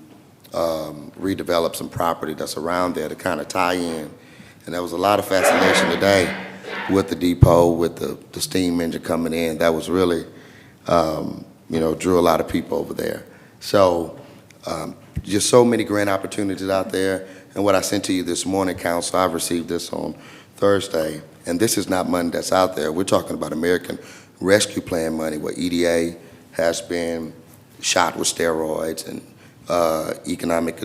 redevelop some property that's around there to kind of tie in. And there was a lot of fascination today with the depot, with the steam engine coming in. That was really, drew a lot of people over there. So just so many grant opportunities out there. And what I sent to you this morning, Council, I've received this on Thursday, and this is not money that's out there. We're talking about American Rescue Plan money, where EDA has been shot with steroids and economic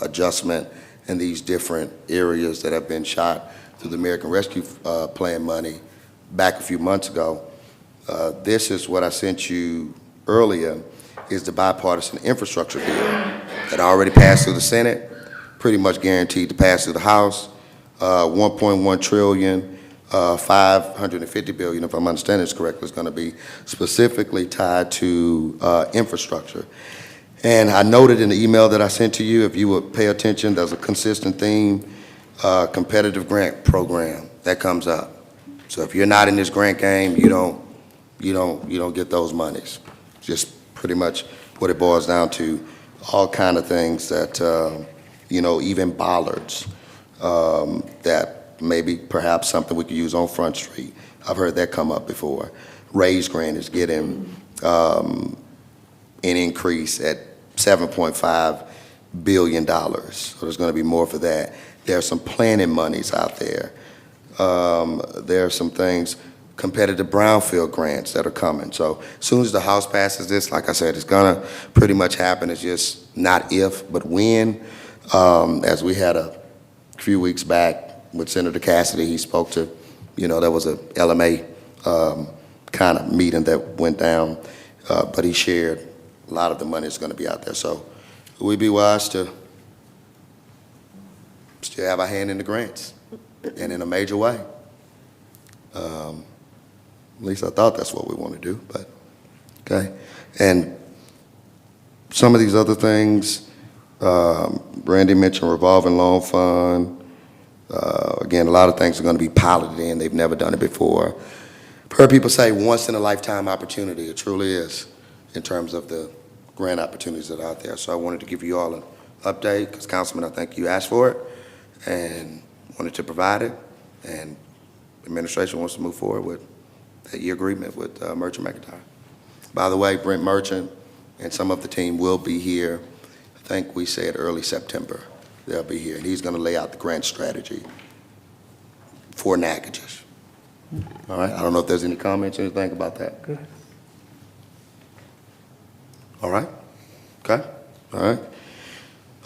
adjustment in these different areas that have been shot through the American Rescue Plan money back a few months ago. This is what I sent you earlier, is the bipartisan infrastructure bill that already passed through the Senate, pretty much guaranteed to pass through the House. 1.1 trillion, 550 billion, if I'm understanding this correctly, is going to be specifically tied to infrastructure. And I noted in the email that I sent to you, if you would pay attention, there's a consistent theme, competitive grant program that comes up. So if you're not in this grant game, you don't get those monies. Just pretty much what it boils down to. All kind of things that even bollards, that maybe perhaps something we could use on Front Street. I've heard that come up before. Raise grant is getting an increase at $7.5 billion. So there's going to be more for that. There are some planning monies out there. There are some things, competitive brownfield grants that are coming. So as soon as the House passes this, like I said, it's going to pretty much happen. It's just not if, but when. As we had a few weeks back with Senator Cassidy, he spoke to, there was a LMA kind of meeting that went down, but he shared a lot of the money is going to be out there. So we'd be wise to still have our hand in the grants, and in a major way. At least I thought that's what we want to do, but, okay. And some of these other things, Randy mentioned revolving loan fund. Again, a lot of things are going to be piloted in. They've never done it before. I've heard people say once in a lifetime opportunity. It truly is in terms of the grant opportunities that are out there. So I wanted to give you all an update because, Councilman, I think you asked for it and wanted to provide it. And administration wants to move forward with that year agreement with Merchant Mcintyre. By the way, Brent Merchant and some of the team will be here. I think we said early September they'll be here, and he's going to lay out the grant strategy for Natchitoches. All right, I don't know if there's any comments or anything about that. Good. All right, okay, all right.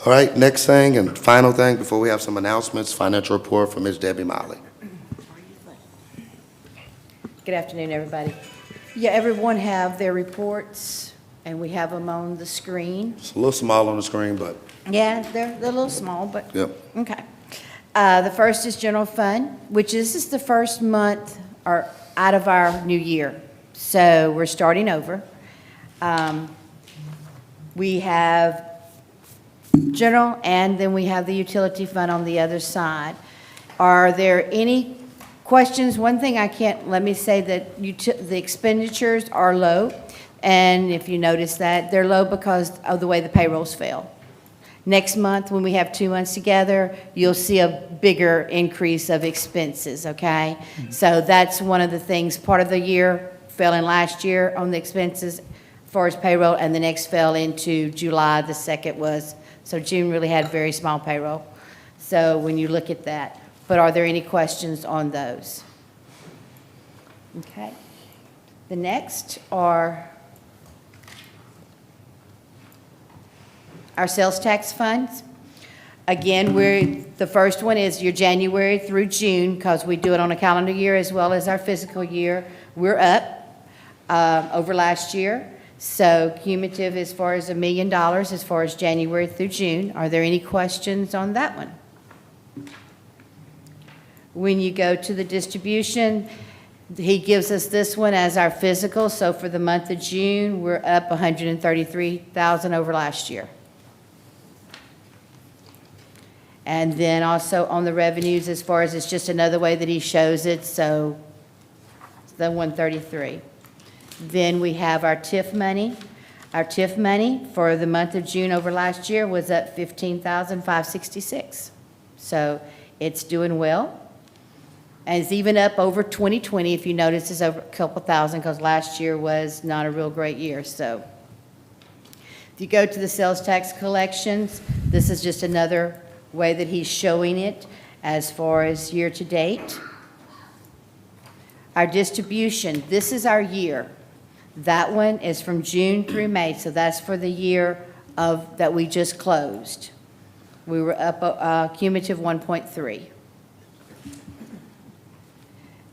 All right, next thing and final thing before we have some announcements, financial report from Ms. Debbie Molly. Good afternoon, everybody. Yeah, everyone have their reports, and we have them on the screen. It's a little small on the screen, but Yeah, they're a little small, but, yep. okay. The first is general fund, which this is the first month or out of our new year. So we're starting over. We have general, and then we have the utility fund on the other side. Are there any questions? One thing I can't, let me say that the expenditures are low, and if you notice that, they're low because of the way the payrolls fell. Next month, when we have 2 months together, you'll see a bigger increase of expenses, okay? So that's one of the things, part of the year fell in last year on the expenses as far as payroll, and the next fell into July, the second was, so June really had very small payroll. So when you look at that, but are there any questions on those? Okay. The next are our sales tax funds. Again, the first one is your January through June, because we do it on a calendar year as well as our fiscal year. We're up over last year. So cumulative as far as $1 million as far as January through June. Are there any questions on that one? When you go to the distribution, he gives us this one as our physical. So for the month of June, we're up $133,000 over last year. And then also on the revenues, as far as it's just another way that he shows it, so the 133. Then we have our TIF money. Our TIF money for the month of June over last year was up $15,566. So it's doing well. And it's even up over 2020. If you notice, it's over a couple thousand because last year was not a real great year. So if you go to the sales tax collections, this is just another way that he's showing it as far as year to date. Our distribution, this is our year. That one is from June through May, so that's for the year that we just closed. We were up cumulative 1.3.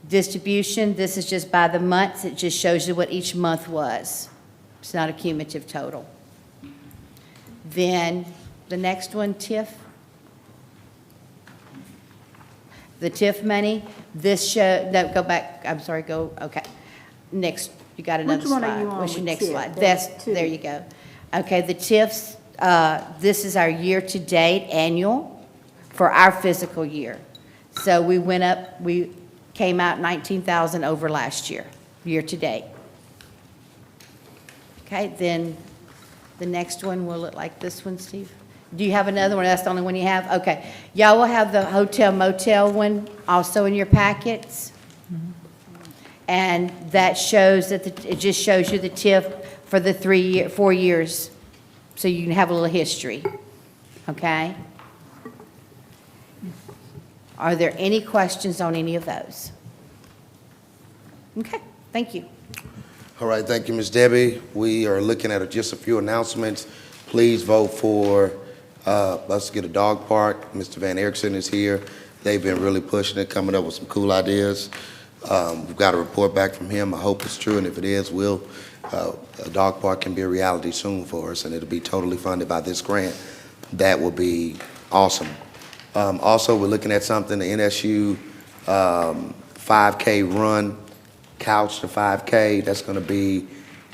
Distribution, this is just by the months. It just shows you what each month was. It's not a cumulative total. Then the next one, TIF. The TIF money, this show, no, go back, I'm sorry, go, okay. Next, you got another Which one are slide. you on What's your with next TIF? slide? That's That's, two. there you go. Okay, the TIFs, this is our year-to-date annual for our fiscal year. So we went up, we came out 19,000 over last year, year-to-date. Okay, then the next one will look like this one, Steve. Do you have another one? That's the only one you have? Okay. Y'all will have the hotel motel one also in your packets. And that shows that, it just shows you the TIF for the 4 years. So you can have a little history. Okay? Are there any questions on any of those? Okay, thank you. All right, thank you, Ms. Debbie. We are looking at just a few announcements. Please vote for us to get a dog park. Mr. Van Erickson is here. They've been really pushing it, coming up with some cool ideas. We've got a report back from him. I hope it's true, and if it is, a dog park can be a reality soon for us, and it'll be totally funded by this grant. That will be awesome. Also, we're looking at something, the NSU 5K run, Couch to 5K. That's going to be,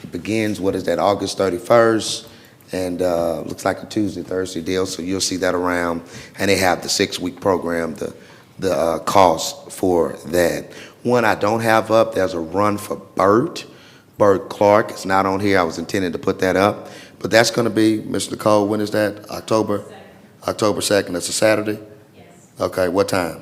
it begins, what is that, August 31st. and looks like a Tuesday, Thursday deal, so you'll see that around. And they have the 6-week program, the cost for that. One I don't have up, there's a run for Bert Clark. It's not on here. I was intending to put that up, but that's going to be, Ms. Nicole, when is that? October 2nd. That's a Saturday? Yes, Okay, what time?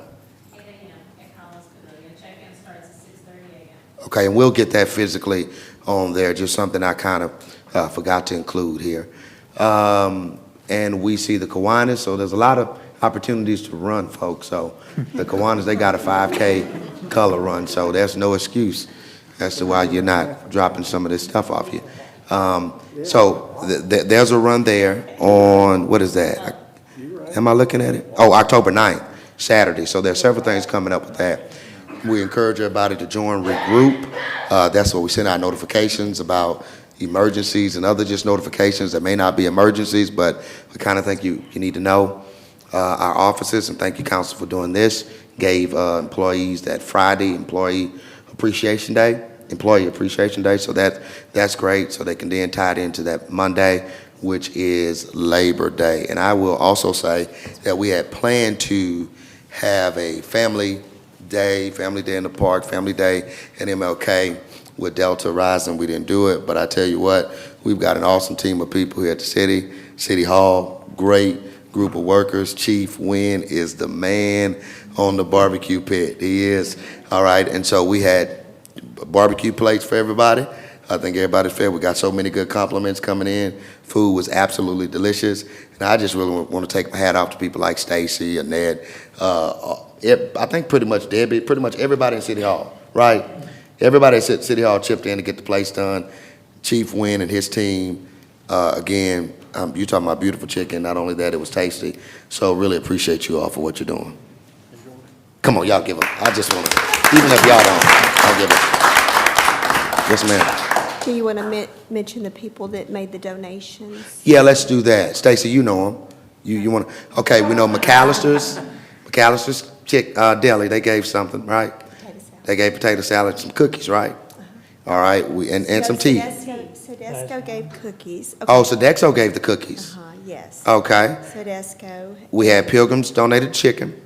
8 a.m. at Collins Pavilion. Check-in starts at 6:30 a.m. Okay, and we'll get that physically on there, just something I kind of forgot to include here. And we see the Kiwanis, so there's a lot of opportunities to run, folks. So the Kiwanis, they got a 5K color run, so there's no excuse as to why you're not dropping some of this stuff off you. So there's a run there on, what is that? Am I looking at it? Oh, October 9th, Saturday. So there's several things coming up with that. We encourage everybody to join Regroup. That's where we send out notifications about emergencies and other just notifications that may not be emergencies, but we kind of think you need to know. Our offices, and thank you, Council, for doing this, gave employees that Friday Employee Appreciation Day, so that's great, so they can then tie it into that Monday, which is Labor Day. And I will also say that we had planned to have a family day in the park, family day at MLK with Delta Rising. We didn't do it, but I tell you what, we've got an awesome team of people here at the City Hall, great group of workers. Chief Wynn is the man on the barbecue pit. He is, all right, and so we had barbecue plates for everybody. I think everybody's fed. We got so many good compliments coming in. Food was absolutely delicious. And I just really want to take my hat off to people like Stacy and Ned. I think pretty much Debbie, pretty much everybody in City Hall, right? Everybody at City Hall chipped in to get the place done. Chief Wynn and his team, again, you talking about beautiful chicken. Not only that, it was tasty. So really appreciate you all for what you're doing. Come on, y'all give them. I just want to, even if y'all don't, I'll give it. Yes, ma'am. Do you want to mention the people that made the donations? Yeah, let's do that. Stacy, you know them. You want to? Okay, we know McAllister's Deli. They gave something, right? They gave potato salad, some cookies, right? All right, and some tea. Sodexo gave cookies. Okay. Oh, Sodexo gave the cookies. Yes. Okay. Sodexo. We had Pilgrims donated chicken.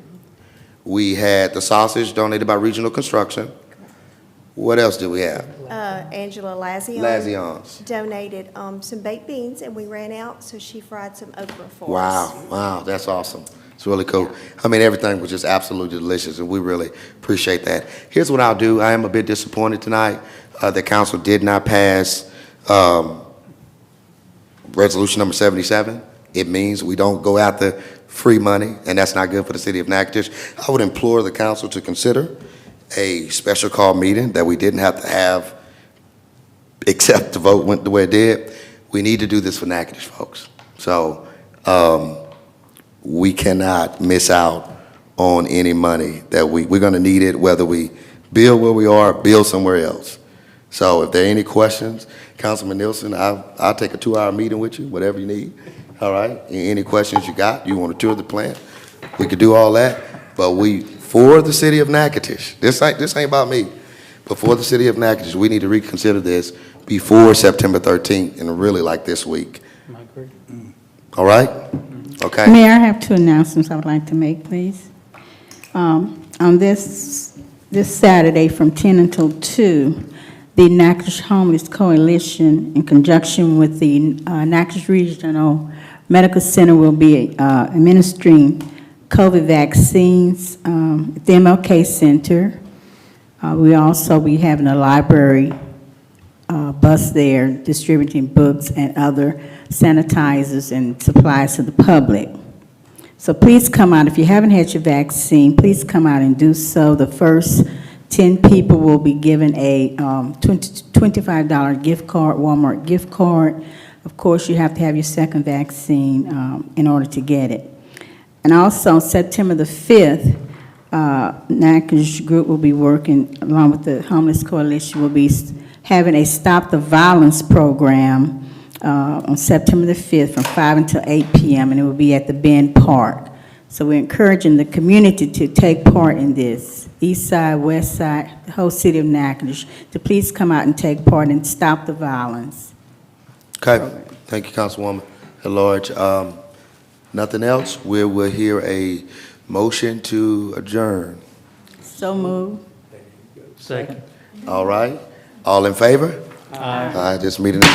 We had the sausage donated by Regional Construction. What else did we have? Angela Lazion's donated some baked beans, and we ran out, so she fried some okra for us. Wow, that's awesome. It's really cool. I mean, everything was just absolutely delicious, and we really appreciate that. Here's what I'll do. I am a bit disappointed tonight that council did not pass resolution number 77. It means we don't go after free money, and that's not good for the city of Natchitoches. I would implore the council to consider a special call meeting that we didn't have to have, except the vote went the way it did. We need to do this for Natchitoches, folks. So we cannot miss out on any money that we're going to need it, whether we build where we are, build somewhere else. So if there are any questions, Councilman Nielsen, I'll take a 2-hour meeting with you, whatever you need. All right? Any questions you got, you want to tour the plant, we could do all that. But for the city of Natchitoches, this ain't about me, but for the city of Natchitoches, we need to reconsider this before September 13th, and really like this week. I agree. All right? Okay. Mayor, I have 2 announcements I would like to make, please. On this Saturday from 10 until 2, the Natchitoches Homeless Coalition, in conjunction with the Natchitoches Regional Medical Center, will be administering COVID vaccines at the MLK Center. We also be having a library bus there distributing books and other sanitizers and supplies to the public. So please come out. If you haven't had your vaccine, please come out and do so. The first 10 people will be given a $25 gift card, Walmart gift card. Of course, you have to have your second vaccine in order to get it. And also, September the 5th, Natchitoches group will be working, along with the Homeless Coalition, will be having a Stop the Violence program on September the 5th from 5 until 8 p.m., and it will be at the Bend Park. So we're encouraging the community to take part in this, east side, west side, the whole city of Natchitoches, to please come out and take part and stop the violence. Okay. Thank you, Councilwoman. At large, nothing else, we will hear a motion to adjourn. So moved. Second. All right, all in favor? Aye. This meeting is adjourned.